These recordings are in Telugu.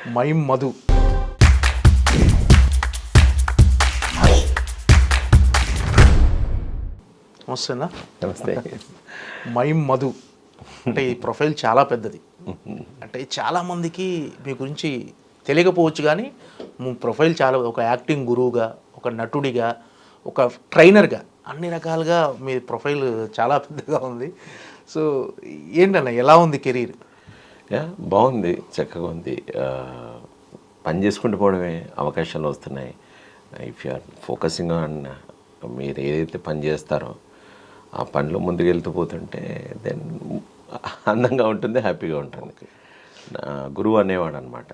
మైమ్ మధు. నమస్తేనా. నమస్తే. మైమ్ మధు అంటే ఈ ప్రొఫైల్ చాలా పెద్దది. అంటే చాలామందికి మీ గురించి తెలియకపోవచ్చు, కానీ మీ ప్రొఫైల్ చాలా, ఒక యాక్టింగ్ గురువుగా, ఒక నటుడిగా, ఒక ట్రైనర్గా, అన్ని రకాలుగా మీ ప్రొఫైల్ చాలా పెద్దగా ఉంది. సో ఏంటన్నా, ఎలా ఉంది కెరీర్? బాగుంది, చక్కగా ఉంది. పని చేసుకుంటూ పోవడమే, అవకాశాలు వస్తున్నాయి. If you are focusing on, మీరు ఏదైతే పని చేస్తారో ఆ పనిలో ముందుకెళ్తూ పోతుంటే దెన్ అందంగా ఉంటుంది, హ్యాపీగా ఉంటుంది. నా గురువు అనేవాడు అనమాట,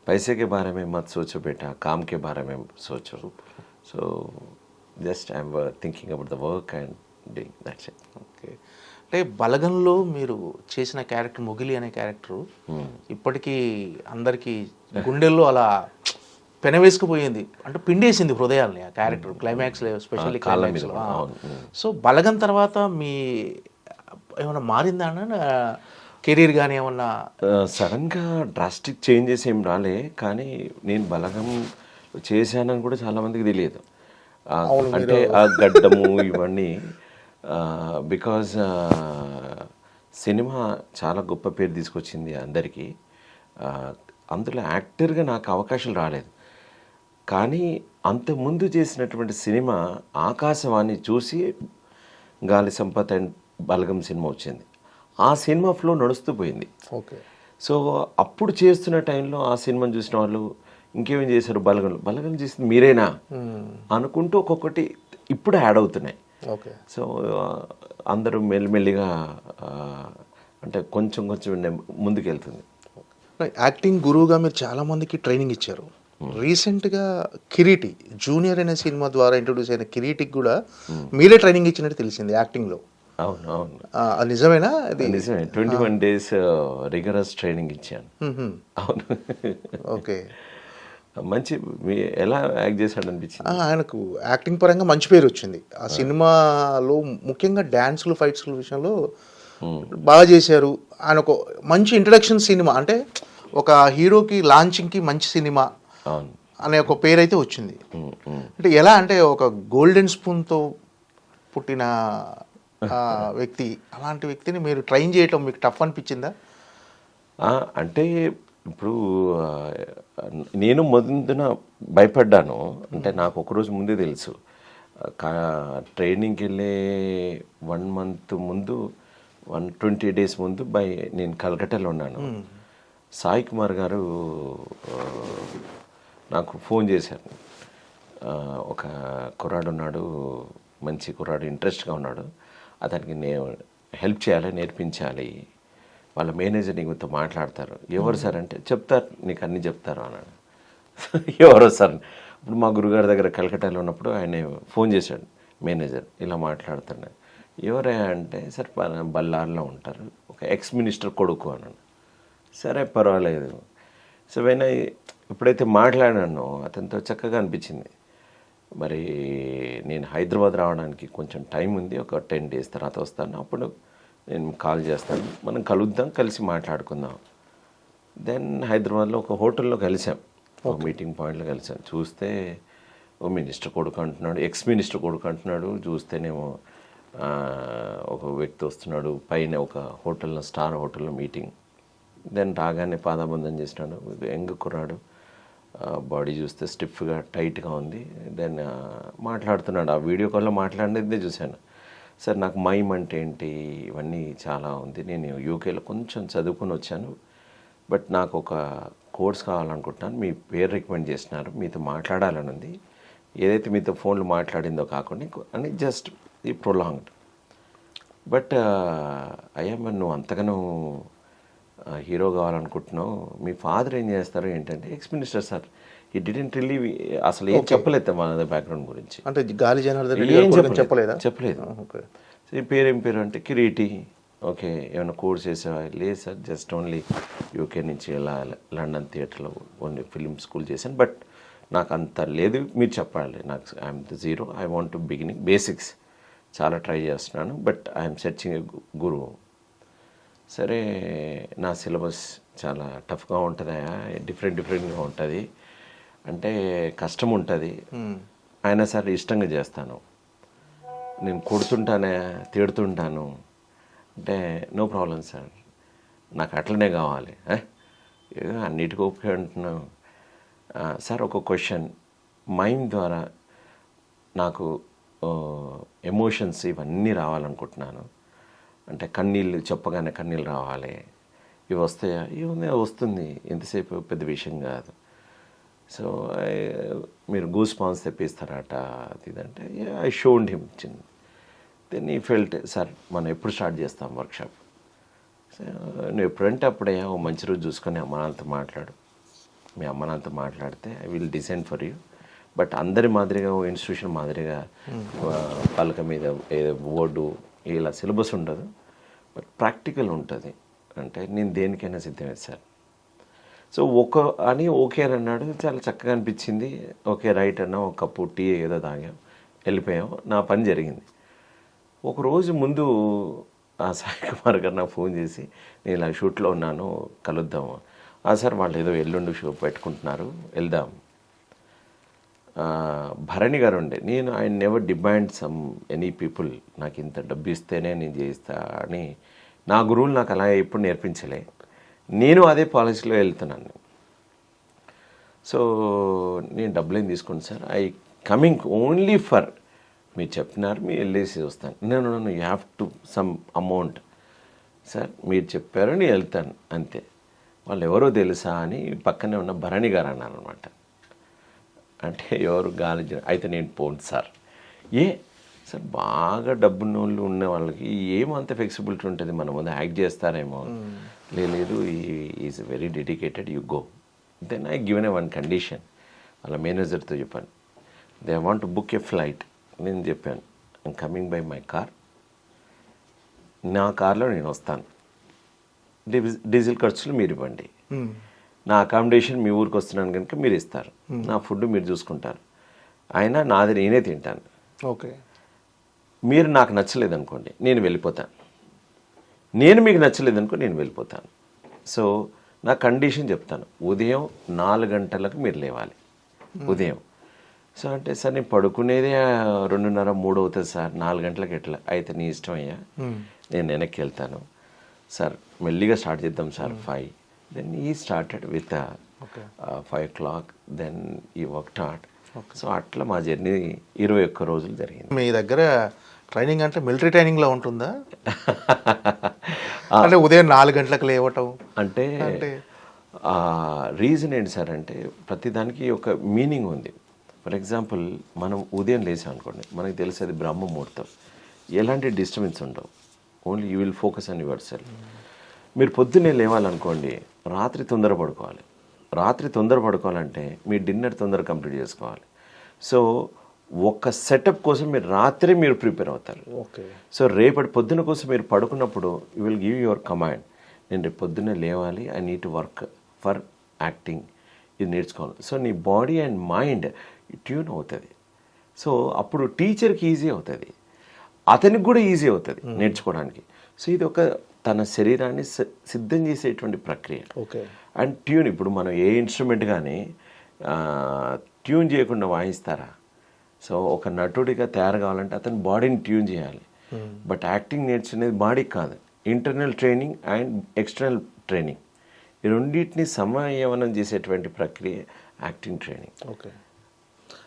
పైసేకే బారమే మత్ సోచో బేటా, కామ్కే బారమే సోచో. So just I'm thinking about the work and doing that's it. Okay. అంటే బలగంలో మీరు చేసిన క్యారెక్టర్ మొగిలి అనే క్యారెక్టరు ఇప్పటికీ అందరికీ గుండెల్లో అలా పెనవేసుకుపోయింది, అంటే పిండేసింది హృదయాల్ని ఆ క్యారెక్టర్. క్లైమాక్స్, స్పెషల్లీ క్లైమాక్స్లో. సో బలగం తర్వాత మీ ఏమన్నా మారిందా అన్న కెరీర్ కానీ ఏమన్నా? సడన్గా డ్రాస్టిక్ చేంజెస్ ఏం రాలే, కానీ నేను బలగం చేశానని కూడా చాలామందికి తెలియదు. అంటే ఆ గడ్డము ఇవన్నీ బికాజ్ సినిమా చాలా గొప్ప పేరు తీసుకొచ్చింది అందరికీ. అందులో యాక్టర్గా నాకు అవకాశాలు రాలేదు, కానీ అంతకుముందు చేసినటువంటి సినిమా ఆకాశవాణి చూసి గాలి సంపత్ అండ్ బలగం సినిమా వచ్చింది. ఆ సినిమా ఫ్లో నడుస్తూ పోయింది. ఓకే. సో అప్పుడు చేస్తున్న టైంలో ఆ సినిమాని చూసిన వాళ్ళు ఇంకేమేం చేశారు, బలగం చేసింది మీరేనా అనుకుంటూ ఒక్కొక్కటి ఇప్పుడు యాడ్ అవుతున్నాయి. ఓకే. సో అందరూ మెల్లిమెల్లిగా అంటే కొంచెం ముందుకు వెళ్తుంది. యాక్టింగ్ గురువుగా మీరు చాలామందికి ట్రైనింగ్ ఇచ్చారు. రీసెంట్గా కిరీటి జూనియర్ అనే సినిమా ద్వారా ఇంట్రొడ్యూస్ అయిన కిరీటికి కూడా మీరే ట్రైనింగ్ ఇచ్చినట్టు తెలిసింది యాక్టింగ్లో. అవును అవును, అది నిజమేనా? అది నిజమే. 21 days రిగరస్ ట్రైనింగ్ ఇచ్చాను. అవును. ఓకే. మంచి ఎలా యాక్ట్ చేశాడు అనిపించింది. ఆయనకు యాక్టింగ్ పరంగా మంచి పేరు వచ్చింది ఆ సినిమాలో, ముఖ్యంగా డ్యాన్స్లు, ఫైట్స్ల విషయంలో బాగా చేశారు. ఆయన ఒక మంచి ఇంట్రడక్షన్ సినిమా, అంటే ఒక హీరోకి లాంచింగ్కి మంచి సినిమా అనే ఒక పేరు అయితే వచ్చింది. అంటే ఎలా, అంటే ఒక గోల్డెన్ స్పూన్తో పుట్టిన వ్యక్తి, అలాంటి వ్యక్తిని మీరు ట్రైన్ చేయటం మీకు టఫ్ అనిపించిందా? అంటే ఇప్పుడు నేను ముందున భయపడ్డాను. అంటే నాకు ఒకరోజు ముందే తెలుసు, ట్రైనింగ్కి వెళ్ళే 1 month ముందు, 120 days ముందు నేను కలకట్టాలో ఉన్నాను. సాయి కుమార్ గారు నాకు ఫోన్ చేశారు. ఒక కుర్రాడు ఉన్నాడు, మంచి కుర్రాడు, ఇంట్రెస్ట్గా ఉన్నాడు, అతనికి నేను హెల్ప్ చేయాలి, నేర్పించాలి, వాళ్ళ మేనేజర్ నీకుతో మాట్లాడతారు. ఎవరు సార్ అంటే, చెప్తారు, నీకు అన్నీ చెప్తారు అన్నాడు. ఎవరో సార్, ఇప్పుడు మా గురుగారి దగ్గర కలకట్టాలో ఉన్నప్పుడు ఆయన ఫోన్ చేశాడు మేనేజర్, ఇలా మాట్లాడుతున్నాడు. ఎవరే అంటే, సార్ బళ్ళార్లో ఉంటారు, ఒక ఎక్స్ మినిస్టర్ కొడుకు అన్నాడు. సరే పర్వాలేదు. సో వెన్ ఎప్పుడైతే మాట్లాడానో అతనితో చక్కగా అనిపించింది. మరి నేను హైదరాబాద్ రావడానికి కొంచెం టైం ఉంది, ఒక 10 days తర్వాత వస్తాను, అప్పుడు నేను కాల్ చేస్తాను, మనం కలుద్దాం, కలిసి మాట్లాడుకుందాం. దెన్ హైదరాబాద్లో ఒక హోటల్లో కలిసాం, ఒక మీటింగ్ పాయింట్లో కలిసాం. చూస్తే ఓ మినిస్టర్ కొడుకు అంటున్నాడు, ఎక్స్ మినిస్టర్ కొడుకు అంటున్నాడు. చూస్తేనేమో ఒక వ్యక్తి వస్తున్నాడు, పైన ఒక హోటల్లో, స్టార్ హోటల్లో మీటింగ్. దెన్ రాగానే పాదాబంధం చేసినాడు, యంగ్ కుర్రాడు, బాడీ చూస్తే స్టిఫ్గా టైట్గా ఉంది. దెన్ మాట్లాడుతున్నాడు, ఆ వీడియో కాల్లో మాట్లాడినదే చూశాను. సార్ నాకు మైమ్ అంటే ఏంటి, ఇవన్నీ చాలా ఉంది, నేను యూకేలో కొంచెం చదువుకొని వచ్చాను, బట్ నాకు ఒక కోర్స్ కావాలనుకుంటున్నాను, మీ పేరు రికమెండ్ చేసినారు, మీతో మాట్లాడాలని ఉంది, ఏదైతే మీతో ఫోన్లో మాట్లాడిందో కాకుండా అని జస్ట్ ఈ ప్రొలాంగ్డ్. బట్ అయ్యా మరి నువ్వు అంతగానో హీరో కావాలనుకుంటున్నావు, మీ ఫాదర్ ఏం చేస్తారు ఏంటంటే, ఎక్స్ మినిస్టర్ సార్, ఈ డిడెంట్ రిలీవ్, అసలు ఏం చెప్పలేదు మన బ్యాక్గ్రౌండ్ గురించి, అంటే గాలి జనార్దన్ ఏం చెప్పలేదు. ఈ పేరు ఏం పేరు అంటే కిరీటి. ఓకే, ఏమైనా కోర్స్ చేసేవా? లేదు సార్, జస్ట్ ఓన్లీ యూకే నుంచి ఇలా లండన్ థియేటర్లో ఓన్లీ ఫిలిం స్కూల్ చేశాను, బట్ నాకు అంత లేదు, మీరు చెప్పాలి, నాకు I'm the zero, I want to beginning basics చాలా ట్రై చేస్తున్నాను, బట్ ఐఎమ్ సెర్చింగ్ ఎ గురువు. సరే నా సిలబస్ చాలా టఫ్గా ఉంటుందా, డిఫరెంట్గా ఉంటుంది, అంటే కష్టం ఉంటుంది, అయినా సరే ఇష్టంగా చేస్తాను, నేను కొడుతుంటానే తిడుతుంటాను అంటే నో ప్రాబ్లం సార్, నాకు అట్లనే కావాలి, ఏదో అన్నిటికీ ఓకే అంటున్నాను సార్. ఒక క్వశ్చన్ మైండ్ ద్వారా నాకు ఎమోషన్స్ ఇవన్నీ రావాలనుకుంటున్నాను, అంటే కన్నీళ్ళు చెప్పగానే కన్నీళ్ళు రావాలి, ఇవి వస్తాయా, ఇవి వస్తుంది, ఎంతసేపు పెద్ద విషయం కాదు. సో మీరు గూస్ పాన్స్ తెప్పిస్తారట అది ఇదంటే ఐ షోడ్ హిమ్ చిన్న. దెన్ ఈ ఫెల్ట్ సార్ మనం ఎప్పుడు స్టార్ట్ చేస్తాం వర్క్షాప్, నువ్వు ఎప్పుడంటే అప్పుడే ఓ మంచి రోజు చూసుకొని అమ్మ నాన్నతో మాట్లాడు, మీ అమ్మ నాన్నతో మాట్లాడితే I will design for you. But అందరి మాదిరిగా ఓ ఇన్స్టిట్యూషన్ మాదిరిగా పలక మీద ఏదో బోర్డు ఇలా సిలబస్ ఉండదు, బట్ ప్రాక్టికల్ ఉంటుంది. అంటే నేను దేనికైనా సిద్ధమే సార్. సో ఓకే అని అన్నాడు, చాలా చక్కగా అనిపించింది. ఓకే రైట్ అన్నా, ఒక కప్పు టీ ఏదో తాగాం, వెళ్ళిపోయాం, నా పని జరిగింది. ఒకరోజు ముందు ఆ సాయి కుమార్ గారు నాకు ఫోన్ చేసి, నేను ఇలా షూట్లో ఉన్నాను, కలుద్దాము. సార్ వాళ్ళు ఏదో ఎల్లుండి షో పెట్టుకుంటున్నారు, వెళ్దాం. భరణి గారు ఉండే, నేను I never demand some any people, నాకు ఇంత డబ్బు ఇస్తేనే నేను చేయిస్తా అని నా గురువులు నాకు అలా ఎప్పుడు నేర్పించలే, నేను అదే పాలసీలో వెళ్తున్నాను. సో నేను డబ్బులేం తీసుకోండి sir, I coming only for మీరు చెప్పినారు, మీరు వెళ్ళేసి వస్తాను. నేను you have to some amount sir, మీరు చెప్పారు నేను వెళ్తాను అంతే. వాళ్ళు ఎవరో తెలుసా అని పక్కనే ఉన్న భరణి గారు అన్నారు అనమాట. అంటే ఎవరు గాలి అయితే నేను పోను సార్. సార్ బాగా డబ్బున్న వాళ్ళు ఉన్న వాళ్ళకి ఏమంత ఫ్లెక్సిబిలిటీ ఉంటుంది, మన ముందు యాక్ట్ చేస్తారేమో. లేదు, is very dedicated, you go. Then I given one condition, వాళ్ళ మేనేజర్తో చెప్పాను, they want book a flight. నేను చెప్పాను I'm coming by my car, నా కార్లో నేను వస్తాను, డీజిల్ ఖర్చులు మీరు ఇవ్వండి, నా అకామిడేషన్ మీ ఊరికి వస్తున్నాను కనుక మీరు ఇస్తారు, నా ఫుడ్ మీరు చూసుకుంటారు, అయినా నాది నేనే తింటాను. ఓకే, మీరు నాకు నచ్చలేదు అనుకోండి నేను వెళ్ళిపోతాను, నేను మీకు నచ్చలేదు అనుకో నేను వెళ్ళిపోతాను. సో నా కండిషన్ చెప్తాను, ఉదయం 4 గంటలకు మీరు లేవాలి ఉదయం. సో అంటే సార్ నేను పడుకునేదే 2:30, 3 అవుతుంది సార్, 4 గంటలకు ఎట్లా అయితే నీ ఇష్టం అయ్యా, నేను వెనక్కి వెళ్తాను సార్, మెల్లిగా స్టార్ట్ చేద్దాం సార్ 5. దెన్ ఈ స్టార్టెడ్ విత్ 5 o'clock, దెన్ ఈ వర్క్ స్టార్ట్. సో అట్లా మా జర్నీ 21 రోజులు జరిగింది. మీ దగ్గర ట్రైనింగ్ అంటే మిలిటరీ ట్రైనింగ్లో ఉంటుందా? అంటే ఉదయం 4 గంటలకు లేవటం అంటే రీజన్ ఏంటి సార్ అంటే ప్రతిదానికి ఒక మీనింగ్ ఉంది. ఫర్ ఎగ్జాంపుల్ మనం ఉదయం లేసాం అనుకోండి, మనకి తెలిసేది బ్రహ్మ ముహూర్తం, ఎలాంటి డిస్టర్బెన్స్ ఉండవు, only you will focus on your self. మీరు పొద్దున్నే లేవాలనుకోండి, రాత్రి తొందర పడుకోవాలి. రాత్రి తొందర పడుకోవాలంటే మీ డిన్నర్ తొందర కంప్లీట్ చేసుకోవాలి. సో ఒక సెటప్ కోసం మీరు రాత్రి మీరు ప్రిపేర్ అవుతారు. ఓకే, సో రేపటి పొద్దున కోసం మీరు పడుకున్నప్పుడు you will give your command, నేను రేపు పొద్దున్నే లేవాలి, I need to work for acting, ఇది నేర్చుకోవాలి. సో నీ బాడీ అండ్ మైండ్ ట్యూన్ అవుతుంది. సో అప్పుడు టీచర్కి ఈజీ అవుతుంది, అతనికి కూడా ఈజీ అవుతుంది నేర్చుకోవడానికి. సో ఇది ఒక తన శరీరాన్ని సిద్ధం చేసేటువంటి ప్రక్రియ. ఓకే, అండ్ ట్యూన్, ఇప్పుడు మనం ఏ ఇన్స్ట్రుమెంట్ కానీ ట్యూన్ చేయకుండా వాయిస్తారా? సో ఒక నటుడిగా తయారు కావాలంటే అతని బాడీని ట్యూన్ చేయాలి. బట్ యాక్టింగ్ నేర్చుకునేది బాడీకి కాదు, internal training and external training, ఈ రెండింటిని సమయవనం చేసేటువంటి ప్రక్రియ యాక్టింగ్ ట్రైనింగ్. ఓకే,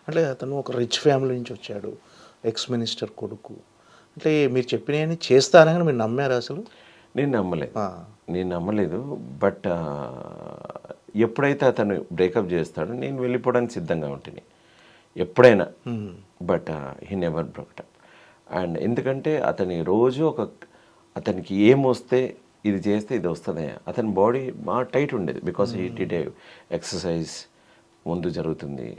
అంటే అతను ఒక రిచ్ ఫ్యామిలీ నుంచి వచ్చాడు, ఎక్స్ మినిస్టర్ కొడుకు, అంటే మీరు చెప్పినవన్నీ చేస్తారని మీరు నమ్మారు అసలు? నేను నమ్మలేదు. బట్ ఎప్పుడైతే అతను బ్రేకప్ చేస్తాడో నేను వెళ్ళిపోవడానికి సిద్ధంగా ఉంటుంది ఎప్పుడైనా. But he never broke up. And ఎందుకంటే అతని రోజు అతనికి ఏమొస్తే ఇది చేస్తే ఇది వస్తుంది, అతని బాడీ బాగా టైట్ ఉండేది, బికాస్ హీ డిడ్ ఎక్సర్సైజ్ ముందు జరుగుతుంది.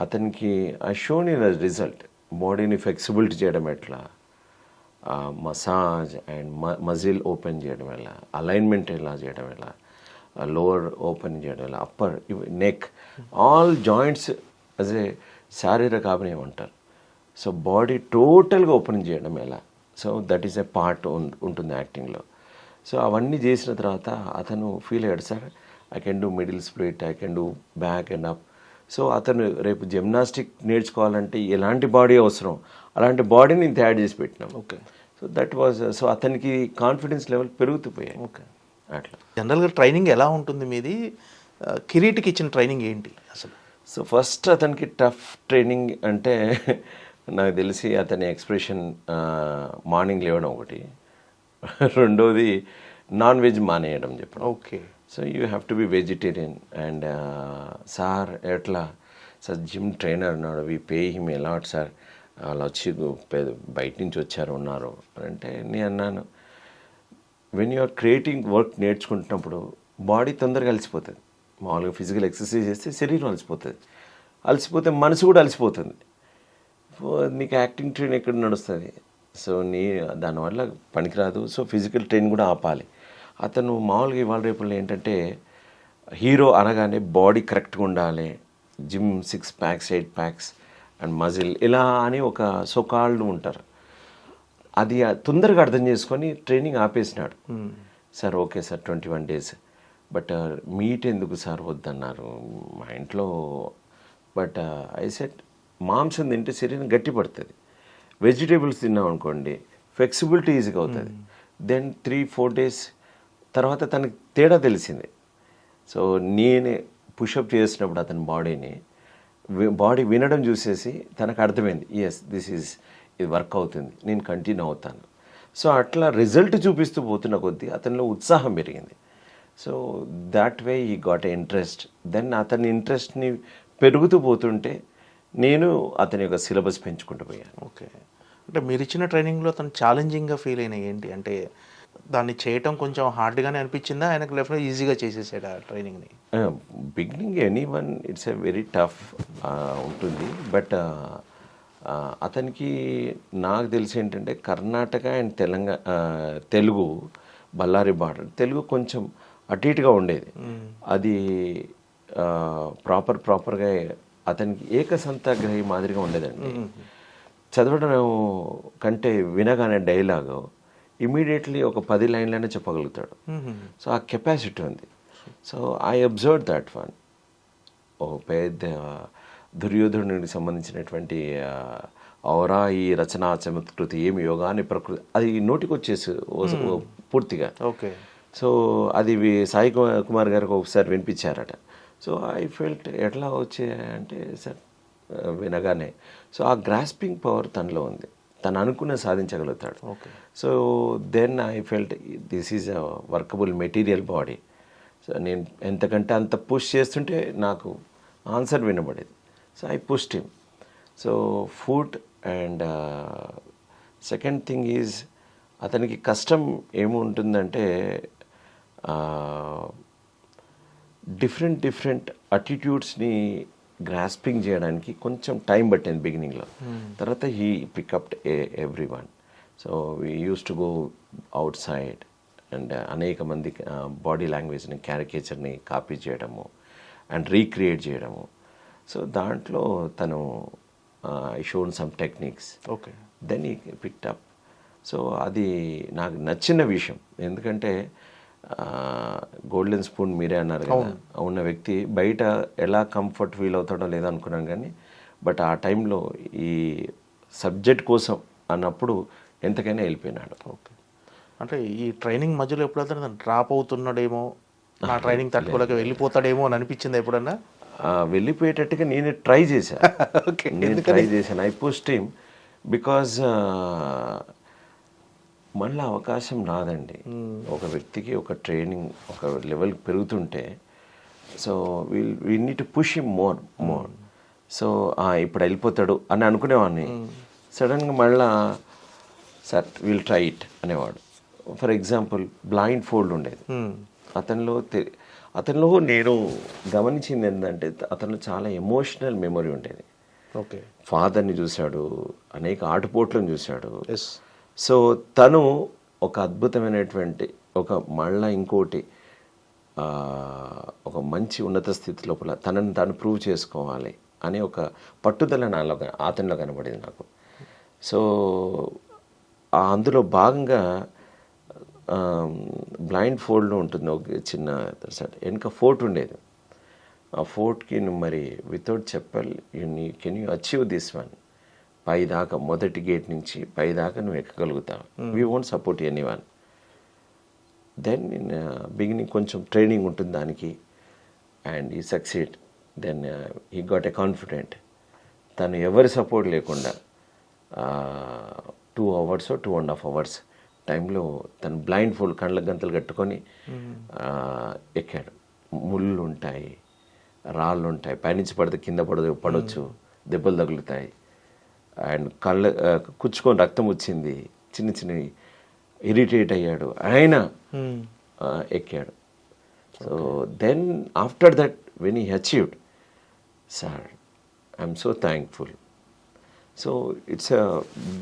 అతనికి ఆ షోని రిజల్ట్, బాడీని ఫ్లెక్సిబిలిటీ చేయడం ఎట్లా, మసాజ్ అండ్ మజిల్ ఓపెన్ చేయడం ఎలా, అలైన్మెంట్ ఎలా చేయడం ఎలా, లోవర్ ఓపెన్ చేయడం ఎలా, upper, neck, all joints as a శారీరక అభినయం అంటారు. సో బాడీ టోటల్గా ఓపెన్ చేయడం ఎలా, so that is a part ఉంటుంది యాక్టింగ్లో. సో అవన్నీ చేసిన తర్వాత అతను ఫీల్ అయ్యాడు, sir I can do middle split, I can do back and up. So అతను రేపు జిమ్నాస్టిక్ నేర్చుకోవాలంటే ఎలాంటి బాడీ అవసరం అలాంటి బాడీని నేను తయారు చేసి పెట్టినాం. Okay. So that was, so అతనికి కాన్ఫిడెన్స్ లెవెల్ పెరుగుతూ పోయాయి. ఓకే. అట్లా. జనరల్గా ట్రైనింగ్ ఎలా ఉంటుంది మీది? కిరీటికి ఇచ్చిన ట్రైనింగ్ ఏంటి అసలు? సో ఫస్ట్ అతనికి టఫ్ ట్రైనింగ్ అంటే నాకు తెలిసి అతని ఎక్స్ప్రెషన్ మార్నింగ్ లేవడం ఒకటి, రెండోది నాన్ వెజ్ మానేయడం చెప్పడం. Okay. So you have to be vegetarian. And sir ఎట్లా సార్ జిమ్ ట్రైనర్ ఉన్నాడు, we pay him a lot sir, వాళ్ళు వచ్చి బయట నుంచి వచ్చారు ఉన్నారు అంటే నేను అన్నాను, వెన్ యూఆర్ క్రియేటింగ్ వర్క్ నేర్చుకుంటున్నప్పుడు బాడీ తొందరగా అలసిపోతుంది. మామూలుగా ఫిజికల్ ఎక్సర్సైజ్ చేస్తే శరీరం అలసిపోతుంది, అలసిపోతే మనసు కూడా అలసిపోతుంది. నీకు యాక్టింగ్ ట్రైన్ ఎక్కడ నడుస్తుంది? సో దానివల్ల పనికిరాదు. సో ఫిజికల్ ట్రైన్ కూడా ఆపాలి. అతను మామూలుగా ఇవాళ రేపుల్లో ఏంటంటే హీరో అనగానే బాడీ కరెక్ట్గా ఉండాలి, gym 6 packs 8 packs and muscle ఇలా అని ఒక సోకాళ్ళు ఉంటారు. అది తొందరగా అర్థం చేసుకొని ట్రైనింగ్ ఆపేసినాడు. Sir okay sir 21 days, but meat ఎందుకు సార్ వద్దన్నారు మా ఇంట్లో. బట్ ఐ సెట్ మాంసం తింటే శరీరం గట్టి పడుతుంది, వెజిటేబుల్స్ తిన్నాం అనుకోండి ఫ్లెక్సిబిలిటీ ఈజీగా అవుతుంది. దెన్ 3-4 days తర్వాత తనకి తేడా తెలిసింది. సో నేనే పుషప్ చేసినప్పుడు అతని బాడీ వినడం చూసేసి తనకు అర్థమైంది, ఇది వర్క్ అవుతుంది, నేను కంటిన్యూ అవుతాను. సో అట్లా రిజల్ట్ చూపిస్తూ పోతున్న కొద్దీ అతనిలో ఉత్సాహం పెరిగింది. సో దాట్ వే ఈ గాట్ ఎ ఇంట్రెస్ట్. దెన్ అతని ఇంట్రెస్ట్ని పెరుగుతూ పోతుంటే నేను అతని యొక్క సిలబస్ పెంచుకుంటూ పోయాను. ఓకే. అంటే మీరు ఇచ్చిన ట్రైనింగ్లో అతను ఛాలెంజింగ్గా ఫీల్ అయినా ఏంటి? అంటే దాన్ని చేయటం కొంచెం హార్డ్గానే అనిపించిందా, ఆయనకు లెఫ్ట్ ఈజీగా చేసేసాడు ఆ ట్రైనింగ్ని? Beginning anyone it's a very tough ఉంటుంది. బట్ అతనికి నాకు తెలిసి ఏంటంటే కర్ణాటక అండ్ తెలుగు బళ్ళారి తెలుగు కొంచెం అటు ఇటుగా ఉండేది. అది ప్రాపర్గా అతనికి ఏకసంతాగ్రహి మాదిరిగా ఉండేదండి. చదవడం కంటే వినగానే డైలాగు ఇమీడియట్లీ ఒక 10 లైన్లైనా చెప్పగలుగుతాడు. సో ఆ కెపాసిటీ ఉంది. So I observe that one. ఓ పెద్ద దుర్యోధనుడికి సంబంధించినటువంటి ఔరా ఈ రచనా చమత్కృతి ఏమి యోగాని ప్రకృతి అది నోటికి వచ్చేసి పూర్తిగా. ఓకే. సో అది సాయి కుమార్ గారికి ఒకసారి వినిపించారట. సో ఐ ఫెల్ట్ ఎట్లా వచ్చాయంటే సార్ వినగానే సో ఆ గ్రాస్పింగ్ పవర్ తనలో ఉంది, తను అనుకున్న సాధించగలుగుతాడు. Okay. So then I felt this is a workable material body. So నేను ఎంతకంటే అంత పుష్ చేస్తుంటే నాకు ఆన్సర్ వినబడేది. So I pushed him. So food and second thing is అతనికి కష్టం ఏముంటుందంటే డిఫరెంట్ అటిట్యూడ్స్ని గ్రాస్పింగ్ చేయడానికి కొంచెం టైం పట్టింది బిగినింగ్లో. తర్వాత he picked up every one. So we use to go outside and అనేక మంది బాడీ లాంగ్వేజ్ని క్యారికేచర్ని కాపీ చేయడము అండ్ రీక్రియేట్ చేయడము. సో దాంట్లో తను I shown some techniques. Okay. Then he picked up. So అది నాకు నచ్చిన విషయం. ఎందుకంటే గోల్డెన్ స్పూన్ మీరే అన్నారు కదా, ఉన్న వ్యక్తి బయట ఎలా కంఫర్ట్ ఫీల్ అవుతాడో లేదో అనుకున్నాను, కానీ బట్ ఆ టైంలో ఈ సబ్జెక్ట్ కోసం అన్నప్పుడు ఎంతకైనా వెళ్ళిపోయినాడు. ఓకే. అంటే ఈ ట్రైనింగ్ మధ్యలో ఎప్పుడైనా డ్రాప్ అవుతున్నాడేమో, నా ట్రైనింగ్ తట్టుకోలేక వెళ్ళిపోతాడేమో అని అనిపించింది ఎప్పుడన్నా? వెళ్ళిపోయేటట్టుగా నేను ట్రై చేశాను. ఓకే. నేను ట్రై చేశాను. ఐ పుష్డ్ హిమ్ బికాజ్ మళ్ళీ అవకాశం రాదండి. ఒక వ్యక్తికి ఒక ట్రైనింగ్ ఒక లెవెల్ పెరుగుతుంటే so we need to push him more. So ఇప్పుడు వెళ్ళిపోతాడు అని అనుకునేవాడిని. సడన్గా మళ్ళా సార్ విల్ ట్రై ఇట్ అనేవాడు. ఫర్ ఎగ్జాంపుల్ బ్లైండ్ ఫోల్డ్ ఉండేది అతనిలో నేను గమనించింది ఏంటంటే అతనిలో చాలా ఎమోషనల్ మెమొరీ ఉండేది. ఓకే. ఫాదర్ని చూశాడు, అనేక ఆటుపోట్లను చూశాడు. ఎస్. సో తను ఒక అద్భుతమైనటువంటి మళ్ళా ఇంకోటి ఒక మంచి ఉన్నత స్థితి లోపల తనని తాను ప్రూవ్ చేసుకోవాలి అనే ఒక పట్టుదల అతనిలో కనబడింది నాకు. సో అందులో భాగంగా బ్లైండ్ ఫోల్డ్లో ఉంటుంది ఒక చిన్న వెనుక ఫోర్ట్ ఉండేది. ఆ ఫోర్ట్కి నువ్వు మరి without chappal can you achieve this one, పై దాకా మొదటి గేట్ నుంచి పై దాకా నువ్వు ఎక్కగలుగుతావు. We won't support any one. Then in beginning కొంచెం ట్రైనింగ్ ఉంటుంది దానికి, and he succeed. Then he got a confident. తను ఎవరి సపోర్ట్ లేకుండా 2 hours 2.5 hours టైంలో తను బ్లైండ్ ఫోల్డ్ కళ్ళ గంతలు కట్టుకొని ఎక్కాడు. ముళ్ళు ఉంటాయి, రాళ్ళు ఉంటాయి, పైనుంచి పడితే కింద పడవచ్చు, దెబ్బలు తగులుతాయి, అండ్ కుచ్చుకొని రక్తం వచ్చింది, చిన్న చిన్నవి ఇరిటేట్ అయ్యాడు, ఆయన ఎక్కాడు. So then after that when he achieved, sir I'm so thankful. So it's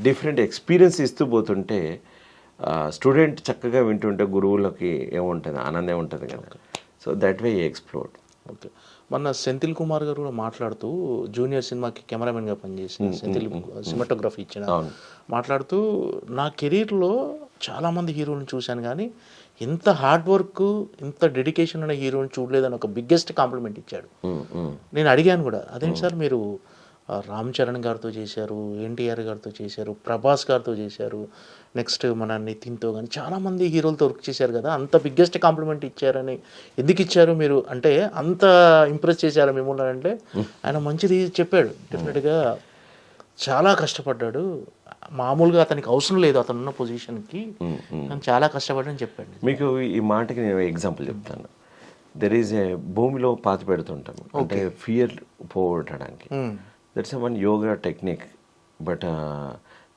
different experience ఇస్తూ పోతుంటే స్టూడెంట్ చక్కగా వింటుంటే గురువులకి ఏముంటుంది, ఆనందం ఉంటుంది కదా. So that way explored. Okay. మొన్న సెంథిల్ కుమార్ గారు కూడా మాట్లాడుతూ, జూనియర్ సినిమాకి కెమెరామెన్గా పనిచేసిన సెంథిల్ సినిమాటోగ్రఫీ ఇచ్చిన, మాట్లాడుతూ నా కెరీర్లో చాలామంది హీరోలను చూశాను కానీ ఇంత హార్డ్ వర్క్, ఇంత డెడికేషన్ ఉన్న హీరోని చూడలేదని ఒక బిగ్గెస్ట్ కాంప్లిమెంట్ ఇచ్చాడు. నేను అడిగాను కూడా, అదేంటి సార్ మీరు రామ్ చరణ్ గారితో చేశారు, ఎన్టీఆర్ గారితో చేశారు, ప్రభాస్ గారితో చేశారు, నెక్స్ట్ మన నితిన్తో కానీ చాలామంది హీరోలతో వర్క్ చేశారు కదా, అంత బిగ్గెస్ట్ కాంప్లిమెంట్ ఇచ్చారని ఎందుకు ఇచ్చారు మీరు అంటే, అంత ఇంప్రెస్ చేశారు మిమ్మల్ని అంటే, ఆయన మంచిది చెప్పాడు. డెఫినెట్గా చాలా కష్టపడ్డాడు, మామూలుగా అతనికి అవసరం లేదు అతను ఉన్న పొజిషన్కి, కానీ చాలా కష్టపడ్డని చెప్పాడు. మీకు ఈ మాటకి నేను ఎగ్జాంపుల్ చెప్తాను. దెర్ ఈజ్ ఏ భూమిలో పాతి పెడుతుంటాం అంటే ఫియర్ పోగొట్టడానికి. That's one yoga technique. But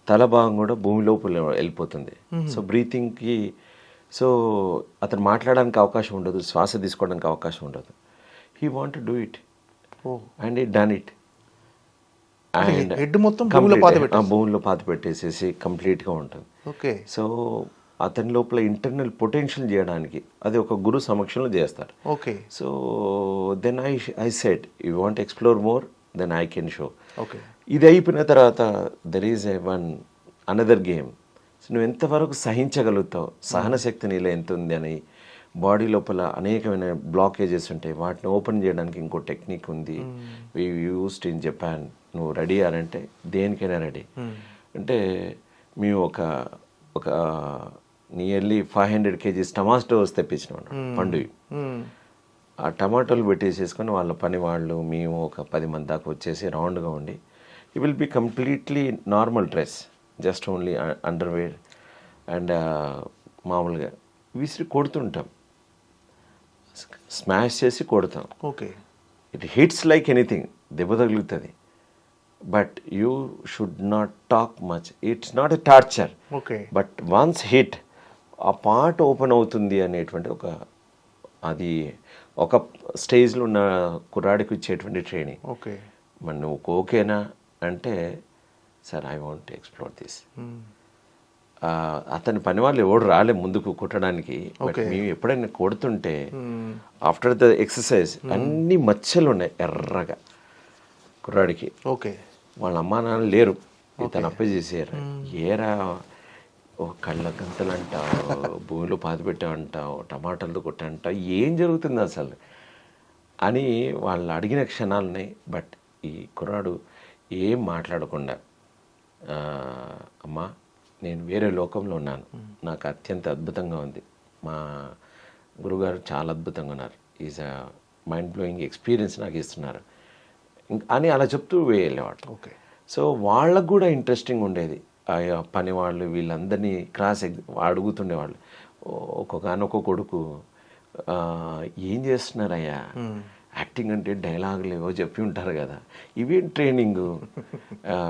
తల భాగం కూడా భూమి లోపల వెళ్ళిపోతుంది. సో బ్రీతింగ్కి, సో అతను మాట్లాడడానికి అవకాశం ఉండదు, శ్వాస తీసుకోవడానికి అవకాశం ఉండదు. He want to do it and ఈ డన్ ఇట్. అండ్ హెడ్ మొత్తం భూమిలో పాతి పెట్టేసేసి కంప్లీట్గా ఉంటుంది. ఓకే. సో అతని లోపల ఇంటర్నల్ పొటెన్షియల్ చేయడానికి అది ఒక గురు సమక్షంలో చేస్తారు. Okay. So then I said you want explore more then I can show. Okay. ఇది అయిపోయిన తర్వాత there is another game. So నువ్వు ఎంతవరకు సహించగలుగుతావు, సహన శక్తి నీలో ఎంత ఉంది అని. బాడీ లోపల అనేకమైన బ్లాకేజెస్ ఉంటాయి, వాటిని ఓపెన్ చేయడానికి ఇంకో టెక్నిక్ ఉంది, వి యూస్డ్ ఇన్ జపాన్. నువ్వు రెడీ అంటే దేనికైనా రెడీ. అంటే మేము ఒక నియర్లీ 500 kgs టమాటోస్ తెప్పించినాం పండుగ. ఆ టమాటోలు పెట్టేసేసుకొని వాళ్ళ పని వాళ్ళు మేము ఒక 10 మంది దాకా వచ్చేసి రౌండ్గా ఉండి, you will be completely normal dress, just only underwear and మామూలుగా విసిరి కొడుతుంటాం, స్మాష్ చేసి కొడతాం. Okay. It hits like anything, దెబ్బ తగులుతుంది. But you should not talk much, it's not a torture. Okay. But once hit ఆ పార్ట్ ఓపెన్ అవుతుంది అనేటువంటి అది ఒక స్టేజ్లో ఉన్న కుర్రాడికి ఇచ్చేటువంటి ట్రైనింగ్. ఓకే. మరి నువ్వు ఓకేనా అంటే, sir I want to explore this. అతని పని వాళ్ళు ఎవడు రాలే ముందుకు కుట్టడానికి. బట్ మేము ఎప్పుడైనా కొడుతుంటే ఆఫ్టర్ ద ఎక్సర్సైజ్ అన్ని మచ్చలు ఉన్నాయి ఎర్రగా కుర్రాడికి. ఓకే. వాళ్ళ అమ్మా నాన్న లేరు, ఇతను అప్ప చేసారు. ఏరా కళ్ళ గంతలు అంటావు, భూమిలో పాతి పెట్టావంటావు, టమాటాలతో కొట్టంటావు, ఏం జరుగుతుంది అసలు అని వాళ్ళు అడిగిన క్షణాలున్నాయి. బట్ ఈ కుర్రాడు ఏం మాట్లాడకుండా, అమ్మా నేను వేరే లోకంలో ఉన్నాను, నాకు అత్యంత అద్భుతంగా ఉంది, మా గురుగారు చాలా అద్భుతంగా ఉన్నారు, is a mind blowing experience నాకు ఇస్తున్నారు అని అలా చెప్తూ వెళ్ళేవాడు. ఓకే. సో వాళ్ళకు కూడా ఇంట్రెస్టింగ్ ఉండేది. పని వాళ్ళు వీళ్ళందరినీ అడుగుతుండేవాళ్ళు. ఒక్కొక్క కొడుకు ఏం చేస్తున్నారయ్యా, యాక్టింగ్ అంటే డైలాగులు ఏవో చెప్పి ఉంటారు కదా, ఇవేం ట్రైనింగు,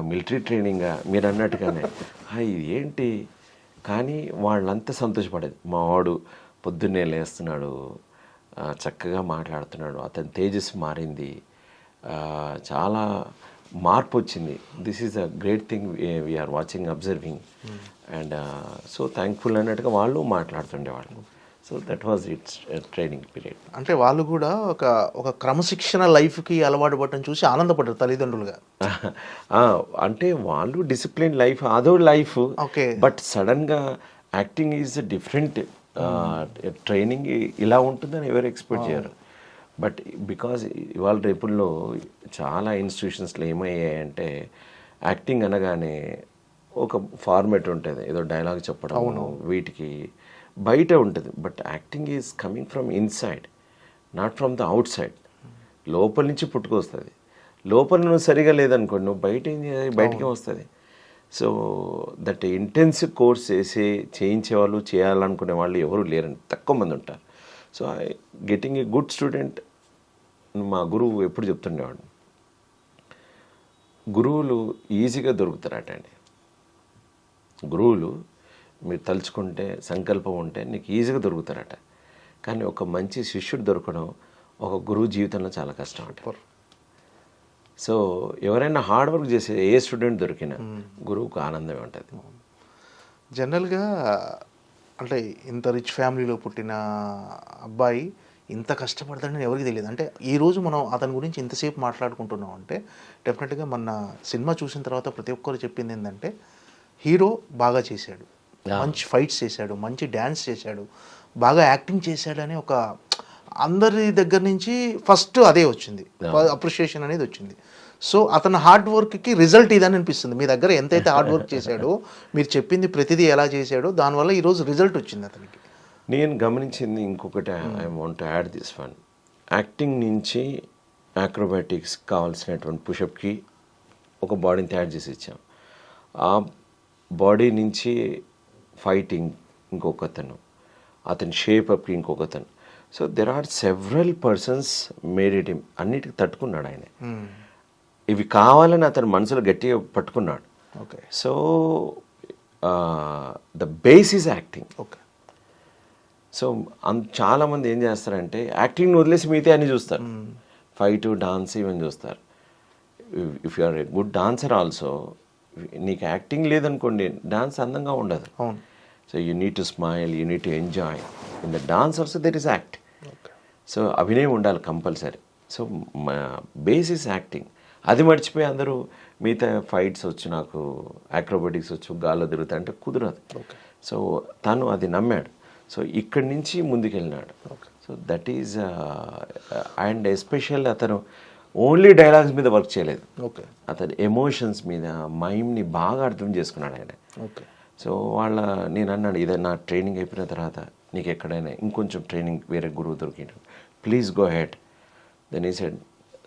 మిలిటరీ ట్రైనింగా మీరు అన్నట్టుగానే, ఇదేంటి. కానీ వాళ్ళంతా సంతోషపడేది. మా వాడు పొద్దున్నే లేస్తున్నాడు, చక్కగా మాట్లాడుతున్నాడు, అతని తేజస్సు మారింది, చాలా మార్పు వచ్చింది. This is a great thing we're watching, observing and so thankful అన్నట్టుగా వాళ్ళు మాట్లాడుతుండేవాళ్ళు. So that was its training period. అంటే వాళ్ళు కూడా ఒక క్రమశిక్షణ లైఫ్కి అలవాటు పడటం చూసి ఆనందపడ్డారు తల్లిదండ్రులుగా. అంటే వాళ్ళు డిసిప్లిన్ లైఫ్, అదో లైఫ్. ఓకే. బట్ సడన్గా యాక్టింగ్ ఈజ్ డిఫరెంట్ ట్రైనింగ్ ఇలా ఉంటుందని ఎవరు ఎక్స్పెక్ట్ చేయరు. బట్ బికాజ్ ఇవాళ రేపుల్లో చాలా ఇన్స్టిట్యూషన్స్లో ఏమయ్యాయంటే యాక్టింగ్ అనగానే ఒక ఫార్మేట్ ఉంటుంది, ఏదో డైలాగ్ చెప్పడం వీటికి బయట ఉంటుంది. But acting is coming from inside, not from the out side. లోపల నుంచి పుట్టుకొస్తుంది. లోపల నువ్వు సరిగా లేదనుకోండి, నువ్వు బయట ఏం చేయాలి, బయటకే వస్తుంది. సో దట్ ఇంటెన్సివ్ కోర్స్ చేయించే వాళ్ళు, చేయాలనుకునే వాళ్ళు ఎవరు లేరండి, తక్కువ మంది ఉంటారు. So getting a good student, మా గురువు ఎప్పుడు చెప్తుండేవాడు, గురువులు ఈజీగా దొరుకుతారటండి. గురువులు మీరు తలుచుకుంటే, సంకల్పం ఉంటే నీకు ఈజీగా దొరుకుతారట. కానీ ఒక మంచి శిష్యుడు దొరకడం ఒక గురువు జీవితంలో చాలా కష్టం అంట. సో ఎవరైనా హార్డ్ వర్క్ చేసే ఏ స్టూడెంట్ దొరికినా గురువుకు ఆనందమే ఉంటుంది. జనరల్గా అంటే ఇంత రిచ్ ఫ్యామిలీలో పుట్టిన అబ్బాయి ఇంత కష్టపడతాడని ఎవరికి తెలియదు. అంటే ఈరోజు మనం అతని గురించి ఇంతసేపు మాట్లాడుకుంటున్నాం అంటే డెఫినెట్గా మన సినిమా చూసిన తర్వాత ప్రతి ఒక్కరు చెప్పింది ఏంటంటే హీరో బాగా చేశాడు, మంచి ఫైట్స్ చేశాడు, మంచి డ్యాన్స్ చేశాడు, బాగా యాక్టింగ్ చేశాడు అని ఒక అందరి దగ్గర నుంచి ఫస్ట్ అదే వచ్చింది, అప్రిషియేషన్ అనేది వచ్చింది. సో అతని హార్డ్ వర్క్కి రిజల్ట్ ఇదని అనిపిస్తుంది. మీ దగ్గర ఎంతైతే హార్డ్ వర్క్ చేశాడో, మీరు చెప్పింది ప్రతిదీ ఎలా చేశాడో, దానివల్ల ఈరోజు రిజల్ట్ వచ్చింది అతనికి. నేను గమనించింది ఇంకొకటి, I want to add this one. Acting నుంచి యాక్రోబాటిక్స్ కావాల్సినటువంటి పుషప్కి ఒక బాడీని తయారు చేసి ఇచ్చాం. ఆ బాడీ నుంచి ఫైటింగ్ ఇంకొకతను, అతని షేప్అప్కి ఇంకొకతను. So there are several persons made it him. అన్నిటికీ తట్టుకున్నాడు ఆయన. ఇవి కావాలని అతను మనసులో గట్టిగా పట్టుకున్నాడు. Okay. So the base is acting. Okay. So చాలామంది ఏం చేస్తారంటే యాక్టింగ్ని వదిలేసి మిగతా అన్ని చూస్తారు, ఫైట్, డాన్స్ ఇవన్నీ చూస్తారు. If you are a good dancer also, నీకు యాక్టింగ్ లేదనుకోండి డాన్స్ అందంగా ఉండదు. So you need to smile, you need to enjoy. In the dance also there is act. So అభినయం ఉండాలి కంపల్సరీ. సో మా బేస్ ఇస్ యాక్టింగ్. అది మర్చిపోయి అందరూ మిగతా ఫైట్స్ వచ్చు, నాకు యాక్రోబాటిక్స్ వచ్చు, గాల్లో తిరుగుతా అంటే కుదరదు. సో తను అది నమ్మాడు. సో ఇక్కడి నుంచి ముందుకెళ్ళినాడు. So that is and especial అతను ఓన్లీ డైలాగ్స్ మీద వర్క్ చేయలేదు. ఓకే. అతను ఎమోషన్స్ మీద, మైండ్ని బాగా అర్థం చేసుకున్నాడు ఆయన. ఓకే. సో నేను అన్నాడు, ఏదైనా ట్రైనింగ్ అయిపోయిన తర్వాత నీకు ఎక్కడైనా ఇంకొంచెం ట్రైనింగ్ వేరే గురువు దొరికిండు, ప్లీజ్ గో హెడ్. దెన్ ఈ సెడ్,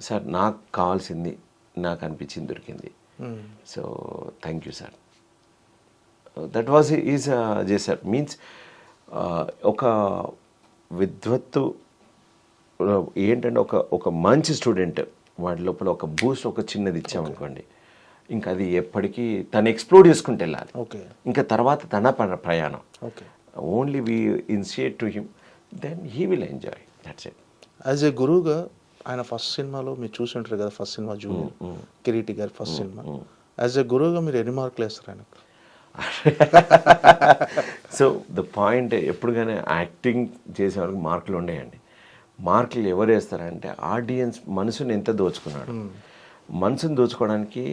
సార్ నాకు కావాల్సింది నాకు అనిపించింది దొరికింది. So thank you sir. That was is చేశారు. మీన్స్ ఒక విద్వత్తు ఏంటంటే ఒక మంచి స్టూడెంట్ వాడి లోపల ఒక బూస్ట్, ఒక చిన్నది ఇచ్చామనుకోండి, ఇంకా అది ఎప్పటికీ తను ఎక్స్ప్లోర్ చేసుకుంటూ వెళ్ళాలి. ఓకే. ఇంకా తర్వాత తన ప్రయాణం. Okay. Only we initiate to him, then he will enjoy. That's it. As a గురువుగా ఆయన ఫస్ట్ సినిమాలో మీరు చూసి ఉంటారు కదా, ఫస్ట్ సినిమా జూనియర్ కిరీటి గారి ఫస్ట్ సినిమా. యాజ్ ఏ గురువుగా మీరు ఎన్ని మార్కులు వేస్తారు ఆయనకు? సో ద పాయింట్, ఎప్పుడు కానీ యాక్టింగ్ చేసే వాళ్ళకి మార్కులు ఉండేయండి. మార్కులు ఎవరు వేస్తారంటే ఆడియన్స్ మనసుని ఎంత దోచుకున్నాడు. మనసుని దోచుకోవడానికి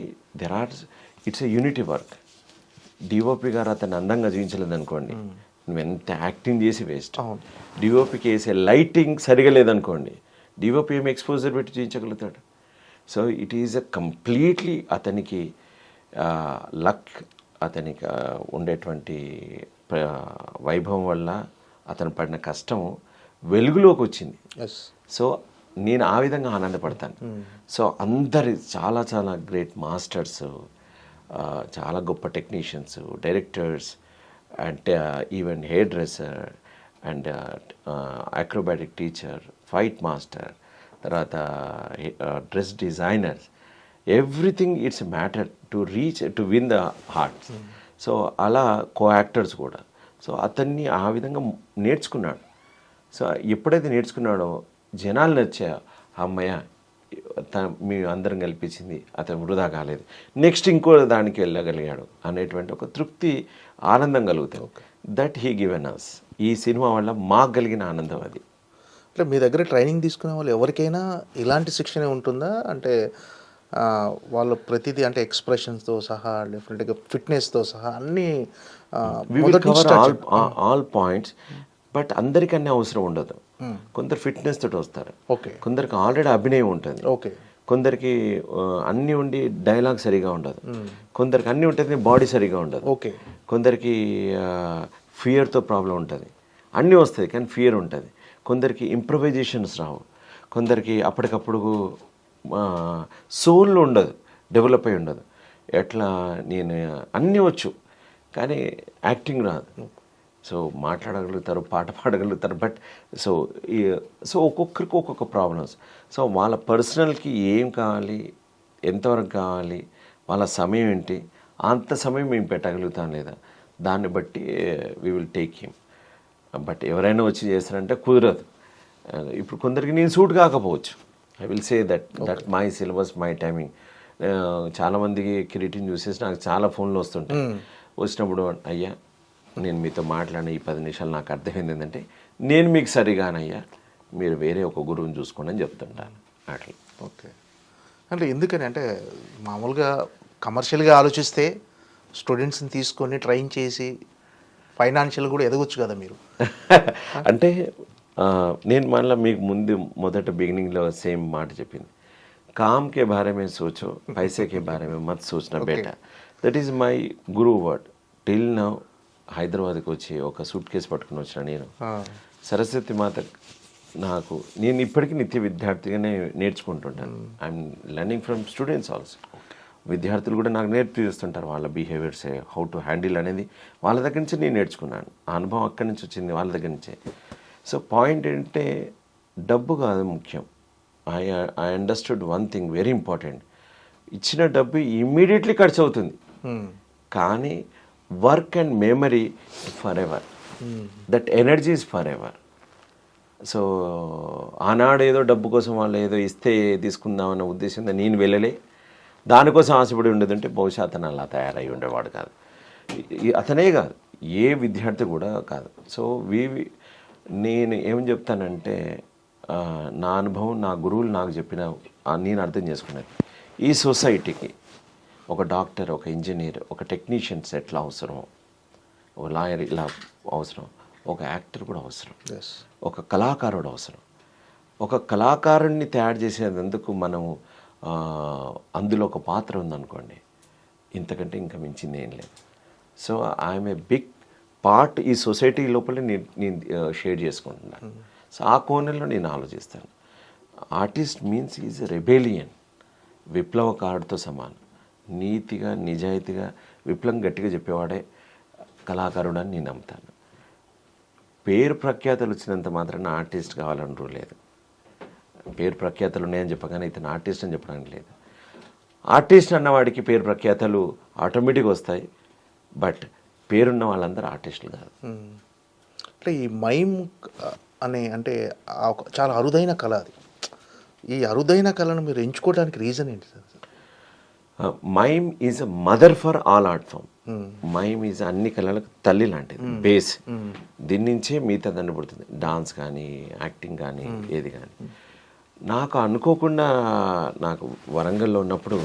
it's a unity work. DOP గారు అతన్ని అందంగా చూపించలేదు అనుకోండి, నువ్వు ఎంత యాక్టింగ్ చేసి వేస్ట్. డిఓపికి వేసే లైటింగ్ సరిగా లేదనుకోండి, డిఓపి ఏమి ఎక్స్పోజర్ పెట్టి చూపించగలుగుతాడు. So it is a completely అతనికి లక్, అతనికి ఉండేటువంటి వైభవం వల్ల అతను పడిన కష్టం వెలుగులోకి వచ్చింది. సో నేను ఆ విధంగా ఆనందపడతాను. సో అందరి చాలా చాలా గ్రేట్ మాస్టర్స్, చాలా గొప్ప technicians, directors, and even hairdresser and acrobatic teacher, fight master, తర్వాత dress designers, everything it's matter to win the hearts. So అలా కో యాక్టర్స్ కూడా. సో అతన్ని ఆ విధంగా నేర్చుకున్నాడు. సో ఎప్పుడైతే నేర్చుకున్నాడో జనాలు నచ్చా, అమ్మయ్య మీ అందరం కల్పించింది అతను వృధా కాలేదు, నెక్స్ట్ ఇంకో దానికి వెళ్ళగలిగాడు అనేటువంటి ఒక తృప్తి, ఆనందం కలుగుతాయి. That he given us. ఈ సినిమా వల్ల మాకు కలిగిన ఆనందం అది. అంటే మీ దగ్గర ట్రైనింగ్ తీసుకునే వాళ్ళు ఎవరికైనా ఇలాంటి శిక్షణ ఉంటుందా? అంటే వాళ్ళు ప్రతిదీ అంటే ఎక్స్ప్రెషన్స్తో సహా డెఫినెట్గా ఫిట్నెస్తో సహా అన్నీ వి విల్ మొదటి నుంచి cover start all points, but అందరికీ అవసరం ఉండదు. కొందరు ఫిట్నెస్ తోటి వస్తారు, ఓకే కొందరికి ఆల్రెడీ అభినయం ఉంటుంది, ఓకే కొందరికి అన్నీ ఉండి డైలాగ్ సరిగా ఉండదు, కొందరికి అన్నీ ఉంటుంది బాడీ సరిగా ఉండదు, ఓకే కొందరికి ఫియర్తో ప్రాబ్లం ఉంటుంది, అన్నీ వస్తాయి కానీ ఫియర్ ఉంటుంది, కొందరికి ఇంప్రవైజేషన్స్ రావు, కొందరికి అప్పటికప్పుడు సోల్ ఉండదు, డెవలప్ అయి ఉండదు. ఎట్లా నేను అన్నీ వచ్చు కానీ యాక్టింగ్ రాదు. సో మాట్లాడగలుగుతారు, పాట పాడగలుగుతారు, బట్ సో ఒక్కొక్కరికి ఒక్కొక్క ప్రాబ్లమ్స్. సో వాళ్ళ పర్సనల్కి ఏం కావాలి, ఎంతవరకు కావాలి, వాళ్ళ సమయం ఏంటి, అంత సమయం మేము పెట్టగలుగుతాం లేదా, దాన్ని బట్టి we will take him. But ఎవరైనా వచ్చి చేస్తారంటే కుదరదు. ఇప్పుడు కొందరికి నేను సూట్ కాకపోవచ్చు. I will say that my syllabus, my timing. చాలామందికి కిరీటిని చూసేసి నాకు చాలా ఫోన్లు వస్తుంటాయి. వచ్చినప్పుడు అయ్యా నేను మీతో మాట్లాడిన ఈ 10 నిమిషాలు నాకు అర్థమైంది ఏంటంటే నేను మీకు సరిగానయ్యా, మీరు వేరే ఒక గురువుని చూసుకోండి అని చెప్తుంటాను అట్లా. ఓకే. అంటే ఎందుకని అంటే మామూలుగా కమర్షియల్గా ఆలోచిస్తే స్టూడెంట్స్ని తీసుకొని ట్రైన్ చేసి ఫైనాన్షియల్ కూడా ఎదగొచ్చు కదా మీరు. అంటే నేను మళ్ళీ మీకు మొదట బిగినింగ్లో సేమ్ మాట చెప్పింది, కామ్కే బారేమే సోచో పైసేకే బారేమే మత్ సోచన బేటా. దట్ ఈజ్ మై గురువు వర్డ్. టిల్ నౌ హైదరాబాద్కి వచ్చి ఒక సూట్ కేసు పట్టుకుని వచ్చిన నేను, సరస్వతి మాత నాకు, నేను ఇప్పటికీ నిత్య విద్యార్థిగానే నేర్చుకుంటుంటాను. I'm learning from students also. విద్యార్థులు కూడా నాకు నేర్పిస్తుంటారు వాళ్ళ బిహేవియర్స్, హౌ టు హ్యాండిల్ అనేది వాళ్ళ దగ్గర నుంచి నేను నేర్చుకున్నాను. ఆ అనుభవం అక్కడి నుంచి వచ్చింది, వాళ్ళ దగ్గర నుంచే. సో పాయింట్ ఏంటంటే డబ్బు కాదు ముఖ్యం. I understood one thing very important. ఇచ్చిన డబ్బు ఇమ్మీడియట్లీ ఖర్చు అవుతుంది, కానీ work and memory for ever, that energy is for ever. So ఆనాడు ఏదో డబ్బు కోసం వాళ్ళు ఏదో ఇస్తే తీసుకుందామన్న ఉద్దేశంతో నేను వెళ్ళలే, దానికోసం ఆశపడి ఉండేదంటే బహుశా అతను అలా తయారై ఉండేవాడు కాదు. అతనే కాదు, ఏ విద్యార్థి కూడా కాదు. సో నేను ఏమని చెప్తానంటే నా అనుభవం, నా గురువులు నాకు చెప్పిన, నేను అర్థం చేసుకున్నది, ఈ సొసైటీకి ఒక డాక్టర్, ఒక ఇంజనీర్, ఒక టెక్నీషియన్స్ ఎట్లా అవసరం, ఒక లాయర్ ఇలా అవసరం, ఒక యాక్టర్ కూడా అవసరం, ఒక కళాకారుడు అవసరం. ఒక కళాకారుడిని తయారు చేసేందుకు మనం అందులో ఒక పాత్ర ఉందనుకోండి, ఇంతకంటే ఇంకా మించింది ఏం లేదు. So I'm a big part ఈ సొసైటీ లోపల నేను షేర్ చేసుకుంటున్నాను. సో ఆ కోణంలో నేను ఆలోచిస్తాను. Artist means is a rebellion, విప్లవకారుడితో సమానం. నీతిగా, నిజాయితీగా, విప్లవం గట్టిగా చెప్పేవాడే కళాకారుడు అని నేను నమ్ముతాను. పేరు ప్రఖ్యాతలు వచ్చినంత మాత్రాన ఆర్టిస్ట్ కావాలని రూల్ లేదు. పేరు ప్రఖ్యాతలు ఉన్నాయని చెప్పగానే ఇతను ఆర్టిస్ట్ అని చెప్పడానికి లేదు. ఆర్టిస్ట్ అన్నవాడికి పేరు ప్రఖ్యాతలు ఆటోమేటిక్గా వస్తాయి, బట్ పేరున్న వాళ్ళందరూ ఆర్టిస్టులు కాదు. అంటే ఈ మైమ్ అనే అంటే చాలా అరుదైన కళ అది. ఈ అరుదైన కళను మీరు ఎంచుకోవడానికి రీజన్ ఏంటి sir? Mime is a mother for all art form. Mime is అన్ని కళలకు తల్లి లాంటిది, బేస్. దీని నుంచే మిగతా దాన్ని పుడుతుంది, డాన్స్ కానీ, యాక్టింగ్ కానీ, ఏది కానీ. నాకు అనుకోకుండా, నాకు వరంగల్లో ఉన్నప్పుడు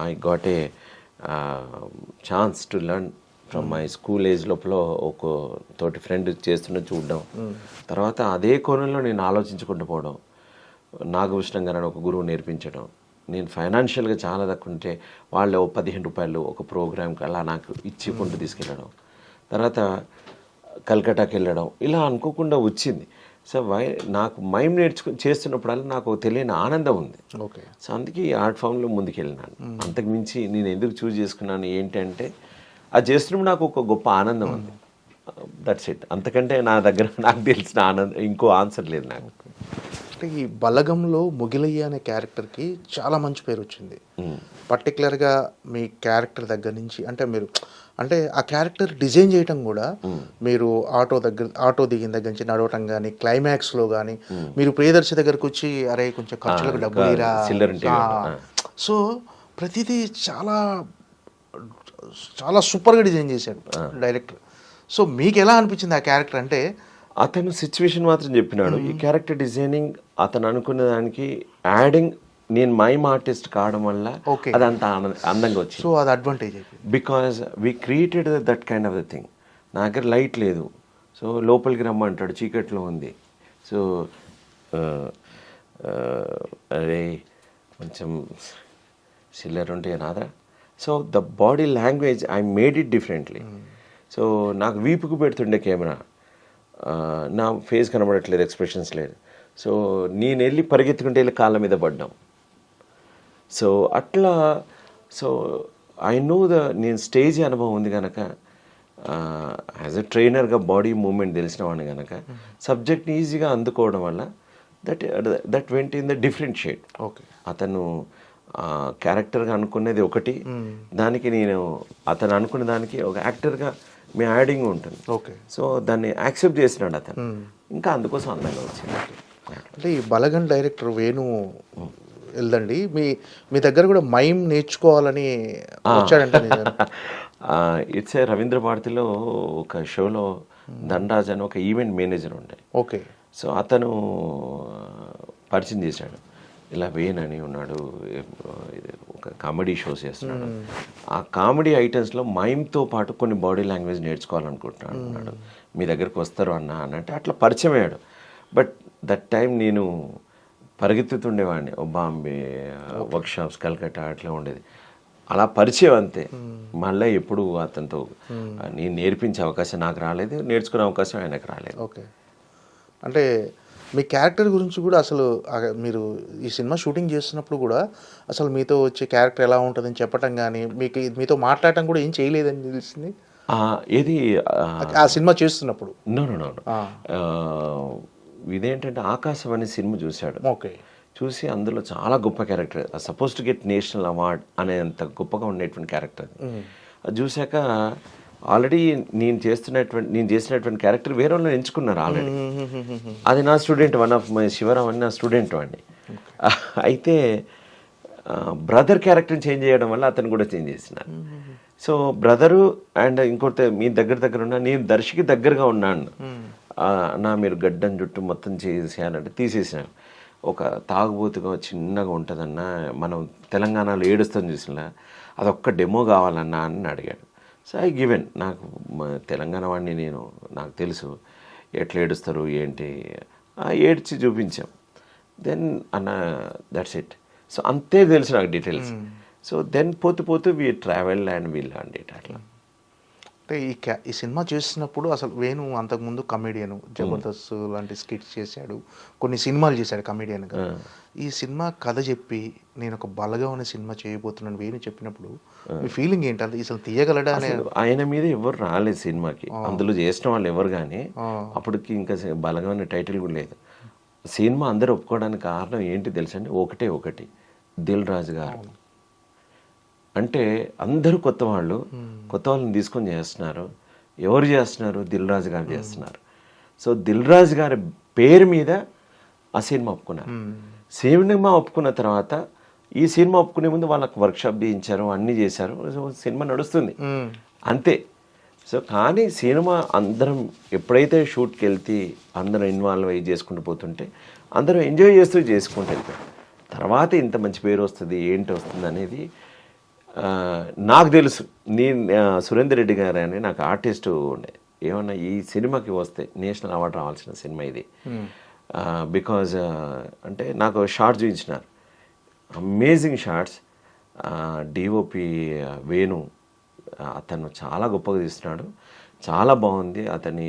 I got a chance to learn from my school age లోపల ఒక తోటి ఫ్రెండ్ చేస్తున్న చూడడం, తర్వాత అదే కోణంలో నేను ఆలోచించుకుంటూ పోవడం, నాగభూషణం గారు ఒక గురువు నేర్పించడం. నేను ఫైనాన్షియల్గా చాలా తక్కువ ఉంటే వాళ్ళు 15 రూపాయలు ఒక ప్రోగ్రామ్కి అలా నాకు ఇచ్చుకుంటూ తీసుకెళ్ళడం, తర్వాత కల్కటాకి వెళ్ళడం, ఇలా అనుకోకుండా వచ్చింది. సో నాకు మైమ్ చేస్తున్నప్పుడల్లా నాకు తెలియని ఆనందం ఉంది. ఓకే. సో అందుకే ఈ ఆర్ట్ ఫామ్లో ముందుకెళ్ళినాను. అంతకు మించి నేను ఎందుకు చూస్ చేసుకున్నాను ఏంటంటే, అది చేస్తున్నప్పుడు నాకు ఒక గొప్ప ఆనందం ఉంది. That's it. అంతకంటే నా దగ్గర నాకు తెలిసిన ఆనందం ఇంకో ఆన్సర్ లేదు నాకు. అంటే ఈ బలగంలో ముగిలయ్య అనే క్యారెక్టర్కి చాలా మంచి పేరు వచ్చింది. పర్టికులర్గా మీ క్యారెక్టర్ దగ్గర నుంచి, అంటే మీరు అంటే ఆ క్యారెక్టర్ డిజైన్ చేయటం కూడా మీరు ఆటో దిగిన దగ్గర నుంచి నడవటం కానీ, క్లైమాక్స్లో కానీ మీరు ప్రియదర్శి దగ్గరకు వచ్చి అరే కొంచెం ఖర్చులకు డబ్బులు ఇరా, సో ప్రతిదీ చాలా చాలా సూపర్గా డిజైన్ చేశాడు డైరెక్టర్. సో మీకు ఎలా అనిపించింది ఆ క్యారెక్టర్? అంటే అతను సిచ్యువేషన్ మాత్రం చెప్పినాడు. ఈ క్యారెక్టర్ డిజైనింగ్ అతను అనుకున్న దానికి యాడింగ్ నేను మైమ్ ఆర్టిస్ట్ కావడం వల్ల Okay. అది అంత అందంగా వచ్చింది. సో అది అడ్వాంటేజ్ అయిపోయింది. Because we created that kind of the thing. నా దగ్గర లైట్ లేదు, సో లోపలికి రమ్మంటాడు, చీకట్లో ఉంది. సో అరే కొంచెం సిల్లర్ ఉంటే రాదా. So the body language I made it differently. So నాకు వీపుకు పెడుతుండే కెమెరా, నా ఫేస్ కనబడట్లేదు, ఎక్స్ప్రెషన్స్ లేదు. సో నేను వెళ్ళి పరిగెత్తుకుంటే వెళ్ళి కాళ్ళ మీద పడ్డాం. సో అట్లా సో ఐ నో నేను స్టేజ్ అనుభవం ఉంది కనుక, యాజ్ ఎ ట్రైనర్గా బాడీ మూమెంట్ తెలిసిన వాడిని కనుక సబ్జెక్ట్ని ఈజీగా అందుకోవడం వల్ల that went in the different shade. Okay. అతను క్యారెక్టర్గా అనుకునేది ఒకటి, దానికి నేను అతను అనుకునే దానికి ఒక యాక్టర్గా మీ యాడింగ్ ఉంటుంది. ఓకే. సో దాన్ని యాక్సెప్ట్ చేసినాడు అతను, ఇంకా అందుకోసం అందంగా వచ్చింది. అంటే ఈ బలగన్ డైరెక్టర్ వేణు వెళ్దండి, మీ దగ్గర కూడా మైమ్ నేర్చుకోవాలని వచ్చాడంటే ఇట్స్ ఏ రవీంద్ర భారతిలో ఒక షోలో ధనరాజ్ అని ఒక ఈవెంట్ మేనేజర్ ఉండే. ఓకే. సో అతను పరిచయం చేశాడు, ఇలా వేణ్ అని ఉన్నాడు, ఇది ఒక కామెడీ షోస్ చేస్తున్నాడు, ఆ కామెడీ ఐటమ్స్లో మైమ్తో పాటు కొన్ని బాడీ లాంగ్వేజ్ నేర్చుకోవాలనుకుంటున్నాడు అన్నాడు, మీ దగ్గరకు వస్తారు అనంటే అట్లా పరిచయం అయ్యాడు. బట్ దట్ టైం నేను పరిగెత్తుతుండేవాడిని, బాంబే వర్క్షాప్స్, కల్కట్టా అట్లా ఉండేది, అలా పరిచయం అంతే. మళ్ళీ ఎప్పుడు అతనితో నేను నేర్పించే అవకాశం నాకు రాలేదు, నేర్చుకునే అవకాశం ఆయనకు రాలేదు. ఓకే. అంటే మీ క్యారెక్టర్ గురించి కూడా అసలు మీరు ఈ సినిమా షూటింగ్ చేస్తున్నప్పుడు కూడా అసలు మీతో వచ్చే క్యారెక్టర్ ఎలా ఉంటుందని చెప్పటం కానీ, మీతో మాట్లాడటం కూడా ఏం చేయలేదని తెలిసింది ఏది ఆ సినిమా చేస్తున్నప్పుడు? నో ఇదేంటంటే ఆకాశం అనే సినిమా చూశాడు. ఓకే. చూసి అందులో చాలా గొప్ప character, suppose to get national award అనేంత గొప్పగా ఉండేటువంటి క్యారెక్టర్. అది చూశాక ఆల్రెడీ నేను చేసినటువంటి క్యారెక్టర్ వేరే వాళ్ళు ఎంచుకున్నారు ఆల్రెడీ. అది నా student, one of my Shivaram అని నా స్టూడెంట్ వాడిని. అయితే బ్రదర్ క్యారెక్టర్ని చేంజ్ చేయడం వల్ల అతను కూడా చేంజ్ చేసినారు. సో బ్రదరు అండ్ ఇంకోటి మీ దగ్గర ఉన్నా, నేను దర్శికి దగ్గరగా ఉన్నాను నా, మీరు గడ్డం జుట్టు మొత్తం చేసేయాలంటే తీసేసాను. ఒక తాగుబోతుగా చిన్నగా ఉంటుందన్నా, మనం తెలంగాణలో ఏడుస్తాం చూసినా, అదొక్క డెమో కావాలన్నా అని అడిగాడు. సో ఐ గివెన్, నాకు తెలంగాణ వాడిని నాకు తెలుసు ఎట్లా ఏడుస్తారు ఏంటి, ఏడ్చి చూపించాం. దెన్ అన్న దట్స్ ఇట్. సో అంతే తెలుసు నాకు డీటెయిల్స్. సో దెన్ పోతూ we travel and we learn it అట్లా. అంటే ఈ సినిమా చేస్తున్నప్పుడు అసలు వేణు అంతకుముందు కమెడియన్, జబర్దస్త్ లాంటి స్కిట్స్ చేశాడు, కొన్ని సినిమాలు చేశాడు కమెడియన్గా. ఈ సినిమా కథ చెప్పి నేను ఒక బలగా ఉన్న సినిమా చేయబోతున్నాను వేణు చెప్పినప్పుడు మీ ఫీలింగ్ ఏంటి? అది అసలు తీయగలడా అనే ఆయన మీద ఎవరు రాలేదు సినిమాకి, అందులో చేసిన వాళ్ళు ఎవరు కానీ అప్పటికి ఇంకా బలమైన టైటిల్ కూడా లేదు. సినిమా అందరూ ఒప్పుకోవడానికి కారణం ఏంటి తెలుసండి, ఒకటి దిల్ రాజు గారు. అంటే అందరూ కొత్త వాళ్ళని తీసుకొని చేస్తున్నారు. ఎవరు చేస్తున్నారు? దిల్ రాజు గారు చేస్తున్నారు. సో దిల్ రాజు గారి పేరు మీద ఆ సినిమా ఒప్పుకున్నారు. సినిమా ఒప్పుకున్న తర్వాత ఈ సినిమా ఒప్పుకునే ముందు వాళ్ళకి వర్క్షాప్ చేయించారు, అన్నీ చేశారు. సో సినిమా నడుస్తుంది అంతే. సో కానీ సినిమా అందరం ఎప్పుడైతే షూట్కి వెళ్తే అందరం ఇన్వాల్వ్ అయ్యి చేసుకుంటూ పోతుంటే అందరం ఎంజాయ్ చేస్తూ చేసుకుంటూ వెళ్తాం. తర్వాత ఇంత మంచి పేరు వస్తుంది ఏంటి వస్తుంది అనేది నాకు తెలుసు. సురేందర్ రెడ్డి గారు అని నాకు ఆర్టిస్ట్ ఉండే, ఏమన్నా ఈ సినిమాకి వస్తే నేషనల్ అవార్డు రావాల్సిన సినిమా ఇది. బికాజ్ అంటే నాకు షార్ట్స్ చూపించినారు, అమేజింగ్ షార్ట్స్. డిఓపి వేణు అతను చాలా గొప్పగా తీస్తున్నాడు, చాలా బాగుంది అతని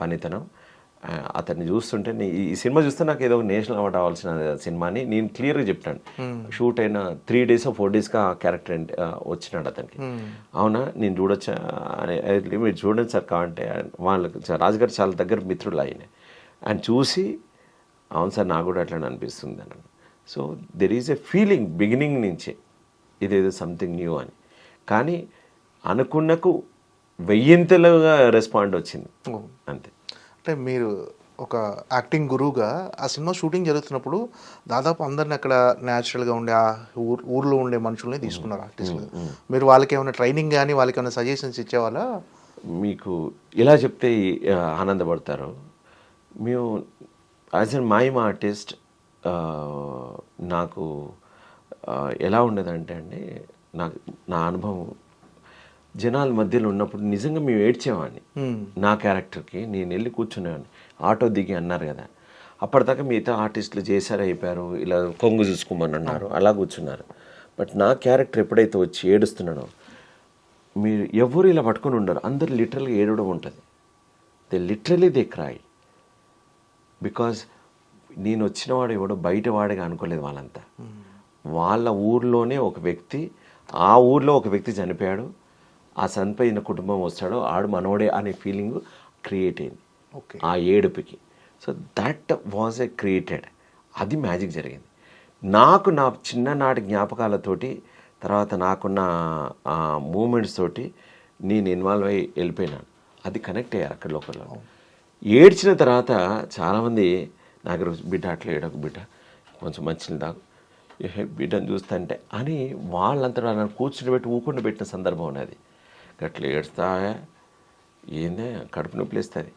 పనితనం. అతన్ని చూస్తుంటే ఈ సినిమా చూస్తే నాకు ఏదో నేషనల్ అవార్డు రావాల్సిన సినిమాని నేను క్లియర్గా చెప్పాను. షూట్ అయిన 3 days or 4 daysగా ఆ క్యారెక్టర్ వచ్చినాడు అతనికి. అవునా నేను చూడొచ్చా అని, మీరు చూడండి సార్ కావంటే వాళ్ళకి రాజుగారు చాలా దగ్గర మిత్రులు ఆయన చూసి అవును సార్ నాకు కూడా అట్లా అనిపిస్తుంది అన్నాను. So there is a feeling beginning నుంచే ఇదేదో సంథింగ్ న్యూ అని. కానీ అనుకున్నకు 1000గా రెస్పాండ్ వచ్చింది అంతే. అంటే మీరు ఒక యాక్టింగ్ గురువుగా ఆ సినిమా షూటింగ్ జరుగుతున్నప్పుడు దాదాపు అందరిని అక్కడ న్యాచురల్గా ఉండే ఆ ఊర్లో ఉండే మనుషుల్ని తీసుకున్నారు ఆర్టిస్టులు. మీరు వాళ్ళకి ఏమైనా ట్రైనింగ్ కానీ వాళ్ళకి ఏమైనా సజెషన్స్ ఇచ్చేవాళ్ళా? మీకు ఇలా చెప్తే ఆనందపడతారు. మేము యాజ్ ఎన్ మైమ్ ఆర్టిస్ట్ నాకు ఎలా ఉండేదంటే అండి, నాకు నా అనుభవం జనాల మధ్యలో ఉన్నప్పుడు నిజంగా మేము ఏడ్చేవాడిని. నా క్యారెక్టర్కి నేను వెళ్ళి కూర్చునేవాడిని. ఆటో దిగి అన్నారు కదా, అప్పటిదాకా మిగతా ఆర్టిస్టులు చేశారు, అయిపోయారు, ఇలా కొంగు చూసుకోమని అన్నారు, అలా కూర్చున్నారు. బట్ నా క్యారెక్టర్ ఎప్పుడైతే వచ్చి ఏడుస్తున్నానో, మీరు ఎవరు ఇలా పట్టుకొని ఉండరు, అందరు లిటరల్గా ఏడవడం ఉంటుంది. They cry. బికాజ్ నేను వచ్చినవాడు ఎవడో బయటవాడిగా అనుకోలేదు వాళ్ళంతా. వాళ్ళ ఊర్లోనే ఒక వ్యక్తి, ఆ ఊర్లో ఒక వ్యక్తి చనిపోయాడు, ఆ చనిపోయిన కుటుంబం వస్తాడో ఆడు మనోడే అనే ఫీలింగ్ క్రియేట్ అయింది ఆ ఏడుపుకి. So that was a created. అది మ్యాజిక్ జరిగింది నాకు. నా చిన్ననాటి జ్ఞాపకాలతోటి, తర్వాత నాకున్న మూమెంట్స్ తోటి నేను ఇన్వాల్వ్ అయ్యి వెళ్ళిపోయినాను. అది కనెక్ట్ అయ్యారు అక్కడ లోకల్లో. ఏడ్చిన తర్వాత చాలామంది నాకు బిడ్డ అట్లా ఏడకు బిడ్డ, కొంచెం మంచిని దాకు, బిడ్డను చూస్తుంటే అని వాళ్ళంతా నన్ను కూర్చుని పెట్టి ఊకుండా పెట్టిన సందర్భం ఉన్నది. అట్లా ఏడుస్తా ఏందే కడుపు నొప్పి లేస్తుంది,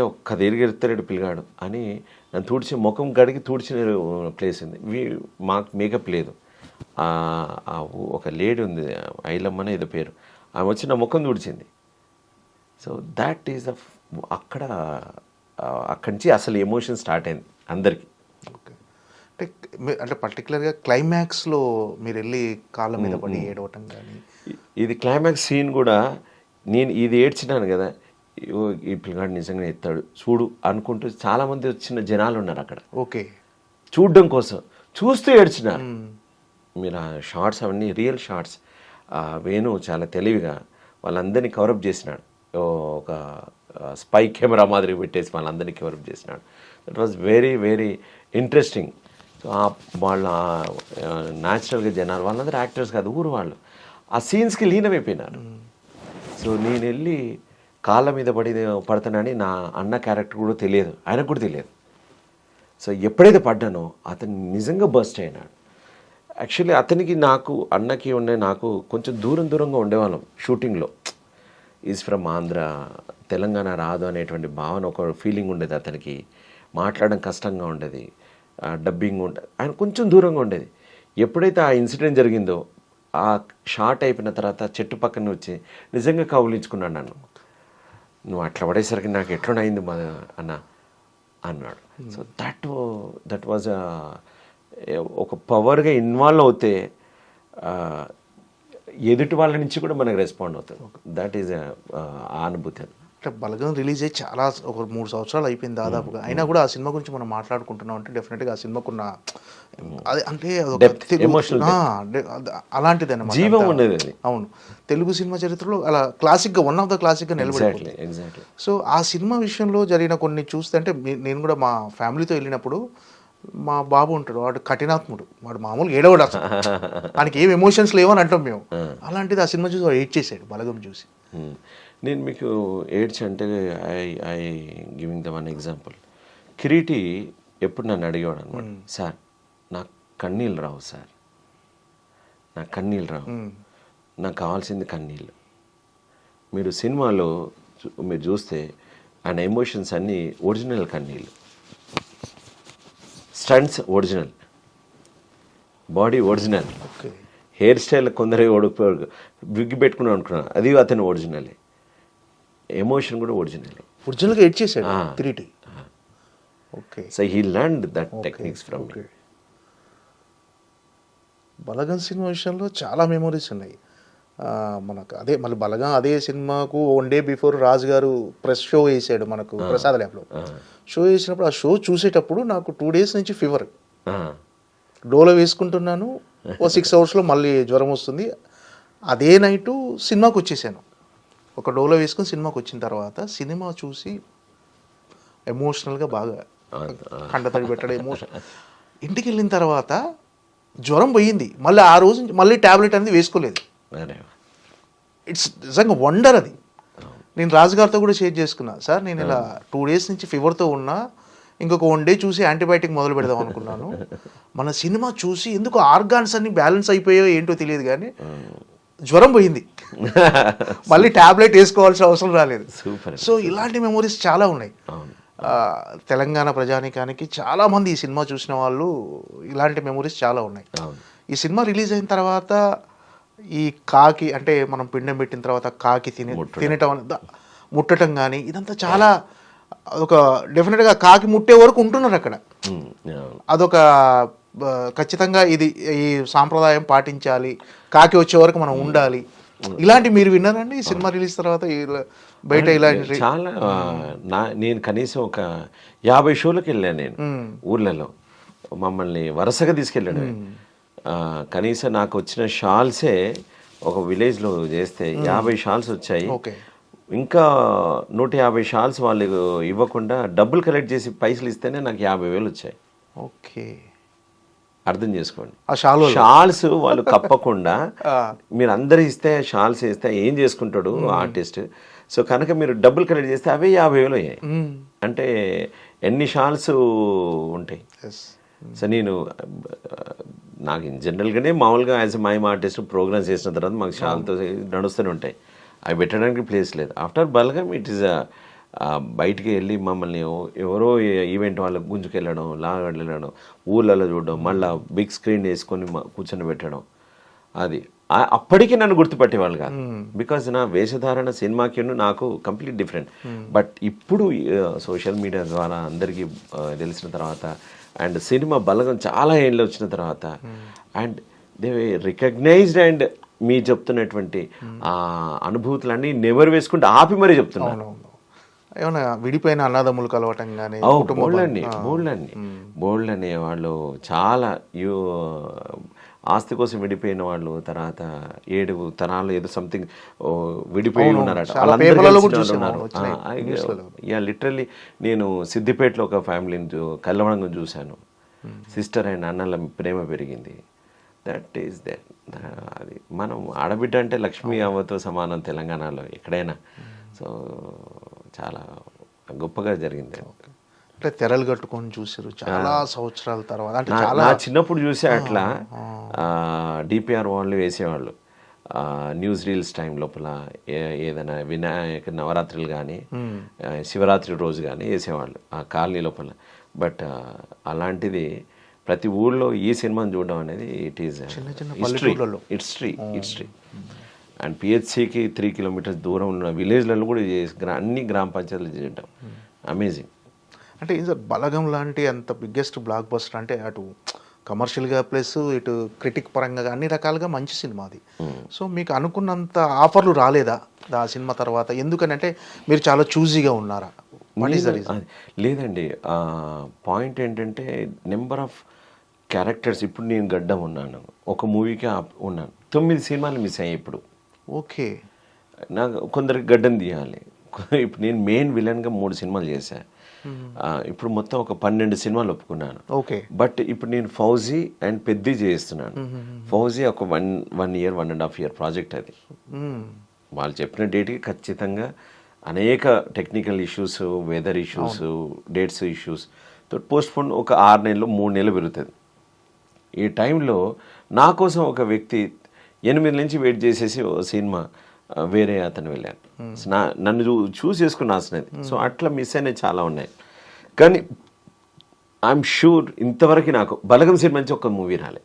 ఒక్క తిరిగి ఎడతాడు పిల్లగాడు అని నన్ను తుడిచి ముఖం గడిగి తుడిచిన ప్లేస్ ఉంది. మాకు మేకప్ లేదు. ఒక లేడీ ఉంది, ఐలమ్మనే ఏదో పేరు, ఆమె వచ్చి నా ముఖం తుడిచింది. సో దాట్ ఈజ్ అక్కడి నుంచి అసలు ఎమోషన్ స్టార్ట్ అయింది అందరికీ. అంటే పర్టికులర్గా క్లైమాక్స్లో మీరు వెళ్ళి కాళ్ళ మీద పడి ఏడవటం కానీ, ఇది క్లైమాక్స్ సీన్ కూడా నేను ఇది ఏడ్చినాను కదా, ఈ పిల్లగాడు నిజంగా ఎత్తాడు చూడు అనుకుంటూ చాలామంది వచ్చిన జనాలు ఉన్నారు అక్కడ. ఓకే, చూడడం కోసం చూస్తూ ఏడ్చినారు. మీరు ఆ షార్ట్స్ అవన్నీ రియల్ షార్ట్స్. వేణు చాలా తెలివిగా వాళ్ళందరినీ కవరప్ చేసినాడు. ఒక స్పై కెమెరా మాదిరి పెట్టేసి వాళ్ళందరినీ కవరప్ చేసినాడు. That was very very interesting. So వాళ్ళ న్యాచురల్గా జనాలు వాళ్ళందరూ యాక్టర్స్ కాదు, ఊరు వాళ్ళు ఆ సీన్స్కి లీనమైపోయినారు. సో నేను వెళ్ళి కాళ్ళ మీద పడతానని నా అన్న క్యారెక్టర్ కూడా తెలియదు, ఆయనకు కూడా తెలియదు. సో ఎప్పుడైతే పడ్డానో అతను నిజంగా బర్స్ట్ అయినాడు. యాక్చువల్లీ అతనికి నాకు అన్నకి నాకు కొంచెం దూరంగా ఉండేవాళ్ళం షూటింగ్లో. ఈజ్ ఫ్రమ్ ఆంధ్ర, తెలంగాణ రాదు అనేటువంటి భావన, ఒక ఫీలింగ్ ఉండేది అతనికి. మాట్లాడడం కష్టంగా ఉండేది, డబ్బింగ్ ఉండేది, ఆయన కొంచెం దూరంగా ఉండేది. ఎప్పుడైతే ఆ ఇన్సిడెంట్ జరిగిందో ఆ షార్ట్ అయిపోయిన తర్వాత చెట్టు పక్కన వచ్చి నిజంగా కౌలించుకున్నాడు నన్ను. నువ్వు అట్లా పడేసరికి నాకు ఎట్లనైంది మా అన్న అన్నాడు. సో దట్ వాజ్ ఒక పవర్గా ఇన్వాల్వ్ అవుతే ఎదుటి వాళ్ళ నుంచి కూడా మనకు రెస్పాండ్ అవుతుంది. దట్ ఈజ్ ఆ అనుభూతి. అంటే బలగం రిలీజ్ అయ్యి చాలా ఒక 3 సంవత్సరాలు అయిపోయింది దాదాపుగా, అయినా కూడా ఆ సినిమా గురించి మనం మాట్లాడుకుంటున్నాం అంటే డెఫినెట్గా ఆ సినిమాకున్న అది అంటే అలాంటిది అన్నమాట, జీవం ఉండేది. అవును, తెలుగు సినిమా చరిత్రలో అలా క్లాసిక్గా వన్ ఆఫ్ ద క్లాసిక్గా నిలబడింది. సో ఆ సినిమా విషయంలో జరిగిన కొన్ని చూస్తే, అంటే నేను కూడా మా ఫ్యామిలీతో వెళ్ళినప్పుడు, మా బాబు ఉంటాడు, వాడు కఠినాత్ముడు, వాడు మామూలుగా ఏడవడు అసలు, ఆయనకి ఏం ఎమోషన్స్ లేవని అంటాం మేము. అలాంటిది ఆ సినిమా చూసి వాడు ఏడ్ చేశాడు బలగం చూసి. నేను మీకు ఏడ్చి అంటే I giving the one example. Kireeti ఎప్పుడు నన్ను అడిగేవాడు అనమాట, సార్ నాకు కన్నీళ్ళు రావు సార్, నాకు కన్నీళ్ళు రావు, నాకు కావాల్సింది కన్నీళ్ళు. మీరు సినిమాలో మీరు చూస్తే ఆయన ఎమోషన్స్ అన్నీ ఒరిజినల్ కన్నీళ్ళు, stunts original, body original, hair style కొందరు విగ్గి పెట్టుకున్నాను అనుకున్నాను, అది అతను ఒరిజినలే, ఎమోషన్ కూడా ఒరిజినల్గా ఎడ్ చేశాడు Kireeti. Okay, so he learned that techniques from me. Balagam cinema విషయంలో చాలా మెమోరీస్ ఉన్నాయి మనకు. అదే మళ్ళీ బలగం అదే సినిమాకు 1 డే బిఫోర్ రాజు గారు ప్రెస్ షో వేసాడు మనకు ప్రసాద్ ల్యాబ్లో. షో వేసినప్పుడు ఆ షో చూసేటప్పుడు నాకు 2 days నుంచి ఫీవర్, డోలో వేసుకుంటున్నాను, ఓ 6 hours మళ్ళీ జ్వరం వస్తుంది. అదే నైటు సినిమాకి వచ్చేసాను. ఒక డోలో వేసుకుని సినిమాకి వచ్చిన తర్వాత సినిమా చూసి ఎమోషనల్గా బాగా కండతడి పెట్టడం ఎమోషన్. ఇంటికి వెళ్ళిన తర్వాత జ్వరం పోయింది, మళ్ళీ ఆ రోజు మళ్ళీ ట్యాబ్లెట్ అనేది వేసుకోలేదు. ఇట్స్ నిజంగా వండర్ అది. నేను రాజుగారితో కూడా షేర్ చేసుకున్నా, సార్ నేను ఇలా 2 days నుంచి ఫీవర్తో ఉన్నా, ఇంకొక 1 day చూసి యాంటీబయాటిక్ మొదలు పెడదాం అనుకున్నాను. మన సినిమా చూసి ఎందుకు ఆర్గాన్స్ అన్ని బ్యాలెన్స్ అయిపోయాయో ఏంటో తెలియదు కానీ జ్వరం పోయింది, మళ్ళీ ట్యాబ్లెట్ వేసుకోవాల్సిన అవసరం రాలేదు. సో ఇలాంటి మెమోరీస్ చాలా ఉన్నాయి. తెలంగాణ ప్రజానీకానికి చాలామంది ఈ సినిమా చూసిన వాళ్ళు ఇలాంటి మెమొరీస్ చాలా ఉన్నాయి. అవును. ఈ సినిమా రిలీజ్ అయిన తర్వాత ఈ కాకి అంటే మనం పిండం పెట్టిన తర్వాత కాకి తినటం ముట్టడం కానీ ఇదంతా చాలా ఒక డెఫినెట్గా కాకి ముట్టే వరకు ఉంటున్నారు అక్కడ. అదొక ఖచ్చితంగా ఇది ఈ సాంప్రదాయం పాటించాలి, కాకి వచ్చే వరకు మనం ఉండాలి. ఇలాంటి మీరు విన్నారండి ఈ సినిమా రిలీజ్ తర్వాత బయట ఇలాంటి? చాలా నేను కనీసం ఒక 50 షోలకు వెళ్ళాను నేను ఊర్లలో. మమ్మల్ని వరుసగా తీసుకెళ్ళాడు. కనీసం నాకు వచ్చిన షాల్సే ఒక విలేజ్లో చేస్తే 50 షాల్స్ వచ్చాయి. ఇంకా 150 షాల్స్ వాళ్ళు ఇవ్వకుండా డబ్బులు కలెక్ట్ చేసి పైసలు ఇస్తేనే నాకు 50,000 వచ్చాయి. ఓకే, అర్థం చేసుకోండి. షాల్స్ వాళ్ళు కప్పకుండా మీరు అందరు ఇస్తే షాల్స్ ఇస్తే ఏం చేసుకుంటాడు ఆర్టిస్ట్. సో కనుక మీరు డబ్బులు కలెక్ట్ చేస్తే అవే 50,000 అయ్యాయి. అంటే ఎన్ని షాల్స్ ఉంటాయి. సో నాకు జనరల్గానే మామూలుగా as a mime artist programmes చేసిన తర్వాత మాకు షాల్తో నడుస్తూనే ఉంటాయి. అవి పెట్టడానికి ప్లేస్ లేదు. ఆఫ్టర్ బల్గం ఇట్ ఈస్ బయటికి వెళ్ళి మమ్మల్ని ఎవరో ఈవెంట్ వాళ్ళకి గుంజుకెళ్ళడం, లాగెళ్ళడం, ఊళ్ళలో చూడడం, మళ్ళీ బిగ్ స్క్రీన్ వేసుకొని కూర్చొని పెట్టడం. అది అప్పటికి నన్ను గుర్తుపట్టేవాళ్ళు కాదు. బికాజ్ నా వేషధారణ సినిమాకి నాకు కంప్లీట్ డిఫరెంట్. బట్ ఇప్పుడు సోషల్ మీడియా ద్వారా అందరికీ తెలిసిన తర్వాత అండ్ సినిమా బలగం చాలా ఏళ్ళు వచ్చిన తర్వాత అండ్ దే రికగ్నైజ్డ్ అండ్ మీ చెప్తున్నటువంటి ఆ అనుభూతులన్నీ నెవరు వేసుకుంటే ఆపి మరీ చెప్తున్నాను. ఏమన్నా విడిపోయిన అన్నదమ్ములు కలవటం కానీ బోల్డ్ అనే వాళ్ళు చాలా ఆస్తి కోసం విడిపోయిన వాళ్ళు, తర్వాత 7 తరాలు ఏదో సంథింగ్ విడిపోయి ఉన్నారట. లిటరల్లీ నేను సిద్దిపేటలో ఒక ఫ్యామిలీని కలవడం చూశాను. సిస్టర్ అండ్ అన్నల ప్రేమ పెరిగింది. That is that. అది మనం ఆడబిడ్డ అంటే లక్ష్మీ అవ్వతో సమానం తెలంగాణలో ఎక్కడైనా. సో చాలా గొప్పగా జరిగింది. అంటే తెరలు కట్టుకొని చూసారు చాలా సంవత్సరాల తర్వాత. అంటే నా చిన్నప్పుడు చూసే అట్లా డిపిఆర్ వాళ్ళు వేసేవాళ్ళు న్యూస్ రీల్స్ టైం లోపల ఏదైనా వినాయక నవరాత్రులు కానీ శివరాత్రి రోజు కానీ వేసేవాళ్ళు ఆ కాలనీ లోపల. బట్ అలాంటిది ప్రతి ఊళ్ళో ఈ సినిమాని చూడడం అనేది ఇట్ ఈస్ హిస్టరీ. అండ్ పిహెచ్సికి 3 కిలోమీటర్స్ దూరం ఉన్న విలేజ్లలో కూడా అన్ని గ్రామ పంచాయతీలు చేయటం అమేజింగ్. అంటే బలగం లాంటి అంత బిగ్గెస్ట్ బ్లాక్ బస్టర్ అంటే అటు కమర్షియల్గా ప్లస్ ఇటు క్రిటిక్ పరంగా అన్ని రకాలుగా మంచి సినిమా అది. సో మీకు అనుకున్నంత ఆఫర్లు రాలేదా ఆ సినిమా తర్వాత? ఎందుకని అంటే మీరు చాలా చూజీగా ఉన్నారా? లేదండి, పాయింట్ ఏంటంటే నెంబర్ ఆఫ్ క్యారెక్టర్స్. ఇప్పుడు నేను గడ్డం ఉన్నాను, ఒక మూవీకి ఉన్నాను, 9 సినిమాలు మిస్ అయ్యాయి ఇప్పుడు. ఓకే, నాకు కొందరికి గడ్డం తీయాలి. ఇప్పుడు నేను మెయిన్ విలన్గా 3 సినిమాలు చేశాను. ఇప్పుడు మొత్తం ఒక 12 సినిమాలు ఒప్పుకున్నాను. ఓకే, బట్ ఇప్పుడు నేను ఫౌజీ అండ్ పెద్ది చేస్తున్నాను. ఫౌజీ ఒక 1 year 1.5 year ప్రాజెక్ట్ అది. వాళ్ళు చెప్పిన డేట్కి ఖచ్చితంగా అనేక technical issues, weather issues, dates issues తో పోస్ట్పోన్ ఒక 6 నెలలు 3 నెలలు పెరుగుతుంది. ఈ టైంలో నా కోసం ఒక వ్యక్తి 8 నుంచి వెయిట్ చేసేసి ఓ సినిమా వేరే అతను వెళ్ళాను. నన్ను చూస్ చేసుకుని రాసినది. సో అట్లా మిస్ అయినవి చాలా ఉన్నాయి. కానీ ఐఎమ్ షూర్ ఇంతవరకు నాకు బలగం సినిమా నుంచి ఒక మూవీ రాలే.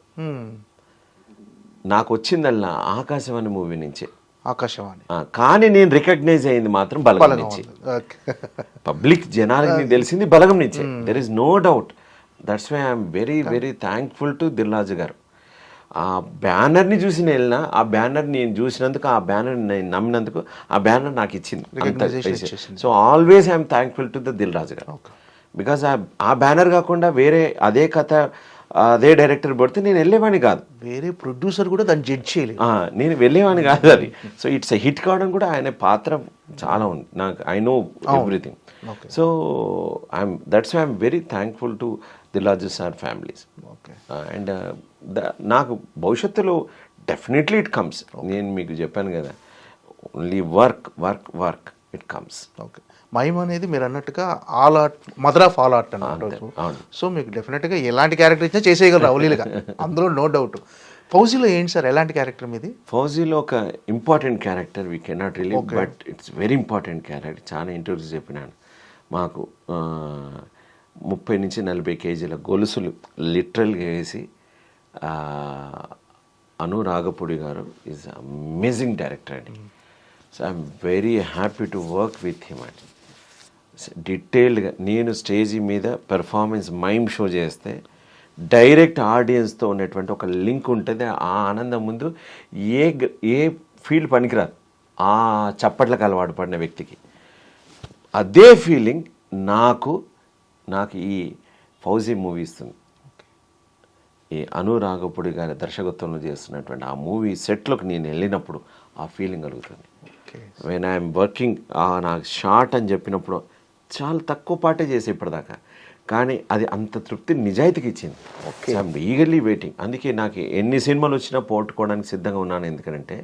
నాకు వచ్చిందల్లా ఆకాశవాణి మూవీ నుంచే. ఆకాశవాణి కానీ నేను రికగ్నైజ్ అయింది మాత్రం బలగం నుంచి. పబ్లిక్ జనాలకి తెలిసింది బలగం నుంచే. There is no doubt. That's why I'm very very thankful to Dil Raju garu. ఆ బ్యానర్ని చూసి వెళ్ళినా, ఆ బ్యానర్ నేను చూసినందుకు, ఆ బ్యానర్ నేను నమ్మినందుకు ఆ బ్యానర్ నాకు ఇచ్చింది. So always I'm thankful to the Dil Raju గారు. బికాజ్ ఆ బ్యానర్ కాకుండా వేరే అదే కథ అదే డైరెక్టర్ పడితే నేను వెళ్ళేవాడిని కాదు. వేరే ప్రొడ్యూసర్ కూడా దాన్ని జడ్జ్ చేయలేదు, నేను వెళ్ళేవాడిని కాదు అది. సో ఇట్స్ హిట్ కావడం కూడా ఆయన పాత్ర చాలా ఉంది. నాకు I know everything. So that's why I'm very thankful to Dil Raju sir families. And నాకు భవిష్యత్తులో డెఫినెట్లీ ఇట్ కమ్స్. నేను మీకు చెప్పాను కదా, only work work work it comes. Okay, mime అనేది మీరు అన్నట్టుగా all art, mother of all art అన్నట్టు. సో మీకు డెఫినెట్గా ఎలాంటి క్యారెక్టర్ ఇచ్చినా చేసేయగలరు అవలీలుగా, అందులో నో డౌట్. ఫౌజీలో ఏంటి సార్, ఎలాంటి క్యారెక్టర్ మీది? ఫౌజీలో ఒక important character, we cannot relieve, but it's very important character. చాలా ఇంటర్వ్యూస్ చెప్పినాను. మాకు 30 నుంచి 40 కేజీల గొలుసులు లిటరల్గా వేసి అను రాఘపూడి గారు ఈజ్ అమేజింగ్ డైరెక్టర్ అండి. So I'm very happy to work with him అండి. డీటెయిల్డ్గా నేను స్టేజీ మీద పెర్ఫార్మెన్స్ మైమ్ షో చేస్తే డైరెక్ట్ ఆడియన్స్తో ఉన్నటువంటి ఒక లింక్ ఉంటుంది. ఆ ఆనందం ముందు ఏ ఫీల్డ్ పనికిరాదు ఆ చప్పట్లకు అలవాటు పడిన వ్యక్తికి. అదే ఫీలింగ్ నాకు ఈ ఫౌజీ మూవీ ఇస్తుంది. ఈ అను రాఘపూడి గారి దర్శకత్వంలో చేస్తున్నటువంటి ఆ మూవీ సెట్లోకి నేను వెళ్ళినప్పుడు ఆ ఫీలింగ్ కలుగుతుంది. వెన్ ఐఎమ్ వర్కింగ్ నాకు షార్ట్ అని చెప్పినప్పుడు చాలా తక్కువ పాటే చేసి ఇప్పటిదాకా, కానీ అది అంత తృప్తి నిజాయితీకి ఇచ్చింది. I'm eagerly waiting. అందుకే నాకు ఎన్ని సినిమాలు వచ్చినా పోగొట్టుకోవడానికి సిద్ధంగా ఉన్నాను. ఎందుకంటే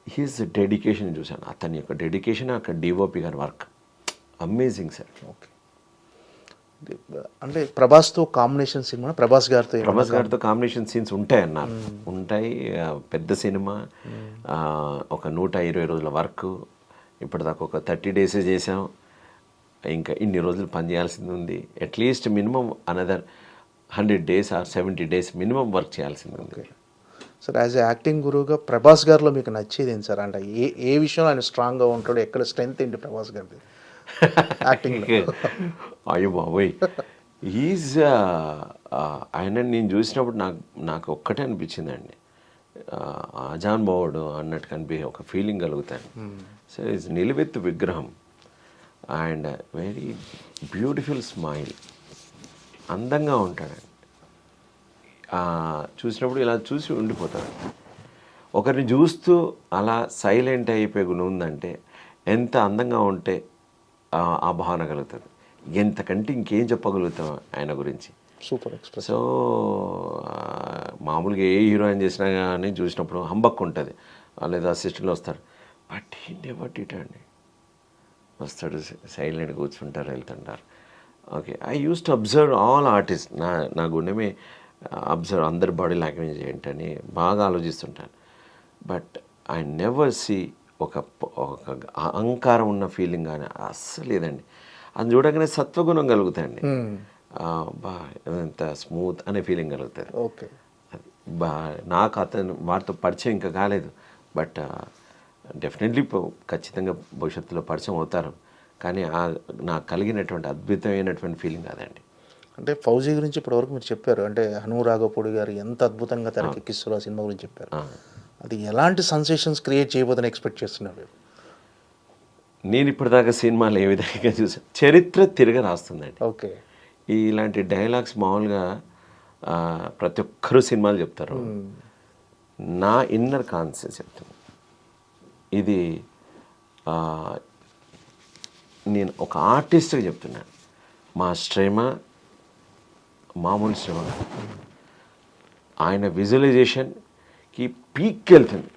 హీస్ డెడికేషన్ చూశాను, అతని యొక్క డెడికేషన్, అక్కడ డిఓపి గారి వర్క్ అమేజింగ్ సార్. ఓకే, అంటే ప్రభాస్తో కాంబినేషన్ సినిమా, ప్రభాస్ గారితో కాంబినేషన్ సీన్స్ ఉంటాయన్నారు. ఉంటాయి. పెద్ద సినిమా, ఒక 120 రోజుల వర్క్, ఇప్పటిదాకా ఒక 30 days చేసాం. ఇంకా ఇన్ని రోజులు పని చేయాల్సింది ఉంది. At least minimum another 100 days or 70 days minimum work చేయాల్సింది ఉంది. సార్, యాజ్ ఏ యాక్టింగ్ గురువుగా ప్రభాస్ గారిలో మీకు నచ్చేది ఏంటి సార్? అంటే ఏ విషయంలో ఆయన స్ట్రాంగ్గా ఉంటాడు, ఎక్కడ స్ట్రెంగ్త్ ఏంటి ప్రభాస్ గారిది యాక్టింగ్? అయ్యో బాబోయ్, ఈజ్ ఆయన నేను చూసినప్పుడు నాకు ఒక్కటే అనిపించిందండి, ఆజాన్ బావుడు అన్నట్టు ఒక ఫీలింగ్ కలుగుతాను. సో ఈజ్ నిలువెత్తు విగ్రహం అండ్ వెరీ బ్యూటిఫుల్ స్మైల్, అందంగా ఉంటాడండి. చూసినప్పుడు ఇలా చూసి ఉండిపోతాడు. ఒకరిని చూస్తూ అలా సైలెంట్ అయిపోయే గుణం ఉందంటే ఎంత అందంగా ఉంటే ఆ భావన కలుగుతుంది. ఎంతకంటే ఇంకేం చెప్పగలుగుతాం ఆయన గురించి. Super express. సో మామూలుగా ఏ హీరోయిన్ చేసినా కానీ చూసినప్పుడు హంబక్ ఉంటుంది, లేదా అసిస్టెంట్లు వస్తారు. బట్ హీ నెవర్ డిడ్ అండి. వస్తాడు, సైలెంట్గా కూర్చుంటారు, వెళ్తుంటారు. Okay, I use to observe all artist. నా గుండెమే అబ్జర్వ్ అందరి బాడీ లాంగ్వేజ్ ఏంటని బాగా ఆలోచిస్తుంటాను. బట్ ఐ నెవర్ సీ ఒక అహంకారం ఉన్న ఫీలింగ్ కానీ అస్సలు లేదండి. అది చూడగానే సత్వగుణం కలుగుతాయండి. ఎంత స్మూత్ అనే ఫీలింగ్ కలుగుతుంది. ఓకే, నాకు వాటితో పరిచయం ఇంకా కాలేదు. బట్ డెఫినెట్లీ ఖచ్చితంగా భవిష్యత్తులో పరిచయం అవుతారు. కానీ నాకు కలిగినటువంటి అద్భుతమైనటువంటి ఫీలింగ్ అదండి. అంటే ఫౌజీ గురించి ఇప్పటివరకు మీరు చెప్పారు, అంటే అను రాఘపూడి గారు ఎంత అద్భుతంగా తెరకెక్కిస్తారు ఆ సినిమా గురించి చెప్పారు. అది ఎలాంటి సెన్సేషన్స్ క్రియేట్ చేయబోదని ఎక్స్పెక్ట్ చేస్తున్నారు? నేను ఇప్పటిదాకా సినిమాలు ఏ విధంగా చూసాను, చరిత్ర తిరగ రాస్తుందండి. ఓకే, ఇలాంటి డైలాగ్స్ మామూలుగా ప్రతి ఒక్కరూ సినిమాలు చెప్తారు. నా ఇన్నర్ కాన్షియస్ చెప్తాను. ఇది నేను ఒక ఆర్టిస్ట్గా చెప్తున్నాను. మా శ్రమ మామూలు శ్రమ, ఆయన విజువలైజేషన్కి పీక్కి వెళ్తుంది,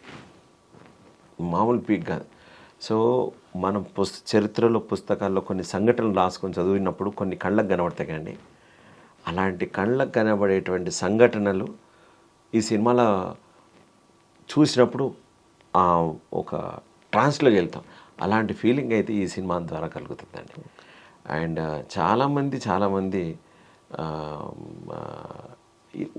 మామూలు పీక్ కాదు. సో మనం చరిత్రలో పుస్తకాల్లో కొన్ని సంఘటనలు రాసుకొని చదివినప్పుడు కొన్ని కళ్ళకు కనబడతాయి కండి. అలాంటి కళ్ళకు కనబడేటువంటి సంఘటనలు ఈ సినిమాలో చూసినప్పుడు ఒక ట్రాన్స్లోకి వెళ్తాం. అలాంటి ఫీలింగ్ అయితే ఈ సినిమా ద్వారా కలుగుతుందండి. అండ్ చాలామంది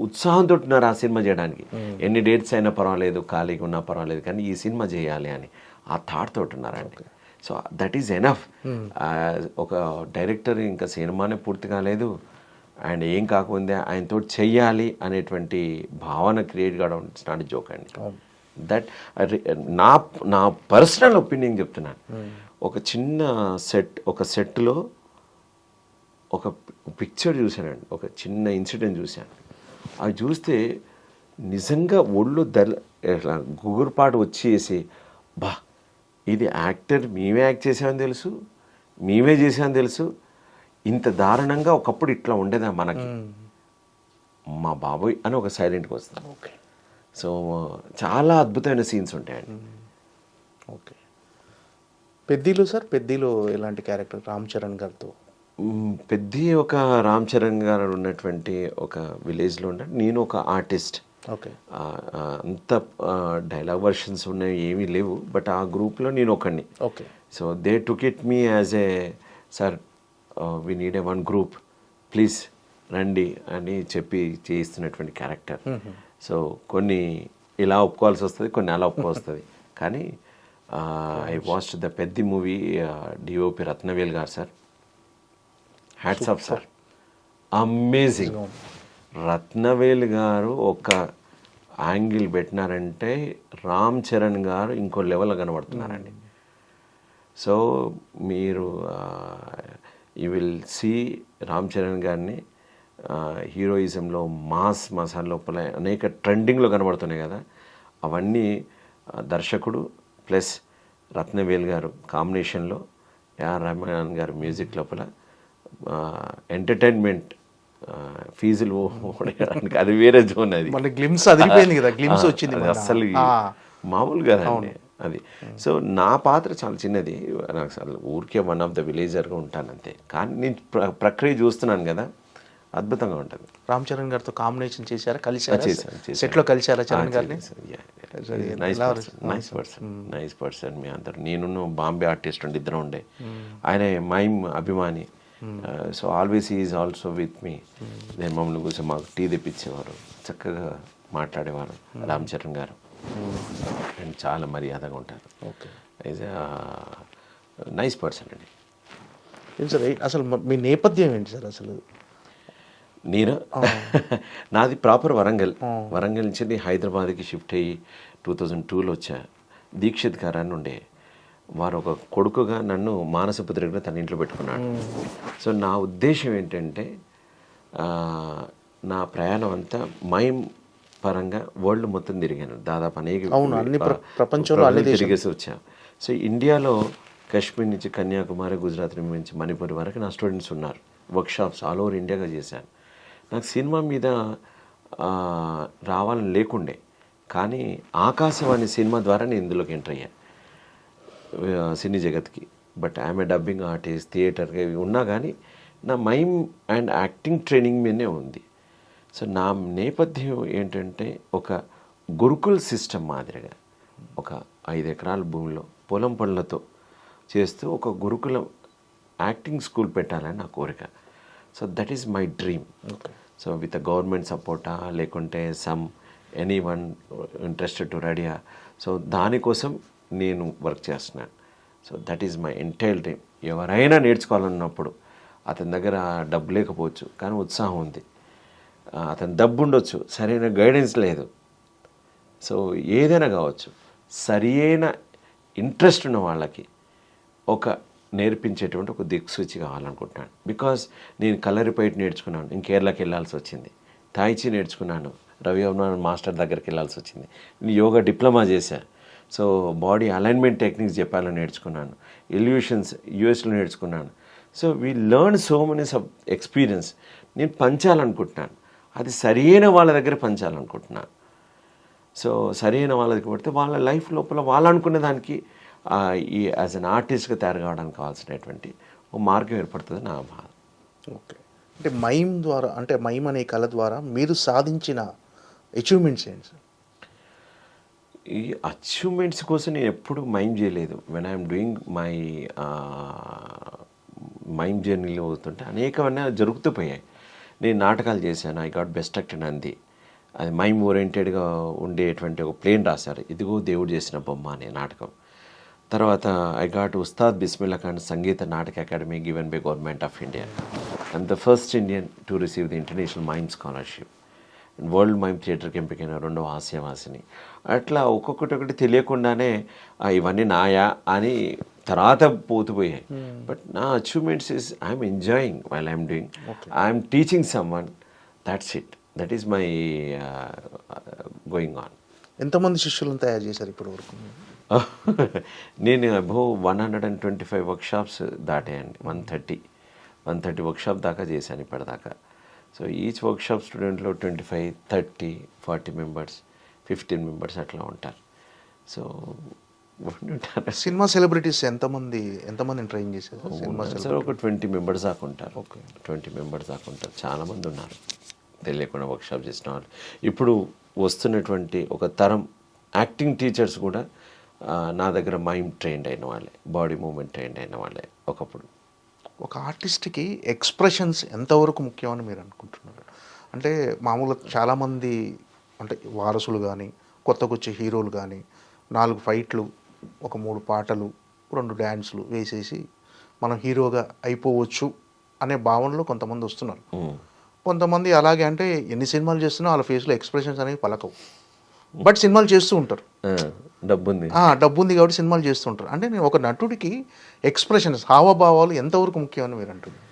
ఉత్సాహంతో ఉన్నారు ఆ సినిమా చేయడానికి. ఎన్ని డేట్స్ అయినా పర్వాలేదు, ఖాళీగా ఉన్నా పర్వాలేదు, కానీ ఈ సినిమా చేయాలి అని ఆ థాట్ తోటి ఉన్నారండి. So that is enough. ఒక డైరెక్టర్ ఇంకా సినిమానే పూర్తి కాలేదు అండ్ ఏం కాకుండా ఆయనతో చెయ్యాలి అనేటువంటి భావన క్రియేట్ కావడం ఇట్స్ నాట్ జోక్ అండి. దట్ నా పర్సనల్ ఒపీనియన్ చెప్తున్నాను. ఒక చిన్న సెట్లో ఒక పిక్చర్ చూశానండి, ఒక చిన్న ఇన్సిడెంట్ చూశాను. అవి చూస్తే నిజంగా ఒళ్ళు గుగురుపాటు వచ్చేసి, ఇది యాక్టర్ మేమే యాక్ట్ చేసామని తెలుసు, మేమే చేసామని తెలుసు, ఇంత దారుణంగా ఒకప్పుడు ఇట్లా ఉండేదా మనకి, మా బాబోయ్ అని ఒక సైలెంట్గా వస్తాం. ఓకే, సో చాలా అద్భుతమైన సీన్స్ ఉంటాయండి. ఓకే. పెద్దిలో ఎలాంటి క్యారెక్టర్ రామ్ చరణ్ గారితో? ఒక రామ్ చరణ్ గారు ఉన్నటువంటి ఒక విలేజ్లో ఉంటాడు. నేను ఒక ఆర్టిస్ట్. ఓకే, అంత డైలాగ్ వర్షన్స్ ఉన్నాయి ఏమీ లేవు, బట్ ఆ గ్రూప్లో నేను ఒకడిని. Okay. So they took it me as a sir we need a one group please రండి అని చెప్పి చేయిస్తున్నటువంటి క్యారెక్టర్. సో కొన్ని ఇలా ఒప్పుకోవాల్సి వస్తుంది, కొన్ని అలా ఒప్పుకోవస్తుంది. కానీ ఐ వాచ్డ్ ద పెద్ద movie DOP Rathnavel garu sir, hats off sir, amazing. Rathnavel garu ఒక యాంగిల్ పెట్టినారంటే రామ్ చరణ్ గారు ఇంకో లెవెల్లో కనబడుతున్నారండి. సో మీరు you will see Ram Charan గారిని హీరోయిజంలో మాస్ మసాలా లోపల అనేక ట్రెండింగ్లో కనబడుతున్నాయి కదా, అవన్నీ దర్శకుడు ప్లస్ రత్నవేల్ గారు కాంబినేషన్లో ఏఆర్ రెహమాన్ గారు మ్యూజిక్ లోపల ఎంటర్టైన్మెంట్ ఫీజులు ఓడడానికి అది వేరే జోన్. అది మళ్ళీ గ్లిమ్స్ అదిరిపోయింది కదా, గ్లిమ్స్ వచ్చింది అది అస్సలు మామూలు కదండి అది. సో నా పాత్ర చాలా చిన్నది, నాకు అసలు ఊరికే వన్ ఆఫ్ ద విలేజర్గా ఉంటాను అంతే. కానీ నేను ప్రక్రియ చూస్తున్నాను కదా, అద్భుతంగా ఉంటుంది. రామ్ చరణ్ గారితో కాంబినేషన్ చేశారా, కలిసారా, సెట్లో కలిసారా చరణ్ గారిని? నైస్ పర్సన్ మీ అందరు. నేను బాంబే ఆర్టిస్ట్ ఉండి ఇద్దరం ఉండే, ఆయన మైమ్ అభిమాని. So always is also with me. నేను మమ్మల్ని కూర్చొని మాకు టీ తెప్పించేవారు, చక్కగా మాట్లాడేవారు రామ్ చరణ్ గారు, అండ్ చాలా మర్యాదగా ఉంటారు. ఓకే, ఈజ్ నైస్ పర్సన్ అండి. ఏంటి సార్ అసలు మీ నేపథ్యం ఏంటి సార్ అసలు? నేను నాది ప్రాపర్ వరంగల్. వరంగల్ నుంచి హైదరాబాద్కి షిఫ్ట్ అయ్యి 2002లో వచ్చా. దీక్షిత్ గారు అని ఉండే, వారు ఒక కొడుకుగా నన్ను మానసపుత్రికగా తన ఇంట్లో పెట్టుకున్నాడు. సో నా ఉద్దేశం ఏంటంటే నా ప్రయాణం అంతా మైమ్ పరంగా వరల్డ్ మొత్తం తిరిగాను దాదాపు, అనేక ప్రపంచంలో తిరిగేసి వచ్చా. సో ఇండియాలో కాశ్మీర్ నుంచి కన్యాకుమారి, గుజరాత్ నుంచి మణిపూర్ వరకు నా స్టూడెంట్స్ ఉన్నారు. వర్క్షాప్స్ ఆల్ ఓవర్ ఇండియాగా చేశాను. నాకు సినిమా మీద రావాలని లేకుండే, కానీ ఆకాశవాణి సినిమా ద్వారా నేను ఇందులోకి ఎంటర్ అయ్యాను సినీ జగత్కి. But I'm a dubbing artist, థియేటర్గా ఇవి ఉన్నా కానీ నా మైమ్ అండ్ యాక్టింగ్ ట్రైనింగ్ మీదనే ఉంది. సో నా నేపథ్యం ఏంటంటే ఒక గురుకుల్ సిస్టమ్ మాదిరిగా ఒక 5 ఎకరాల భూమిలో పొలం పనులతో చేస్తూ ఒక గురుకులం యాక్టింగ్ స్కూల్ పెట్టాలని నా కోరిక. So that is my dream. So with government సపోర్టా లేకుంటే ఎనీ వన్ ఇంట్రెస్టెడ్ టు రెడీయా, సో దానికోసం నేను వర్క్ చేస్తున్నాను. So that is my entire dream. ఎవరైనా నేర్చుకోవాలన్నప్పుడు అతని దగ్గర డబ్బు లేకపోవచ్చు కానీ ఉత్సాహం ఉంది, అతని డబ్బు ఉండొచ్చు, సరైన గైడెన్స్ లేదు. సో ఏదైనా కావచ్చు, సరైన ఇంట్రెస్ట్ ఉన్న వాళ్ళకి ఒక నేర్పించేటువంటి ఒక దిక్సూచి కావాలనుకుంటున్నాను. బికాస్ నేను కలరిపైట్ నేర్చుకున్నాను, కేరళకి వెళ్ళాల్సి వచ్చింది. తాయిచి నేర్చుకున్నాను, రవి అభిమాన్ మాస్టర్ దగ్గరికి వెళ్ళాల్సి వచ్చింది. నేను యోగా డిప్లొమా చేశాను. సో బాడీ అలైన్మెంట్ టెక్నిక్స్ జపాన్లో నేర్చుకున్నాను, ఇల్యూషన్స్ యూఎస్లో నేర్చుకున్నాను. So we learn so many experience. నేను పంచాలనుకుంటున్నాను, అది సరైన వాళ్ళ దగ్గర పంచాలనుకుంటున్నాను. సో సరైన వాళ్ళ దగ్గర పడితే వాళ్ళ లైఫ్ లోపల వాళ్ళు అనుకునే దానికి ఈ యాజ్ అన్ ఆర్టిస్ట్గా తయారు కావడానికి కావాల్సినటువంటి ఒక మార్గం ఏర్పడుతుంది నా బాధ. ఓకే, అంటే మైమ్ ద్వారా, అంటే మైమ్ అనే కళ ద్వారా మీరు సాధించిన అచీవ్మెంట్స్ ఏంటి సార్? ఈ అచీవ్మెంట్స్ కోసం నేను ఎప్పుడు మైమ్ చేయలేదు. When I'm doing my mime జర్నీలో అవుతుంటే అనేకమైన జరుగుతూ పోయాయి. నేను నాటకాలు చేశాను, I got best actor Nandi. అది మైమ్ ఓరియంటెడ్గా ఉండేటువంటి ఒక ప్లేన్ రాశారు, ఇదిగో దేవుడు చేసిన బొమ్మ అనే నాటకం. తర్వాత I got Ustaad Bismillah Khan Sangeet Natak academy given by government of India, and the first Indian to receive the international mime scholarship. World mime థియేటర్కి ఎంపికైన 2వ హాస్యవాసిని. అట్లా ఒక్కొక్కటి తెలియకుండానే ఇవన్నీ నాయా అని తర్వాత పోతుపోయాయి. బట్ నా achievements is I'm enjoying while I'm doing, I'm teaching some one, that's it. That is my going on. ఎంతమంది శిష్యులను తయారు చేశారు ఇప్పటి వరకు? నేను అబౌవ్ 125 వర్క్షాప్స్ దాటాయండి. 130 వర్క్షాప్ దాకా చేశాను ఇప్పటిదాకా. సో ఈచ్ వర్క్షాప్ స్టూడెంట్లో 25, 30, 40 మెంబర్స్, 15 మెంబర్స్ అట్లా ఉంటారు. సో సినిమా సెలబ్రిటీస్ ఎంతమంది ట్రైన్ చేశారు? సినిమా సార్ ఒక 20 మెంబర్స్ దాకా ఉంటారు. ఓకే, 20 మెంబర్స్ దాకా ఉంటారు. చాలామంది ఉన్నారు తెలియకుండా వర్క్షాప్ చేసిన వాళ్ళు. ఇప్పుడు వస్తున్నటువంటి ఒక తరం యాక్టింగ్ టీచర్స్ కూడా నా దగ్గర మైమ్ ట్రైన్డ్ అయిన వాళ్ళే, బాడీ మూమెంట్ ట్రైన్డ్ అయిన వాళ్ళే ఒకప్పుడు. ఒక ఆర్టిస్ట్కి ఎక్స్ప్రెషన్స్ ఎంతవరకు ముఖ్యమని మీరు అనుకుంటున్నారు? అంటే మామూలుగా చాలామంది అంటే వారసులు కానీ కొత్తకొచ్చే హీరోలు కానీ 4 ఫైట్లు, ఒక 3 పాటలు, 2 డ్యాన్సులు వేసేసి మనం హీరోగా అయిపోవచ్చు అనే భావనలో కొంతమంది వస్తున్నారు. కొంతమంది అలాగే అంటే ఎన్ని సినిమాలు చేస్తున్నా వాళ్ళ ఫేస్లో ఎక్స్ప్రెషన్స్ అనేవి పలకవు, బట్ సినిమాలు చేస్తూ ఉంటారు. డబ్బుంది. డబ్బు ఉంది కాబట్టి సినిమాలు చేస్తూ ఉంటారు. అంటే నేను ఒక నటుడికి ఎక్స్ప్రెషన్స్ హావభావాలు ఎంతవరకు ముఖ్యమని మీరు అంటున్నారు?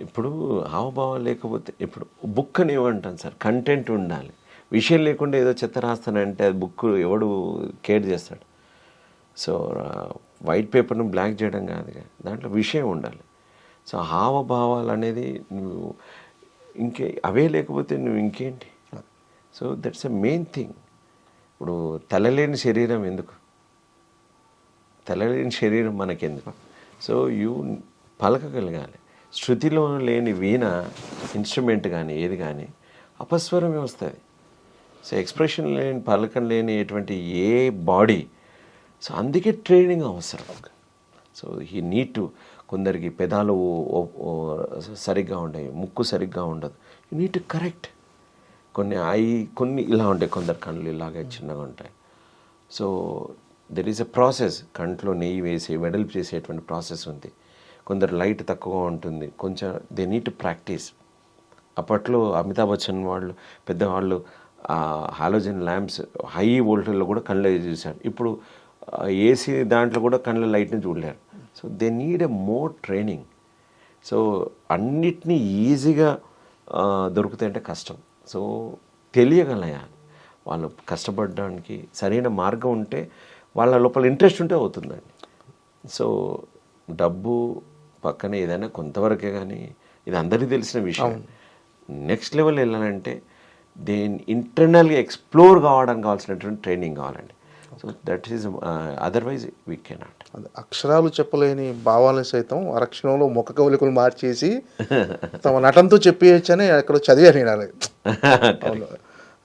ఇప్పుడు హావభావం లేకపోతే ఇప్పుడు బుక్ అని ఏమంటాను సార్, కంటెంట్ ఉండాలి. విషయం లేకుండా ఏదో చెత్త రాస్తానంటే అది బుక్ ఎవడు కేర్ చేస్తాడు? సో వైట్ పేపర్ను బ్లాక్ చేయడం కాదుగా, దాంట్లో విషయం ఉండాలి. సో హావభావాలు అనేది నువ్వు అవే లేకపోతే నువ్వు ఇంకేంటి? So that's a main thing. ఇప్పుడు తలలేని శరీరం ఎందుకు? తలలేని శరీరం మనకెందుకు? సో పలకగలగాలి. శృతిలో లేని వీణ ఇన్స్ట్రుమెంట్ కానీ ఏది కానీ అపస్వరమే వస్తుంది. సో ఎక్స్ప్రెషన్ లేని పలకం లేని ఎటువంటి ఏ బాడీ, సో అందుకే ట్రైనింగ్ అవసరం. సో హీ నీడ్ టు, కొందరికి పెదాలు సరిగ్గా ఉంటాయి, ముక్కు సరిగ్గా ఉండదు, యూ నీడ్ టు కరెక్ట్. కొన్ని ఇలా ఉంటాయి, కొందరు కళ్ళు ఇలాగే చిన్నగా ఉంటాయి. So there is a process. కంట్లో నెయ్యి వేసి వెడల్పు చేసేటువంటి ప్రాసెస్ ఉంది. కొందరు లైట్ తక్కువగా ఉంటుంది, కొంచెం దే నీడ్ టు ప్రాక్టీస్. అప్పట్లో అమితాబ్ బచ్చన్ వాళ్ళు పెద్దవాళ్ళు హాలోజన్ ల్యాంప్స్ హై వోల్టేజ్లో కూడా కళ్ళు చూశారు. ఇప్పుడు ఏసీ దాంట్లో కూడా కళ్ళ లైట్ని చూడలేరు. So they need a more training. So అన్నిటినీ ఈజీగా దొరుకుతాయంటే కష్టం. సో తెలియగలయాలి. వాళ్ళు కష్టపడడానికి సరైన మార్గం ఉంటే, వాళ్ళ లోపల ఇంట్రెస్ట్ ఉంటే అవుతుందండి. సో డబ్బు పక్కనే ఏదైనా కొంతవరకే, కానీ ఇది అందరికీ తెలిసిన విషయం. నెక్స్ట్ లెవెల్ వెళ్ళాలంటే దేని ఇంటర్నల్గా ఎక్స్ప్లోర్ కావడానికి కావాల్సినటువంటి ట్రైనింగ్ కావాలండి. So that is otherwise we cannot. అక్షరాలు చెప్పలేని భావాలను సైతం అరక్షణంలో ముఖ కవలికలు మార్చేసి తమ నటనతో చెప్పేయచ్చని అక్కడ చదివాను నేను.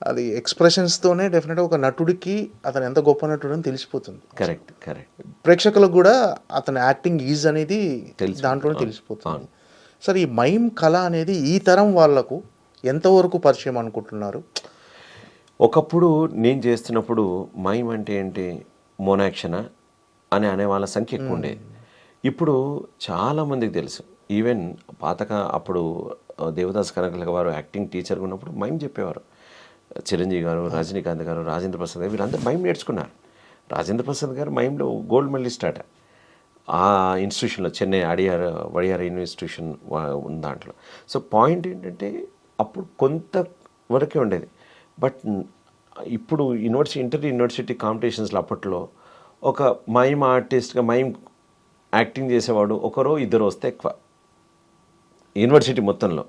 అది ఎక్స్ప్రెషన్స్తోనే డెఫినెట్గా ఒక నటుడికి అతను ఎంత గొప్ప నటుడు అని తెలిసిపోతుంది. కరెక్ట్. ప్రేక్షకులకు కూడా అతని యాక్టింగ్ ఈజ్ అనేది దాంట్లోనే తెలిసిపోతుంది. సరే, ఈ మైమ్ కళ అనేది ఈ తరం వాళ్లకు ఎంతవరకు పరిచయం అనుకుంటున్నారు? ఒకప్పుడు నేను చేస్తున్నప్పుడు మైమ్ అంటే ఏంటి, మోనాక్షన అని అనే వాళ్ళ సంఖ్య ఎక్కువ ఉండేది. ఇప్పుడు చాలామందికి తెలుసు. ఈవెన్ అప్పుడు దేవదాస్ కనకలక వారు యాక్టింగ్ టీచర్గా ఉన్నప్పుడు మైమ్ చెప్పేవారు. చిరంజీవి గారు, రజనీకాంత్ గారు, రాజేంద్ర ప్రసాద్ గారు వీళ్ళందరూ మైమ్ నేర్చుకున్నారు. రాజేంద్ర ప్రసాద్ గారు మైమ్లో గోల్డ్ మెడలిస్ట్ అట. ఆ ఇన్స్టిట్యూషన్లో చెన్నై వడియార్ ఇన్స్టిట్యూషన్ ఉన్న దాంట్లో. సో పాయింట్ ఏంటంటే అప్పుడు కొంతవరకే ఉండేది. బట్ ఇప్పుడు ఇంటర్ యూనివర్సిటీ కాంపిటీషన్స్లో అప్పట్లో ఒక మైమ్ ఆర్టిస్ట్గా మైమ్ యాక్టింగ్ చేసేవాడు ఒకరో ఇద్దరు వస్తే ఎక్కువ యూనివర్సిటీ మొత్తంలో.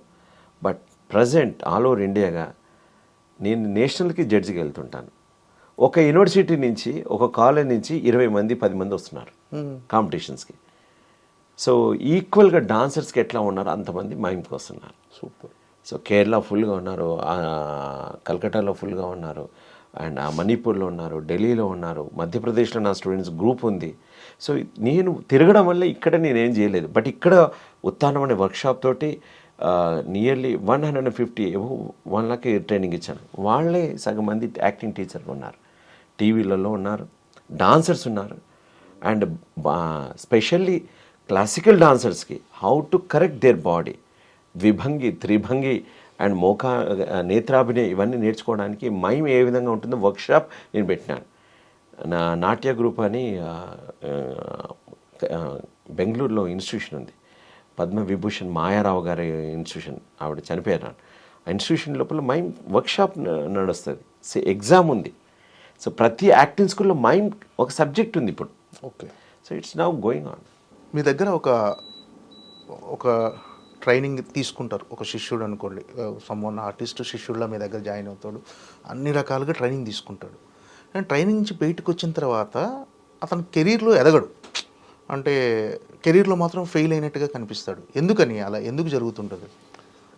బట్ ప్రజెంట్ ఆల్ ఓవర్ ఇండియాగా నేను నేషనల్కి జడ్జికి వెళ్తుంటాను. ఒక యూనివర్సిటీ నుంచి, ఒక కాలేజ్ నుంచి 20 మంది 10 మంది వస్తున్నారు కాంపిటీషన్స్కి. సో ఈక్వల్గా డాన్సర్స్కి ఎట్లా ఉన్నారు అంతమంది మైమ్కి వస్తున్నారు. సూపర్. సో కేరళ ఫుల్గా ఉన్నారు, కల్కటాలో ఫుల్గా ఉన్నారు, అండ్ మణిపూర్లో ఉన్నారు, ఢిల్లీలో ఉన్నారు, మధ్యప్రదేశ్లో నా స్టూడెంట్స్ గ్రూప్ ఉంది. సో నేను తిరగడం వల్ల ఇక్కడ నేనేం చేయలేదు. బట్ ఇక్కడ ఉత్తానం అనే వర్క్షాప్ తోటి నియర్లీ 150 100,000 ట్రైనింగ్ ఇచ్చాను. వాళ్ళే సగం మంది యాక్టింగ్ టీచర్లు ఉన్నారు, టీవీలలో ఉన్నారు, డాన్సర్స్ ఉన్నారు. అండ్ స్పెషల్లీ క్లాసికల్ డాన్సర్స్కి how to correct their body, ద్విభంగి, త్రిభంగి అండ్ నేత్రాభినయం ఇవన్నీ నేర్చుకోవడానికి మైమ్ ఏ విధంగా ఉంటుందో వర్క్షాప్ నేను పెట్టినాను. నా నాట్య గ్రూప్ అని బెంగళూరులో ఇన్స్టిట్యూషన్ ఉంది, పద్మవిభూషణ్ మాయారావు గారి ఇన్స్టిట్యూషన్. ఆవిడ చనిపోయారు. ఆ ఇన్స్టిట్యూషన్ లోపల మైమ్ వర్క్షాప్ నడుస్తుంది, ఎగ్జామ్ ఉంది. సో ప్రతి యాక్టింగ్ స్కూల్లో మైమ్ ఒక సబ్జెక్ట్ ఉంది ఇప్పుడు. Okay. So it's now going on. మీ దగ్గర ఒక ట్రైనింగ్ తీసుకుంటారు ఒక శిష్యుడు అనుకోండి, సమ్మోన్ ఆర్టిస్ట్ శిష్యుడిలా మీ దగ్గర జాయిన్ అవుతాడు, అన్ని రకాలుగా ట్రైనింగ్ తీసుకుంటాడు. అండ్ ట్రైనింగ్ నుంచి బయటకు వచ్చిన తర్వాత అతను కెరీర్లో ఎదగడు, అంటే కెరీర్లో మాత్రం ఫెయిల్ అయినట్టుగా కనిపిస్తాడు. ఎందుకని అలా ఎందుకు జరుగుతుంటుంది?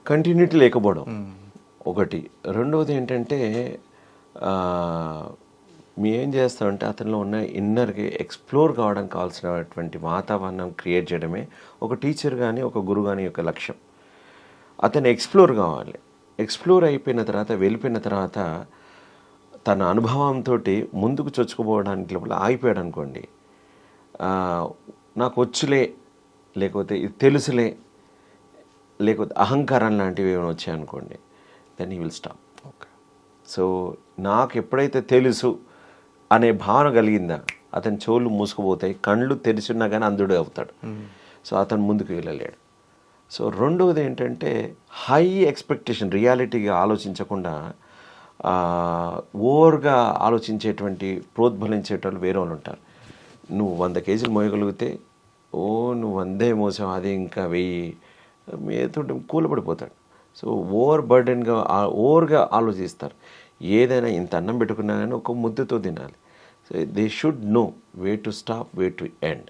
కంటిన్యూటీ లేకపోవడం ఒకటి. రెండవది ఏంటంటే మేము ఏం చేస్తామంటే అతనిలో ఉన్న ఇన్నర్కి ఎక్స్ప్లోర్ కావడానికి కావాల్సినటువంటి వాతావరణం క్రియేట్ చేయడమే ఒక టీచర్ కానీ ఒక గురువు కానీ యొక్క లక్ష్యం. అతను ఎక్స్ప్లోర్ కావాలి. ఎక్స్ప్లోర్ అయిపోయిన తర్వాత వెళ్ళిపోయిన తర్వాత తన అనుభవంతో ముందుకు చొచ్చుకుపోవడానికి లోపల ఆగిపోయాడు అనుకోండి, నాకు వచ్చులే, లేకపోతే ఇది తెలుసులే, లేకపోతే అహంకారం లాంటివి ఏమైనా వచ్చాయనుకోండి, then he will stop. Okay. So నాకు ఎప్పుడైతే తెలుసు అనే భావన కలిగిందా అతని చెవులు మూసుకుపోతాయి, కళ్ళు తెరిచున్నా కానీ అంధుడు అవుతాడు. సో అతను ముందుకు వెళ్ళలేడు. సో రెండవది ఏంటంటే హై ఎక్స్పెక్టేషన్, రియాలిటీగా ఆలోచించకుండా ఓవర్గా ఆలోచించేటువంటి ప్రోద్బలించేటోళ్ళు వేరే వాళ్ళు ఉంటారు. నువ్వు 100 కేజీలు మోయగలిగితే నువ్వు 100 మోసావు, అది ఇంకా 1000 మీతో కూలబడిపోతాడు. సో ఓవర్గా ఆలోచిస్తారు. ఏదైనా ఇంత అన్నం పెట్టుకున్నా కానీ ఒక ముద్దతో తినాలి. So they should no way to stop, way to end.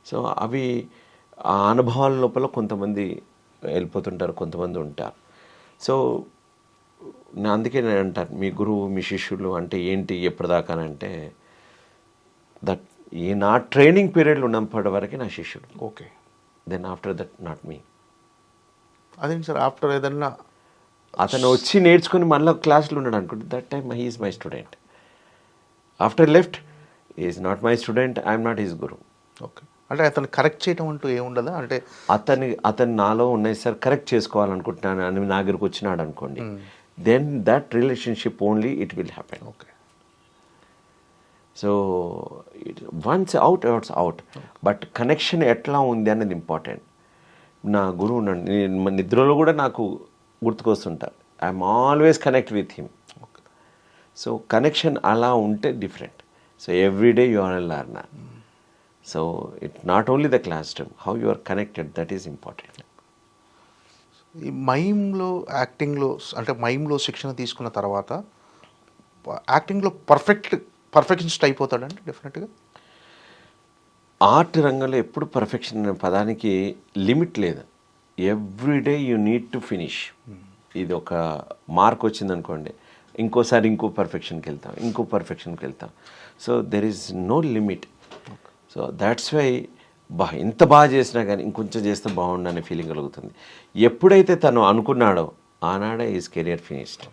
So అవి ఆ అనుభవాల లోపల కొంతమంది వెళ్ళిపోతుంటారు, కొంతమంది ఉంటారు. సో అందుకే నేను అంటాను, మీ గురువు మీ శిష్యులు అంటే ఏంటి ఎప్పటిదాకానంటే దట్ నా ట్రైనింగ్ పీరియడ్లో ఉన్నప్పటి వరకే నా శిష్యుడు. Okay. Then after that not me. అదేంటి సార్, ఆఫ్టర్ ఏదన్నా అతను వచ్చి నేర్చుకుని మళ్ళీ క్లాస్లో ఉన్నాడు అనుకుంటే that time he is my student. After left is not my student, I'm not his Guru. Okay. అంటే అతను కరెక్ట్ చేయటం అంటూ ఏముండదా? అంటే అతను నాలో ఉన్నాయి సార్, కరెక్ట్ చేసుకోవాలనుకుంటున్నాను అని నా దగ్గరకు వచ్చినాడు అనుకోండి, then that relationship only it will happen. Okay. So once out, but connection ఎట్లా ఉంది అనేది ఇంపార్టెంట్. నా గురువు నిద్రలో కూడా నాకు గుర్తుకొస్తుంటారు. I'm always connect with him. So connection అలా ఉంటే different. So everyday you are a learner. So it not only the classroom, how you are connected, that is important. ఈ మైమ్లో శిక్షణ తీసుకున్న తర్వాత యాక్టింగ్లో పర్ఫెక్షనిస్ట్ అయిపోతాడండి డెఫినెట్గా. ఆర్ట్ రంగంలో ఎప్పుడు పర్ఫెక్షన్ అనే పదానికి లిమిట్ లేదు. Everyday you need to finish. ఇది ఒక మార్క్ వచ్చిందనుకోండి, ఇంకోసారి ఇంకో పర్ఫెక్షన్కి వెళ్తాం. So there is no limit. So that's why ఎంత బాగా చేసినా కానీ ఇంకొంచెం చేస్తే బాగుండు అనే ఫీలింగ్ కలుగుతుంది. ఎప్పుడైతే తను అనుకున్నాడో ఆనాడే ఈజ్ కెరియర్ ఫినిష్డ్.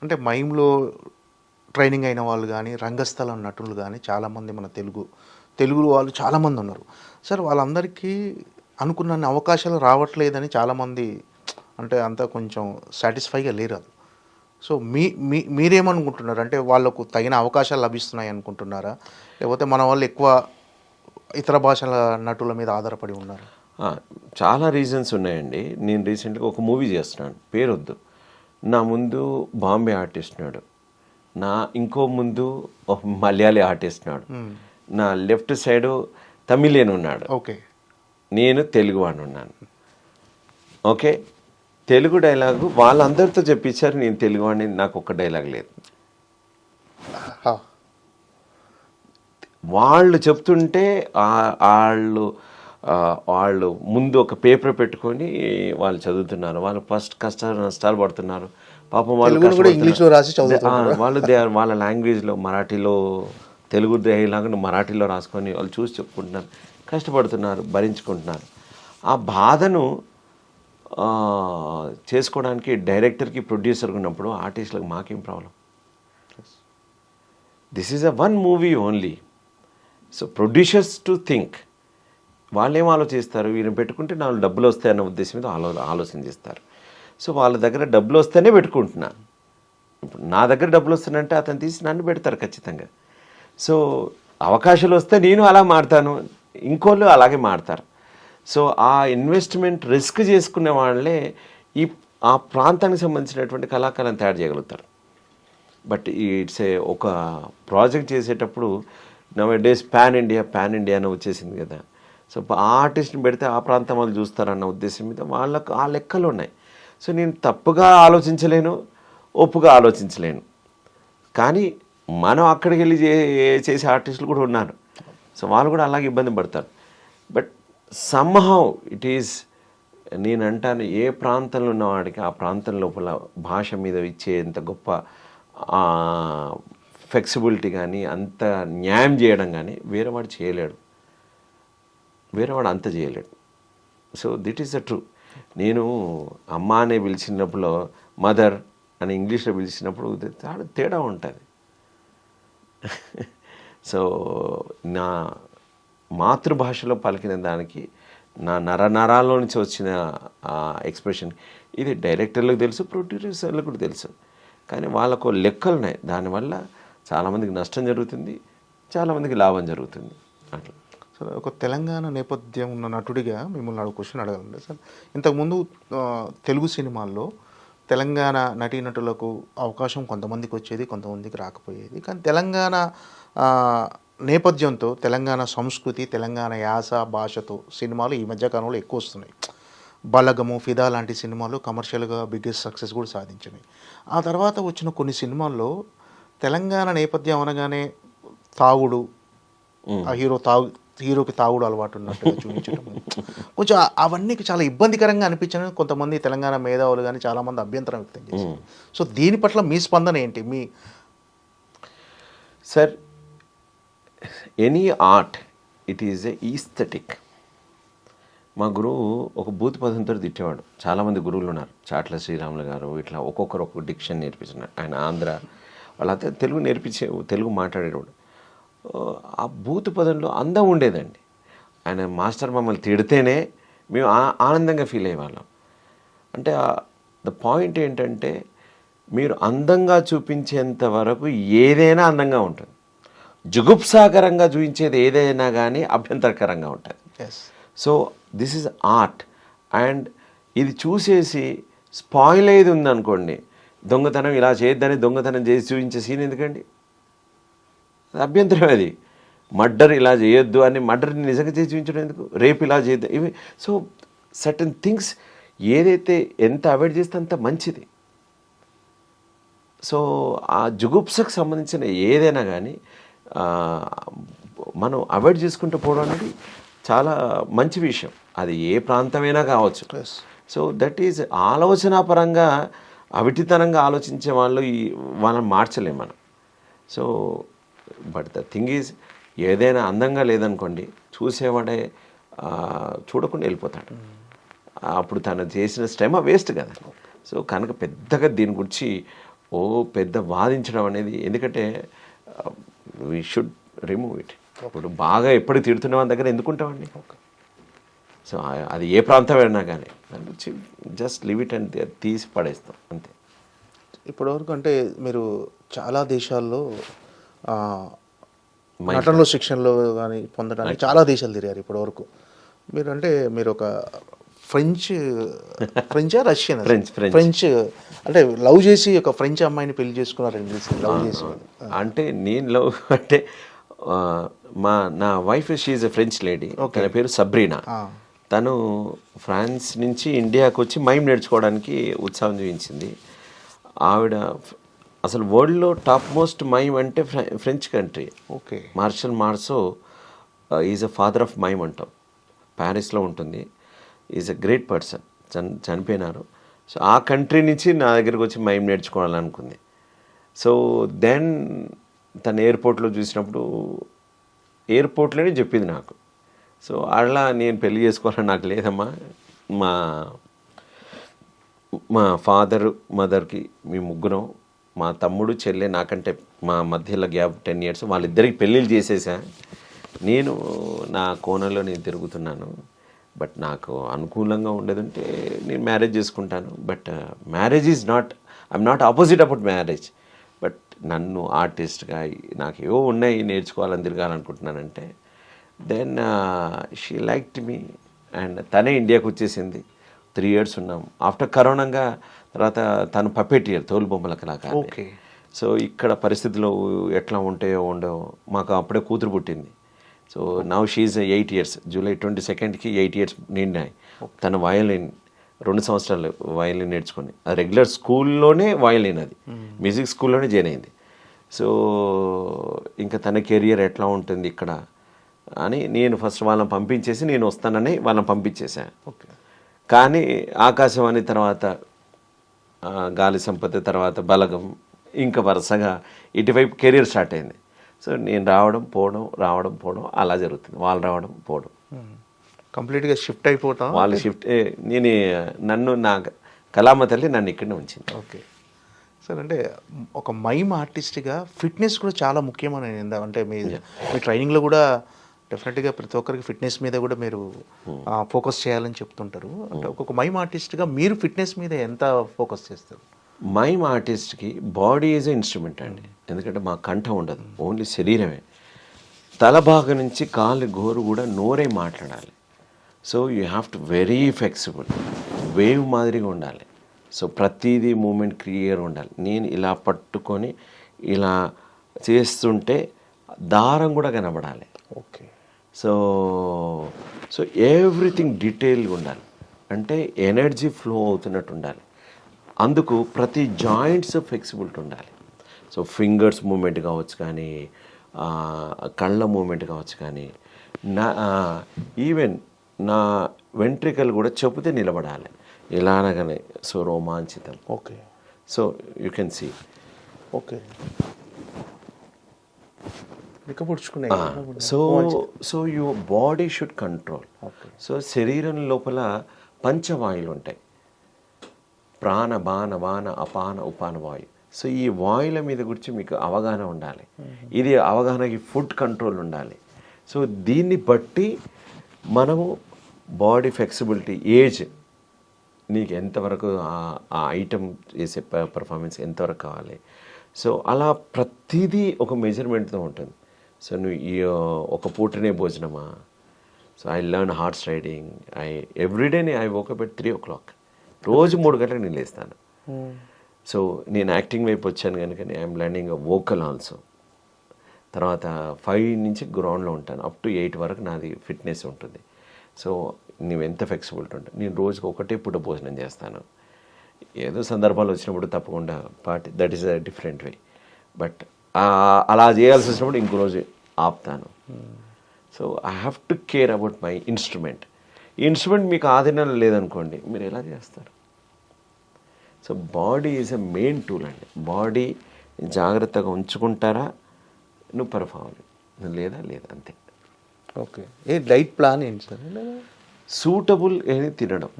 అంటే మైమ్లో ట్రైనింగ్ అయిన వాళ్ళు కానీ, రంగస్థల నటులు కానీ చాలామంది మన తెలుగు వాళ్ళు చాలామంది ఉన్నారు సార్. వాళ్ళందరికీ అనుకున్న అవకాశాలు రావట్లేదని చాలామంది అంటే అంతా కొంచెం సాటిస్ఫైగా లేరు. అది సో మీరేమనుకుంటున్నారు? అంటే వాళ్ళకు తగిన అవకాశాలు లభిస్తున్నాయి అనుకుంటున్నారా, లేకపోతే మన వాళ్ళు ఎక్కువ ఇతర భాషల నటుల మీద ఆధారపడి ఉన్నారు? చాలా రీజన్స్ ఉన్నాయండి. నేను రీసెంట్గా ఒక మూవీ చేస్తున్నాను, పేరొద్దు. నా ముందు బాంబే ఆర్టిస్ట్ నాడు, నా ఇంకో ముందు ఒక మలయాళీ ఆర్టిస్ట్ నాడు, నా లెఫ్ట్ సైడు తమిళియన్ ఉన్నాడు, ఓకే, నేను తెలుగు వాడిని ఉన్నాను. ఓకే, తెలుగు డైలాగు వాళ్ళందరితో చెప్పించారు, నేను తెలుగు వాడిని, నాకు ఒక్క డైలాగ్ లేదు. వాళ్ళు చెప్తుంటే వాళ్ళు ముందు ఒక పేపర్ పెట్టుకొని వాళ్ళు చదువుతున్నారు. వాళ్ళు ఫస్ట్ కష్టాలు నష్టాలు పడుతున్నారు పాపం. వాళ్ళు ఇంగ్లీష్లో రాసి చదువుతున్నారు. వాళ్ళ లాంగ్వేజ్లో, మరాఠీలో, తెలుగు డైలాగ్ను మరాఠీలో రాసుకొని వాళ్ళు చూసి చెప్పుకుంటున్నారు, కష్టపడుతున్నారు, భరించుకుంటున్నారు. ఆ బాధను చేసుకోవడానికి డైరెక్టర్కి, ప్రొడ్యూసర్కి ఉన్నప్పుడు ఆర్టిస్టులకు మాకేం problem? This is one movie only. So producers to think, వాళ్ళు ఏం ఆలోచిస్తారు, వీళ్ళని పెట్టుకుంటే నాకు డబ్బులు వస్తాయన్న ఉద్దేశం మీద ఆలోచన చేస్తారు. సో వాళ్ళ దగ్గర డబ్బులు వస్తేనే పెట్టుకుంటున్నా. ఇప్పుడు నా దగ్గర డబ్బులు వస్తానంటే అతను తీసి నన్ను పెడతారు ఖచ్చితంగా. సో అవకాశాలు వస్తే నేను అలా మారుతాను, ఇంకోళ్ళు అలాగే మారుతారు. సో ఆ ఇన్వెస్ట్మెంట్ రిస్క్ చేసుకునే వాళ్ళే ఆ ప్రాంతానికి సంబంధించినటువంటి కళాకారులను తయారు చేయగలుగుతారు. బట్ ఇట్స్ ఒక ప్రాజెక్ట్ చేసేటప్పుడు నవ్ డేస్ పాన్ ఇండియా అని వచ్చేసింది కదా. సో ఆ ఆర్టిస్ట్ని పెడితే ఆ ప్రాంతం వాళ్ళు చూస్తారన్న ఉద్దేశం మీద వాళ్ళకు ఆ లెక్కలు ఉన్నాయి. సో నేను తప్పుగా ఆలోచించలేను, ఒప్పుగా ఆలోచించలేను. కానీ మనం అక్కడికి వెళ్ళి చేసే ఆర్టిస్టులు కూడా ఉన్నారు. సో వాళ్ళు కూడా అలాగే ఇబ్బంది పడతారు. బట్ సమ్హౌ ఇట్ ఈజ్, నేను అంటాను, ఏ ప్రాంతంలో ఉన్నవాడికి ఆ ప్రాంతం లోపల భాష మీద ఇచ్చేంత గొప్ప ఫ్లెక్సిబిలిటీ కానీ అంత న్యాయం చేయడం కానీ వేరేవాడు చేయలేడు, వేరేవాడు అంత చేయలేడు. So that is the true. నేను అమ్మ అనే పిలిచినప్పుడు మదర్ అని ఇంగ్లీష్లో పిలిచినప్పుడు తేడా ఉంటుంది. సో నా మాతృభాషలో పలికిన దానికి నా నరాల్లో నుంచి వచ్చిన ఎక్స్ప్రెషన్ ఇది డైరెక్టర్లకు తెలుసు, ప్రొడ్యూసర్లకు కూడా తెలుసు. కానీ వాళ్ళకు లెక్కలు ఉన్నాయి. దానివల్ల చాలామందికి నష్టం జరుగుతుంది, చాలామందికి లాభం జరుగుతుంది. అట్లా. సార్, ఒక తెలంగాణ నేపథ్యం ఉన్న నటుడిగా మిమ్మల్ని క్వశ్చన్ అడగాలండి సార్. ఇంతకుముందు తెలుగు సినిమాల్లో తెలంగాణ నటీనటులకు అవకాశం కొంతమందికి వచ్చేది, కొంతమందికి రాకపోయేది. కానీ తెలంగాణ నేపథ్యంతో, తెలంగాణ సంస్కృతి, తెలంగాణ యాస భాషతో సినిమాలు ఈ మధ్యకాలంలో ఎక్కువ వస్తున్నాయి. బలగము, ఫిదా లాంటి సినిమాలు కమర్షియల్గా బిగ్గెస్ట్ సక్సెస్ కూడా సాధించినాయి. ఆ తర్వాత వచ్చిన కొన్ని సినిమాల్లో తెలంగాణ నేపథ్యం అనగానే తాగుడు, ఆ హీరోకి తాగుడు అలవాటు ఉన్నట్టుగా చూపించడం, కొంచెం అవన్నీ చాలా ఇబ్బందికరంగా అనిపించని కొంతమంది తెలంగాణ మేధావులు కానీ చాలామంది అభ్యంతరం వ్యక్తం చేశారు. సో దీని పట్ల మీ స్పందన ఏంటి? Sir, any art it is a aesthetic. మా గురువు ఒక భూతి పదంతో తిట్టేవాడు. చాలామంది గురువులు ఉన్నారు, చాట్ల శ్రీరాములు గారు, ఇట్లా ఒక్కొక్కరు ఒక్కొక్క డిక్షన్ నేర్పించినారు. ఆయన ఆంధ్ర వాళ్ళంతా తెలుగు తెలుగు మాట్లాడేవాడు. ఆ భూతి పదంలో అందం ఉండేదండి. ఆయన మాస్టర్ మమ్మల్ని తిడితేనే మేము ఆనందంగా ఫీల్ అయ్యేవాళ్ళం. అంటే ద పాయింట్ ఏంటంటే మీరు అందంగా చూపించేంత వరకు ఏదైనా అందంగా ఉంటుంది, జుగుప్సాకరంగా చూపించేది ఏదైనా కానీ అభ్యంతరకరంగా ఉంటుంది. So this is art. And ఇది చూసేసి స్పాయిల్ అయ్యేది ఉందనుకోండి, దొంగతనం ఇలా చేయొద్దని దొంగతనం చేసి చూపించే సీన్ ఎందుకండి? అభ్యంతరం అది. మర్డర్ ఇలా చేయొద్దు అని మర్డర్ని నిజంగా చేసి చూపించడం ఎందుకు? రేపు ఇలా చేయొద్దు ఇవి. సో సర్టన్ థింగ్స్ ఏదైతే ఎంత అవాయిడ్ చేస్తే అంత మంచిది. సో ఆ జుగుప్సకు సంబంధించిన ఏదైనా కానీ మనం అవాయిడ్ చేసుకుంటూ పోవడం అనేది చాలా మంచి విషయం. అది ఏ ప్రాంతమైనా కావచ్చు. సో దట్ ఈజ్ ఆలోచనాపరంగా అవిటితనంగా ఆలోచించే వాళ్ళు వాళ్ళని మార్చలేం మనం. So but the thing is, ఏదైనా అందంగా లేదనుకోండి చూసేవాడే చూడకుండా వెళ్ళిపోతాడు. అప్పుడు తను చేసిన శ్రమ వేస్ట్ కదా. సో కనుక పెద్దగా దీని గురించి పెద్ద వాదించడం అనేది, ఎందుకంటే వీ షుడ్ రిమూవ్ ఇట్. ఇప్పుడు బాగా ఎప్పుడు తిడుతున్న వాళ్ళ దగ్గర ఎందుకుంటామండి? సో అది ఏ ప్రాంతం అయినా కానీ దాని గురించి జస్ట్ లివ్ ఇట్ అండ్ తీసి పడేస్తాం అంతే. ఇప్పటివరకు అంటే మీరు చాలా దేశాల్లో నటనలో శిక్షణలో కానీ పొందడానికి చాలా దేశాలు తిరిగారు ఇప్పటివరకు. మీరు ఒక ఫ్రెంచా రష్యన్ ఫ్రెంచ్ అంటే లవ్ చేసి ఒక ఫ్రెంచ్ అమ్మాయిని పెళ్లి చేసుకున్నారండి. లవ్ చేసి అంటే నేను లవ్ అంటే నా వైఫ్ షీఈ్ ఎ ఫ్రెంచ్ లేడీ. తన పేరు సబ్రీనా. తను ఫ్రాన్స్ నుంచి ఇండియాకి వచ్చి మైమ్ నేర్చుకోవడానికి ఉత్సాహం చూపించింది. ఆవిడ అసలు వరల్డ్లో టాప్ మోస్ట్ మైమ్ అంటే French country. Okay. Marcel Marceau is a father of mime అంటాం. ప్యారిస్లో ఉంటుంది. Is a great person. చనిపోయినారు. సో ఆ కంట్రీ నుంచి నా దగ్గరకు వచ్చి మైమ్ నేర్చుకోవాలనుకుంది. సో దెన్ తను ఎయిర్పోర్ట్లో చూసినప్పుడు ఎయిర్పోర్ట్లోనే చెప్పింది నాకు. సో అలా నేను పెళ్లి చేసుకోవాలని నాకు లేదమ్మా, మా ఫాదరు మదర్కి మీ ముగ్గురం, మా తమ్ముడు చెల్లె నాకంటే మా మధ్యలో గ్యాప్ 10 years, వాళ్ళిద్దరికి పెళ్ళిళ్ళు చేసేసా. నేను నా కోణంలో నేను తిరుగుతున్నాను. బట్ నాకు అనుకూలంగా ఉండేదంటే నేను మ్యారేజ్ చేసుకుంటాను. But marriage is not, I'm not opposite about marriage. But నన్ను ఆర్టిస్ట్గా నాకు ఏవో ఉన్నాయి నేర్చుకోవాలని తిరగాలనుకుంటున్నానంటే then she liked me. And తనే ఇండియాకి వచ్చేసింది. 3 years ఉన్నాం. ఆఫ్టర్ కరోనాగా తర్వాత తను పప్పెటియర్, తోలు బొమ్మల కళాకారు. ఓకే. సో ఇక్కడ పరిస్థితులు ఎట్లా ఉంటాయో ఉండవో, మాకు అప్పుడే కూతురు పుట్టింది. So now she's 8 years. July 22nd 8 years నిండాయి. తను వయలిన్ 2 సంవత్సరాలు వయలిన్ నేర్చుకొని, అది రెగ్యులర్ స్కూల్లోనే వయలిన్, అది మ్యూజిక్ స్కూల్లోనే జాయిన్ అయింది. సో ఇంకా తన కెరియర్ ఎట్లా ఉంటుంది ఇక్కడ అని నేను ఫస్ట్ వాళ్ళని పంపించేసి నేను వస్తానని వాళ్ళని పంపించేశాను. ఓకే. కానీ ఆకాశవాణి తర్వాత గాలి సంపద తర్వాత బలగం ఇంకా వరుసగా ఇటువైపు కెరీర్ స్టార్ట్ అయింది. సో నేను రావడం పోవడం అలా జరుగుతుంది. వాళ్ళు రావడం పోవడం, కంప్లీట్గా షిఫ్ట్ అయిపోతాం. వాళ్ళు షిఫ్ట్. నన్ను నా కళామ తల్లి నన్ను ఇక్కడనే ఉంచింది. ఓకే సార్, అంటే ఒక మైమ్ ఆర్టిస్ట్గా ఫిట్నెస్ కూడా చాలా ముఖ్యమని అంటే మీ ట్రైనింగ్లో కూడా డెఫినెట్గా ప్రతి ఒక్కరికి ఫిట్నెస్ మీద కూడా మీరు ఫోకస్ చేయాలని చెప్తుంటారు. అంటే ఒక్కొక్క మైమ్ ఆర్టిస్ట్గా మీరు ఫిట్నెస్ మీద ఎంత ఫోకస్ చేస్తారు? మైమ్ ఆర్టిస్ట్కి బాడీ ఈజ్ ఎ ఇన్స్ట్రుమెంట్ అండి. ఎందుకంటే మా కంఠం ఉండదు, ఓన్లీ శరీరమే. తల భాగం నుంచి కాళ్ళు గోరు కూడా నోరే మాట్లాడాలి. So you have to very flexible, wave మాదిరిగా ఉండాలి. సో ప్రతిదీ మూమెంట్ క్లియర్ ఉండాలి. నేను ఇలా పట్టుకొని ఇలా చేస్తుంటే దారం కూడా కనబడాలి. ఓకే. సో సో ఎవ్రీథింగ్ డీటెయిల్గా ఉండాలి. అంటే ఎనర్జీ ఫ్లో అవుతున్నట్టు ఉండాలి. అందుకు ప్రతి జాయింట్స్ ఫ్లెక్సిబిలిటీ ఉండాలి. సో ఫింగర్స్ మూమెంట్ కావచ్చు, కానీ కళ్ళ మూమెంట్ కావచ్చు, కానీ నా ఈవెన్ నా వెంట్రికలు కూడా చెబితే నిలబడాలి ఇలా అనగానే. సో రోమాంచితం. Okay. So you can see. Okay. So your body should control. So శరీరం లోపల పంచవాయువులు ఉంటాయి, ప్రాణ, బాణ, వాన, అపాన, ఉపాన వాయు. సో ఈ వాయుల మీద గురించి మీకు అవగాహన ఉండాలి. ఇది అవగాహనకి ఫుడ్ కంట్రోల్ ఉండాలి. సో దీన్ని బట్టి మనము బాడీ ఫ్లెక్సిబిలిటీ, ఏజ్, నీకు ఎంతవరకు ఆ ఐటమ్ చేసే పర్ఫార్మెన్స్ ఎంతవరకు కావాలి. సో అలా ప్రతిదీ ఒక మెజర్మెంట్తో ఉంటుంది. సో నువ్వు ఈ ఒక పూటనే భోజనమా. So I learn horse riding. Everyday I woke up at 3 o'clock. రోజు 3 గంటలకు నేను లేస్తాను. సో నేను యాక్టింగ్ వైపు వచ్చాను కనుక ఐఎమ్ లెర్నింగ్ వోకల్ ఆల్సో. తర్వాత 5 నుంచి గ్రౌండ్లో ఉంటాను, అప్ టు 8 వరకు నాది ఫిట్నెస్ ఉంటుంది. సో నువ్వు ఎంత ఫ్లెక్సిబిలిటీ ఉంటుంది. నేను రోజుకి ఒకటే పూట భోజనం చేస్తాను. ఏదో సందర్భాలు వచ్చినప్పుడు తప్పకుండా party, that is a different way. But అలా చేయాల్సి వచ్చినప్పుడు ఇంకో రోజు ఆపుతాను. So I have to care about my instrument. ఈ ఇన్స్ట్రుమెంట్ మీకు ఆధీనంలో లేదనుకోండి, మీరు ఎలా చేస్తారు? So body is a main tool అండి. బాడీ జాగ్రత్తగా ఉంచుకుంటారా, నువ్వు పర్ఫార్మ్, లేదా అంతే. ఓకే. ఏ డైట్ ప్లాన్ ఏంటి సార్? సూటబుల్ ఏది తినడం,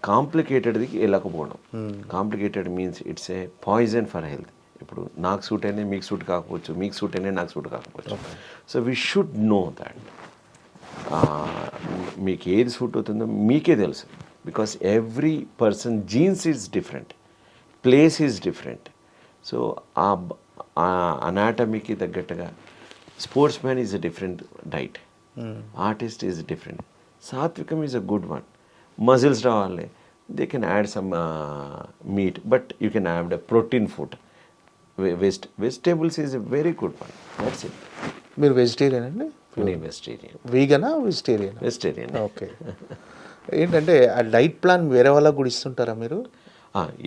కాంప్లికేటెడ్ది వెళ్ళకపోవడం. Complicated means it's a poison for health. ఇప్పుడు నాకు సూట్ అయినా మీకు సూట్ కాకపోవచ్చు, మీకు సూట్ అయినా నాకు సూట్ కాకపోవచ్చు. So we should know that. మీకు ఏది సూట్ అవుతుందో మీకే తెలుసు. Because every person genes is different, place is different. So ఆ అనాటమీకి తగ్గట్టుగా sportsman is a different diet, artist is different. సాత్వికం is a good one. Muscles రావాలి, they can add some meat, but you can add a protein food. Vegetables is a very good one. That's it. మీరు వెజిటేరియన్ అండి? నేను వెజిటేరియన్. వీగనా వెజిటేరియన్? వెజిటేరియన్. ఓకే. ఏంటంటే ఆ డైట్ ప్లాన్ వేరే వాళ్ళకు కూడా ఇస్తుంటారా మీరు?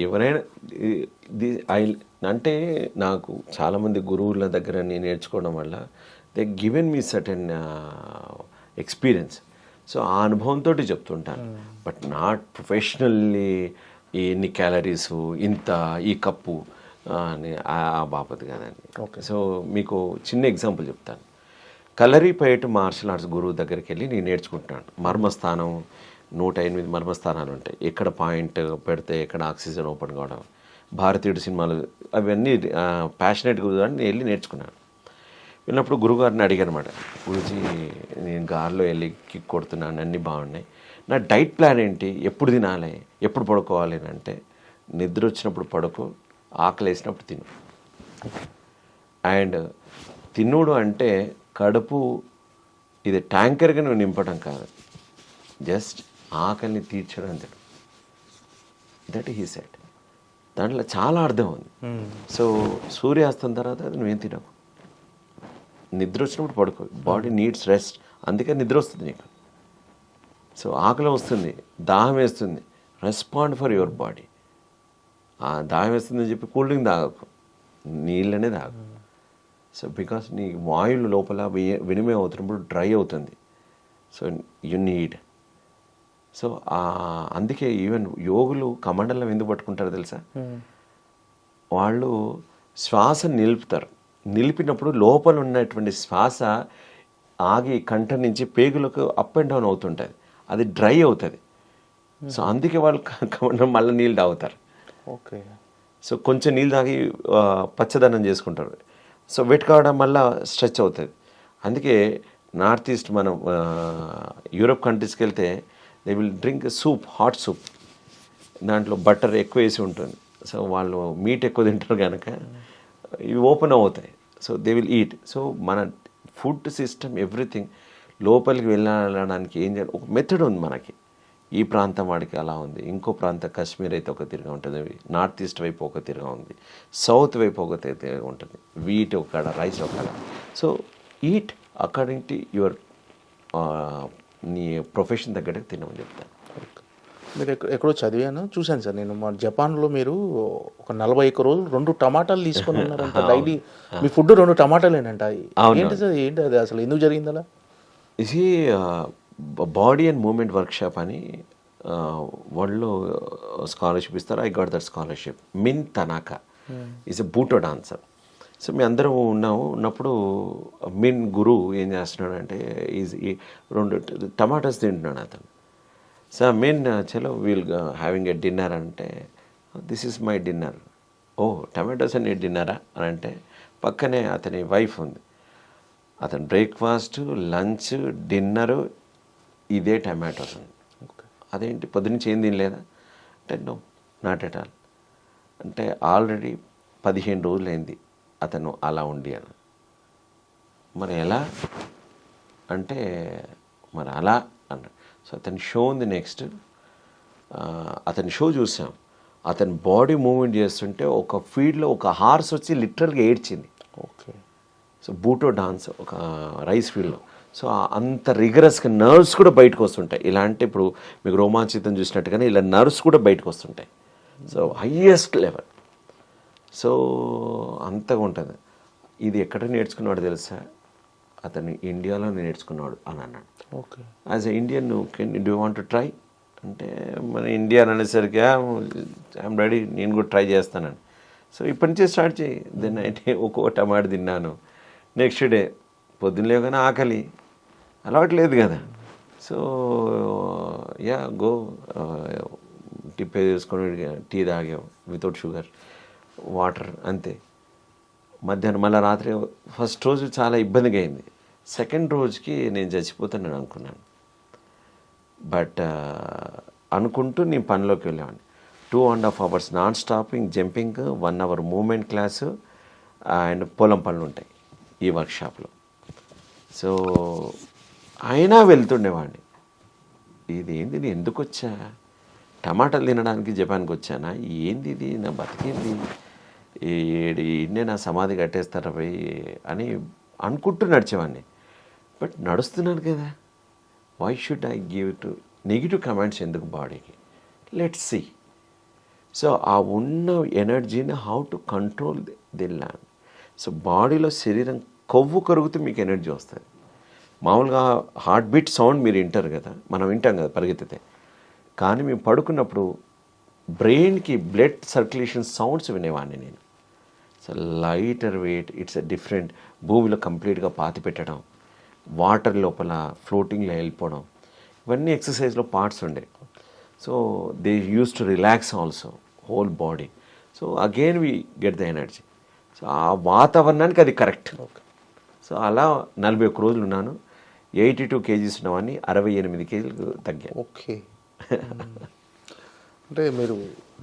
ఎవరైనా అంటే నాకు చాలామంది గురువుల దగ్గర నేను నేర్చుకోవడం వల్ల they given me certain experience. So ఆ అనుభవంతో చెప్తుంటాను. బట్ నాట్ ప్రొఫెషనల్లీ ఎన్ని క్యాలరీస్ ఇంత ఈ కప్పు అని ఆ బాపతి కాదండి. ఓకే. సో మీకు చిన్న ఎగ్జాంపుల్ చెప్తాను. కలరిపయట్ మార్షల్ ఆర్ట్స్ గురువు దగ్గరికి వెళ్ళి నేను నేర్చుకుంటున్నాను. మర్మస్థానం 108 మర్మస్థానాలు ఉంటాయి. ఎక్కడ పాయింట్ పెడితే ఎక్కడ ఆక్సిజన్ ఓపెన్ కావడం, భారతీయుడు సినిమాలు అవన్నీ ప్యాషనెట్గా నేను వెళ్ళి నేర్చుకున్నాను. వెళ్ళినప్పుడు గురుగారిని అడిగాను అనమాట, గురుజీ నేను గాల్లో వెళ్ళి కిక్ కొడుతున్నాను, అన్నీ బాగున్నాయి, నా డైట్ ప్లాన్ ఏంటి, ఎప్పుడు తినాలి, ఎప్పుడు పడుకోవాలి అని అంటే, నిద్ర వచ్చినప్పుడు పడుకో, ఆకలి వేసినప్పుడు తిను. అండ్ తిన్నుడు అంటే కడుపు ఇది ట్యాంకర్గా నువ్వు నింపడం కాదు, జస్ట్ ఆకలిని తీర్చడం తిను. That he said. దాంట్లో చాలా అర్థం ఉంది. సో సూర్యాస్తం తర్వాత అది నువ్వేం తినకు, నిద్ర వచ్చినప్పుడు పడుకో, బాడీ నీడ్స్ రెస్ట్. అందుకే నిద్ర వస్తుంది నీకు. సో ఆకలి వస్తుంది, దాహం వేస్తుంది, రెస్పాండ్ ఫర్ యువర్ బాడీ. దాహం వేస్తుందని చెప్పి కూల్ డ్రింక్ తాగకు, నీళ్ళనే తాగు. సో బికాస్ నీ వాయువులు లోపల వినిమయం అవుతున్నప్పుడు డ్రై అవుతుంది. So you need. సో అందుకే ఈవెన్ యోగులు కమండలం ఎందుకు పట్టుకుంటారో తెలుసా? వాళ్ళు శ్వాస నిలుపుతారు. నిలిపినప్పుడు లోపల ఉన్నటువంటి శ్వాస ఆగి కంఠ నుంచి పేగులకు అప్ అండ్ డౌన్ అవుతుంటుంది, అది డ్రై అవుతుంది. సో అందుకే వాళ్ళు మళ్ళీ నీళ్ళు తాగుతారు. ఓకే. సో కొంచెం నీళ్ళు తాగి పచ్చదనం చేసుకుంటారు. సో వెట్ కావడం వల్ల స్ట్రెచ్ అవుతుంది. అందుకే నార్త్ ఈస్ట్ మనం యూరోప్ కంట్రీస్కి వెళ్తే they will drink soup, hot soup, దాంట్లో బటర్ ఎక్కువ వేసి ఉంటుంది. సో వాళ్ళు మీట్ ఎక్కువ తింటారు కనుక ఇవి ఓపెన్ అవుతాయి. So they will eat. So మన ఫుడ్ సిస్టమ్ ఎవ్రీథింగ్ లోపలికి వెళ్ళడానికి ఏం చేయాలి, ఒక మెథడ్ ఉంది మనకి. ఈ ప్రాంతం వాడికి అలా ఉంది, ఇంకో ప్రాంతం కాశ్మీర్ అయితే ఒక తిరుగా ఉంటుంది, నార్త్ ఈస్ట్ వైపు ఒక తిరుగా ఉంది, సౌత్ వైపు ఒక తిరుగా ఉంటుంది, వీట్ ఒక రైస్ ఒక. So eat according to your నీ ప్రొఫెషన్ తగ్గట్టు తినమని చెప్తాను. మీరు ఎక్కడో చదివాను, చూశాను సార్ నేను. మా జపాన్లో మీరు ఒక 41 రోజులు 2 టమాటాలు తీసుకొని ఉన్నారంట డైలీ. మీ ఫుడ్ 2 టమాటాలేనంట. ఏంటి సార్, ఏంటి అది అసలు ఎందుకు జరిగింది అలా? ఇది బాడీ అండ్ మూమెంట్ వర్క్షాప్ అని వరల్డ్లో స్కాలర్షిప్ ఇస్తారు. I got that scholarship. Min Tanaka is a Butoh dancer. So మేము అందరం ఉన్నప్పుడు మిన్ గురు ఏం చేస్తున్నాడు అంటే ఈజ్ 2 టమాటాస్ తింటున్నాడు అతను. సో మిన్ చలో వీల్ హ్యావింగ్ ఎ డిన్నర్ అంటే దిస్ ఈజ్ మై డిన్నర్. ఓ టమాటోస్ అని డిన్నరా అని అంటే పక్కనే అతని వైఫ్ ఉంది. అతని బ్రేక్ఫాస్ట్, లంచ్, డిన్నరు ఇదే టమాటోస్ ఉంది. అదేంటి పొద్దునుంచి ఏం తినలేదా అంటే నో, నాట్ ఎట్ ఆల్. అంటే ఆల్రెడీ 15 రోజులైంది అతను అలా ఉండి అని. మరి ఎలా అంటే మరి అలా అన్నాడు. సో అతని షో ఉంది నెక్స్ట్. అతని షో చూసాం. అతని బాడీ మూవ్మెంట్ చేస్తుంటే ఒక ఫీల్డ్లో ఒక హార్స్ వచ్చి లిటరల్గా ఏడ్చింది. ఓకే. సో బూటో డాన్స్ ఒక రైస్ ఫీల్డ్లో. సో అంత రిగరస్గా నర్వ్స్ కూడా బయటకు వస్తుంటాయి. ఇలా అంటే ఇప్పుడు మీకు రోమాంచితం చూసినట్టుగానే ఇలా నర్వ్స్ కూడా బయటకు వస్తుంటాయి. So highest level. సో అంతగా ఉంటుంది. ఇది ఎక్కడ నేర్చుకున్నాడు తెలుసా? అతను ఇండియాలో నేర్చుకున్నాడు అని అన్నాడు. Okay. As a Indian do want to try అంటే మన ఇండియా అనేసరికి ఐఎమ్ రెడీ, నేను కూడా ట్రై చేస్తానని. సో ఇప్పటి నుంచే స్టార్ట్ చేయి. దెన్ అయితే ఒక్కొక్క టమాటా తిన్నాను. నెక్స్ట్ డే పొద్దున్న లేవగానే ఆకలి, అలవాట్లేదు కదా. సో యా గో టిప్పే చేసుకొని టీ తాగాం వితౌట్ షుగర్, వాటర్, అంతే. మధ్యాహ్నం మళ్ళీ రాత్రి ఫస్ట్ రోజు చాలా ఇబ్బందిగా అయింది. సెకండ్ రోజుకి నేను చచ్చిపోతానని అనుకున్నాను. బట్ అనుకుంటూ నేను పనిలోకి వెళ్ళేవాడిని. 2.5 hours non stopping jumping, 1 hour movement class and పొలం పనులు ఉంటాయి ఈ వర్క్షాప్లో. సో అయినా వెళ్తుండేవాడిని. ఇది ఏంది, నేను ఎందుకు వచ్చా? టమాటాలు తినడానికి జపాన్కి వచ్చానా? ఏంది ఇది, నా బతికేంది, ఇన్నే నా సమాధి కట్టేస్తారా పోయి అని అనుకుంటూ నడిచేవాడిని. బట్ నడుస్తున్నాను కదా, why should I give to negative comments ఎందుకు బాడీకి? Let's see. సో ఆ ఉన్న ఎనర్జీని how to control the land. సో బాడీలో శరీరం కొవ్వు కరుగుతూ మీకు ఎనర్జీ వస్తుంది. మామూలుగా హార్ట్ బీట్ సౌండ్ మీరు వింటారు కదా, మనం వింటాం కదా పరిగెత్తితే. కానీ మేము పడుకున్నప్పుడు బ్రెయిన్కి బ్లడ్ సర్క్యులేషన్ సౌండ్స్ వినేవాడిని నేను. So lighter weight, it's a different. భూమిలో కంప్లీట్గా పాతి పెట్టడం, వాటర్ లోపల ఫ్లోటింగ్లో వెళ్ళిపోవడం, ఇవన్నీ ఎక్సర్సైజ్లో పార్ట్స్ ఉండే. So they use to relax also whole body. So again we get the energy. So ఆ వాతావరణానికి అది కరెక్ట్. సో అలా 41 రోజులు ఉన్నాను. 82 kgs ఉన్నవాడిని 68 kg తగ్గాను. ఓకే. అంటే మీరు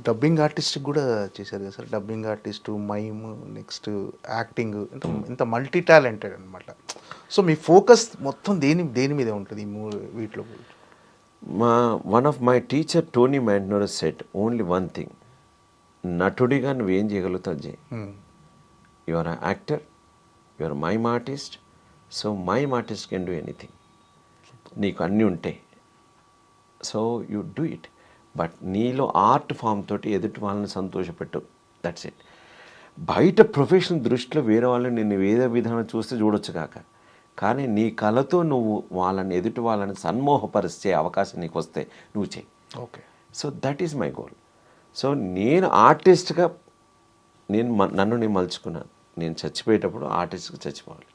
డబ్బింగ్ ఆర్టిస్ట్ కూడా చేశారు కదా sir? Dubbing artist, mime, next acting, ఇంత మల్టీ టాలెంటెడ్ అనమాట. సో మీ ఫోకస్ మొత్తం దేని మీదే ఉంటుంది వీటిలో? One of my teacher Tony Montanaro set only one thing, నటుడిగా నువ్వేం చేయగలుగుతావు చేయి. You are actor, you are mime artist. So mime artist can do anything. నీకు అన్నీ ఉంటాయి. So you do it. But నీలో ఆర్ట్ ఫామ్ తోటి ఎదుటి వాళ్ళని సంతోషపెట్టు. That's it. బయట ప్రొఫెషనల్ దృష్టిలో వేరే వాళ్ళని నేను వేరే విధానం చూస్తే చూడొచ్చు కాక, కానీ నీ కళతో నువ్వు వాళ్ళని ఎదుటి వాళ్ళని సన్మోహపరిచే అవకాశం నీకు వస్తే నువ్వు చెయ్యి. Okay. So that is my goal. So నేను ఆర్టిస్ట్గా నన్ను నేను మలుచుకున్నాను. నేను చచ్చిపోయేటప్పుడు ఆర్టిస్ట్కి చచ్చిపోవాలి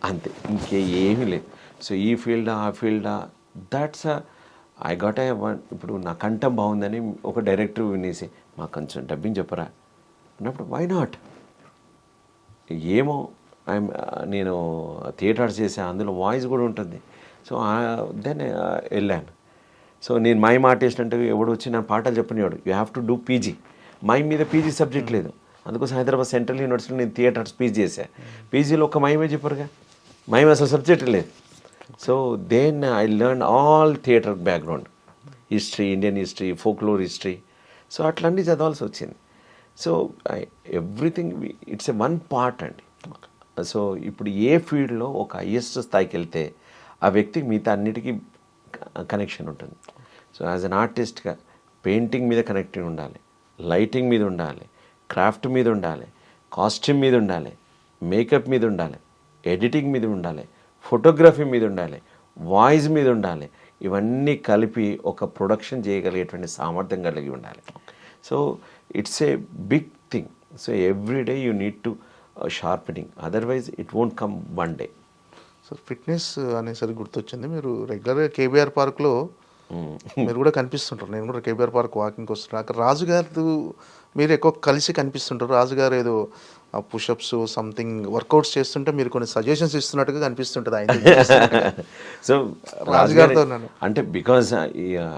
అంతే, ఇంకే ఏమీ లేదు. సో ఈ ఫీల్డా ఆ ఫీల్డా దట్స్ ఐ గాట్ ఇప్పుడు నా కంఠం బాగుందని ఒక డైరెక్టర్ వినేసి మాకు కొంచెం డబ్బింగ్ చెప్పరా అన్నప్పుడు వై నాట్, ఏమో నేను థియేటర్స్ చేసా, అందులో వాయిస్ కూడా ఉంటుంది. సో దెన్ వెళ్ళాను. సో నేను మైమ్ ఆర్టిస్ట్ అంటే ఎవడు వచ్చి నా పాటలు చెప్పనివాడు, you have to do PG. Mime మీద పీజీ సబ్జెక్ట్ లేదు, అందుకోసం హైదరాబాద్ సెంట్రల్ యూనివర్సిటీలో నేను థియేటర్స్ పీజీ చేశాను. పీజీలో ఒక మైమే చెప్పరుగా, మైమ్ అసలు సబ్జెక్ట్ లేదు. So then I learn all theatre background, history, Indian history, folklore history. So అట్లన్నీ చదవాల్సి వచ్చింది. So everything it's a one part అండి. సో ఇప్పుడు ఏ ఫీల్డ్లో ఒక హైయెస్ట్ స్థాయికి వెళ్తే ఆ వ్యక్తికి మిగతా అన్నిటికీ కనెక్షన్ ఉంటుంది. సో యాజ్ అన్ ఆర్టిస్ట్గా పెయింటింగ్ మీద కనెక్టింగ్ ఉండాలి, లైటింగ్ మీద ఉండాలి, క్రాఫ్ట్ మీద ఉండాలి, కాస్ట్యూమ్ మీద ఉండాలి, మేకప్ మీద ఉండాలి, ఎడిటింగ్ మీద ఉండాలి, ఫోటోగ్రఫీ మీద ఉండాలి, వాయిస్ మీద ఉండాలి. ఇవన్నీ కలిపి ఒక ప్రొడక్షన్ చేయగలిగేటువంటి సామర్థ్యం కలిగి ఉండాలి. So it's a big thing. So every day you need to sharpening, otherwise it won't come one day. So ఫిట్నెస్ అనేసరికి గుర్తొచ్చింది, మీరు రెగ్యులర్గా కేబీఆర్ పార్క్లో మీరు కూడా కనిపిస్తుంటారు. నేను కూడా కేబీఆర్ పార్క్ వాకింగ్కి వస్తున్నాను. అక్కడ రాజుగారు మీరు ఎక్కువ కలిసి కనిపిస్తుంటారు. రాజుగారు ఏదో పుషప్స్ సంథింగ్ వర్కౌట్స్ చేస్తుంటే మీరు కొన్ని సజెషన్స్ ఇస్తున్నట్టుగా కనిపిస్తుంటుంది ఆయన. సో రాజుగారితో అంటే బికాజ్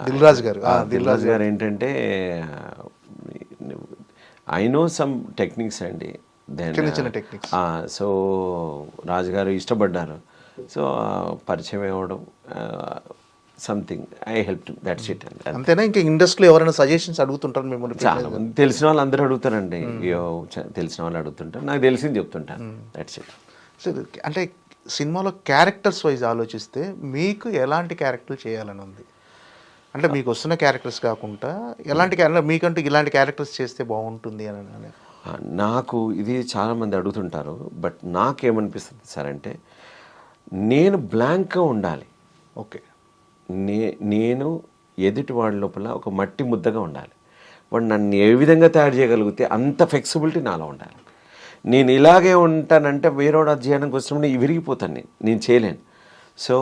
దిల్ రాజు గారు ఏంటంటే ఐ నో సమ్ టెక్నిక్స్ అండి. దెన్ చిన్న టెక్నిక్స్. సో రాజుగారు ఇష్టపడ్డారు. సో పరిచయం అవ్వడం something I help that's it. అంతేనా? ఇంకా ఇండస్ట్రీలో ఎవరైనా సజెషన్స్ అడుగుతుంటారు మిమ్మల్ని? చాలా మంది తెలిసిన వాళ్ళు అందరూ అడుగుతారండి. తెలిసిన వాళ్ళు అడుగుతుంటారు, నాకు తెలిసింది చెప్తుంటాను. That's it. సో అంటే సినిమాలో క్యారెక్టర్స్ వైజ్ ఆలోచిస్తే మీకు ఎలాంటి క్యారెక్టర్లు చేయాలని ఉంది? అంటే మీకు వస్తున్న క్యారెక్టర్స్ కాకుండా ఎలాంటి క్యారెక్టర్ మీకంటూ ఇలాంటి క్యారెక్టర్స్ చేస్తే బాగుంటుంది అని? నాకు ఇది చాలామంది అడుగుతుంటారు. బట్ నాకేమనిపిస్తుంది సార్ అంటే నేను బ్లాంక్గా ఉండాలి. ఓకే. నేను ఎదుటి వాడి లోపల ఒక మట్టి ముద్దగా ఉండాలి. వాడు నన్ను ఏ విధంగా తయారు చేయగలిగితే అంత ఫ్లెక్సిబిలిటీ నాలో ఉండాలి. నేను ఇలాగే ఉంటానంటే వేరేవాడు అది చేయడానికి వచ్చినప్పుడు విరిగిపోతాను, నేను చేయలేను. సో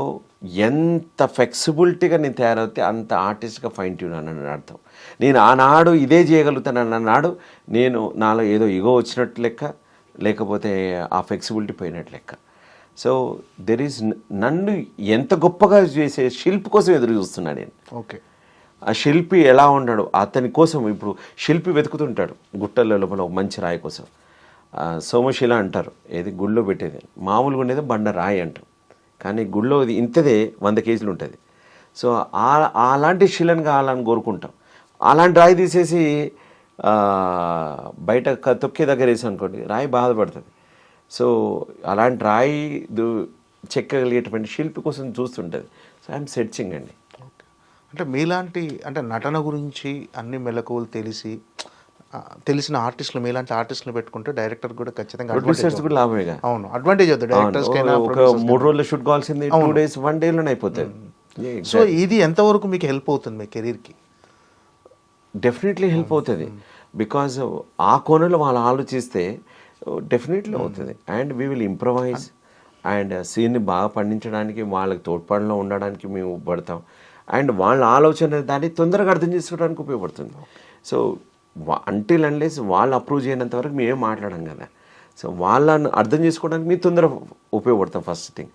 ఎంత ఫ్లెక్సిబిలిటీగా నేను తయారవుతే అంత ఆర్టిస్ట్గా ఫైన్ ట్యూన్ అని అర్థం. నేను ఆనాడు ఇదే చేయగలుగుతాను అన్నాడు నేను నాలో ఏదో ఇగో వచ్చినట్టు లెక్క, లేకపోతే ఆ ఫ్లెక్సిబిలిటీ పోయినట్టు లెక్క. సో దెర్ ఈజ్ నన్ను ఎంత గొప్పగా చేసే శిల్పి కోసం ఎదురు చూస్తున్నాను నేను. ఓకే. ఆ శిల్పి ఎలా ఉన్నాడు అతని కోసం. ఇప్పుడు శిల్పి వెతుకుతుంటాడు గుట్టల లోపల ఒక మంచి రాయి కోసం. సోమశిల అంటారు, ఏది గుళ్ళో పెట్టేది, మామూలుగా ఉండేది బండ రాయి అంటారు. కానీ గుళ్ళో ఇది ఇంతదే 100 కేజీలు ఉంటుంది. సో అలాంటి శిలను కావాలని కోరుకుంటాం. అలాంటి రాయి తీసేసి బయట తొక్కే దగ్గర వేసి అనుకోండి, రాయి బాధపడుతుంది. సో అలాంటి రాయి చెక్కగలిగేటువంటి శిల్పి కోసం చూస్తుంటుంది. సో ఐఎమ్ సెర్చింగ్ అండి. అంటే మీలాంటి అంటే నటన గురించి అన్ని మెలకువలు తెలిసిన ఆర్టిస్టులు మీలాంటి ఆర్టిస్టులు పెట్టుకుంటే డైరెక్టర్ కూడా ఖచ్చితంగా ప్రొడ్యూసర్స్ కూడా లాభమేగా. అవును, అడ్వాంటేజ్ అవుతుంది డైరెక్టర్స్ కైనా. ఒక 3 రోజుల్లో షూట్ కావాల్సింది 2 days 1 dayలోనే అయిపోతుంది. సో ఇది ఎంతవరకు మీకు హెల్ప్ అవుతుంది మీ కెరీర్కి? డెఫినెట్లీ హెల్ప్ అవుతుంది. బికాజ్ ఆ కోణంలో వాళ్ళు ఆలోచిస్తే డెఫినెట్లీ అవుతుంది. And we will improvise and సీన్ని బాగా పండించడానికి వాళ్ళకి తోడ్పాటులో ఉండడానికి మేము పడతాం. అండ్ వాళ్ళ ఆలోచన దాన్ని తొందరగా అర్థం చేసుకోవడానికి ఉపయోగపడుతుంది. సో అంటిల్ అన్లెస్ వాళ్ళు అప్రూవ్ చేయనంత వరకు మేమేం మాట్లాడాం కదా. సో వాళ్ళని అర్థం చేసుకోవడానికి మేము తొందరగా ఉపయోగపడతాం. ఫస్ట్ థింగ్,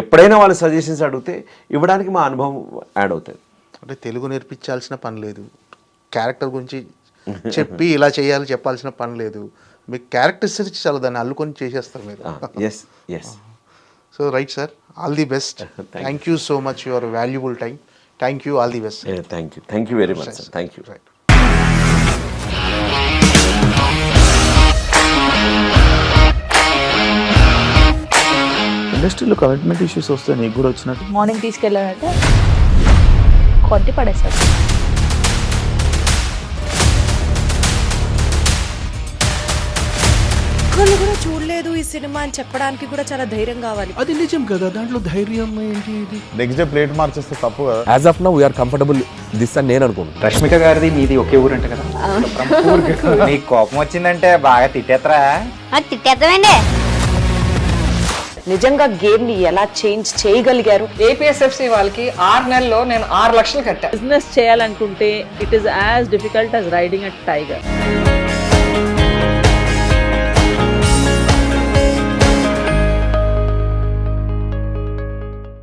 ఎప్పుడైనా వాళ్ళ సజెషన్స్ అడిగితే ఇవ్వడానికి మా అనుభవం యాడ్ అవుతుంది. అంటే తెలుగు నేర్పించాల్సిన పని లేదు, క్యారెక్టర్ గురించి చెప్పి ఇలా చేయాలి చెప్పాల్సిన పని లేదు. మీకు క్యారెక్టర్స్ చాలా దాన్ని అల్లుకొని చేసేస్తారు మీరు. Yes yes. So right sir, all the best. Thank you so much your valuable time. Thank you, all the best. Thank you very much sir. Thank you. Right. ఇండస్ట్రీలో కమిట్మెంట్ ఇష్యూస్ వస్తే నీకు కూడా వచ్చినట్టు? మార్నింగ్ తీసుకెళ్ళాలంటే కొట్టి పడేస్తారు. ఒక్కళ్ళు కూడా చూడలేదు ఈ సినిమా అని చెప్పడానికి కూడా చాలా ధైర్యం కావాలి. అది నిజం కదా, దాంట్లో ధైర్యం ఏంటి? ఇది నెక్స్ట్ డే ప్లేట్ మార్చేస్తే తప్పు కదా. As of now we are comfortable this అని నేను అనుకుంటున్నాను. రష్మిక గారిది మీది ఒకే ఊరంట కదా. నీకు కోపం వచ్చిందంటే బాగా తిట్టేత్తరా? తిట్టేద్దామండి. నిజంగా గేమ్ ని ఎలా చేంజ్ చేయగలిగారు? ఏపీఎస్ఎఫ్సి వాళ్ళకి 6 నెలల్లో నేను 6 లక్షలు కట్టా. బిజినెస్ చేయాలనుకుంటే it is as difficult as riding a tiger.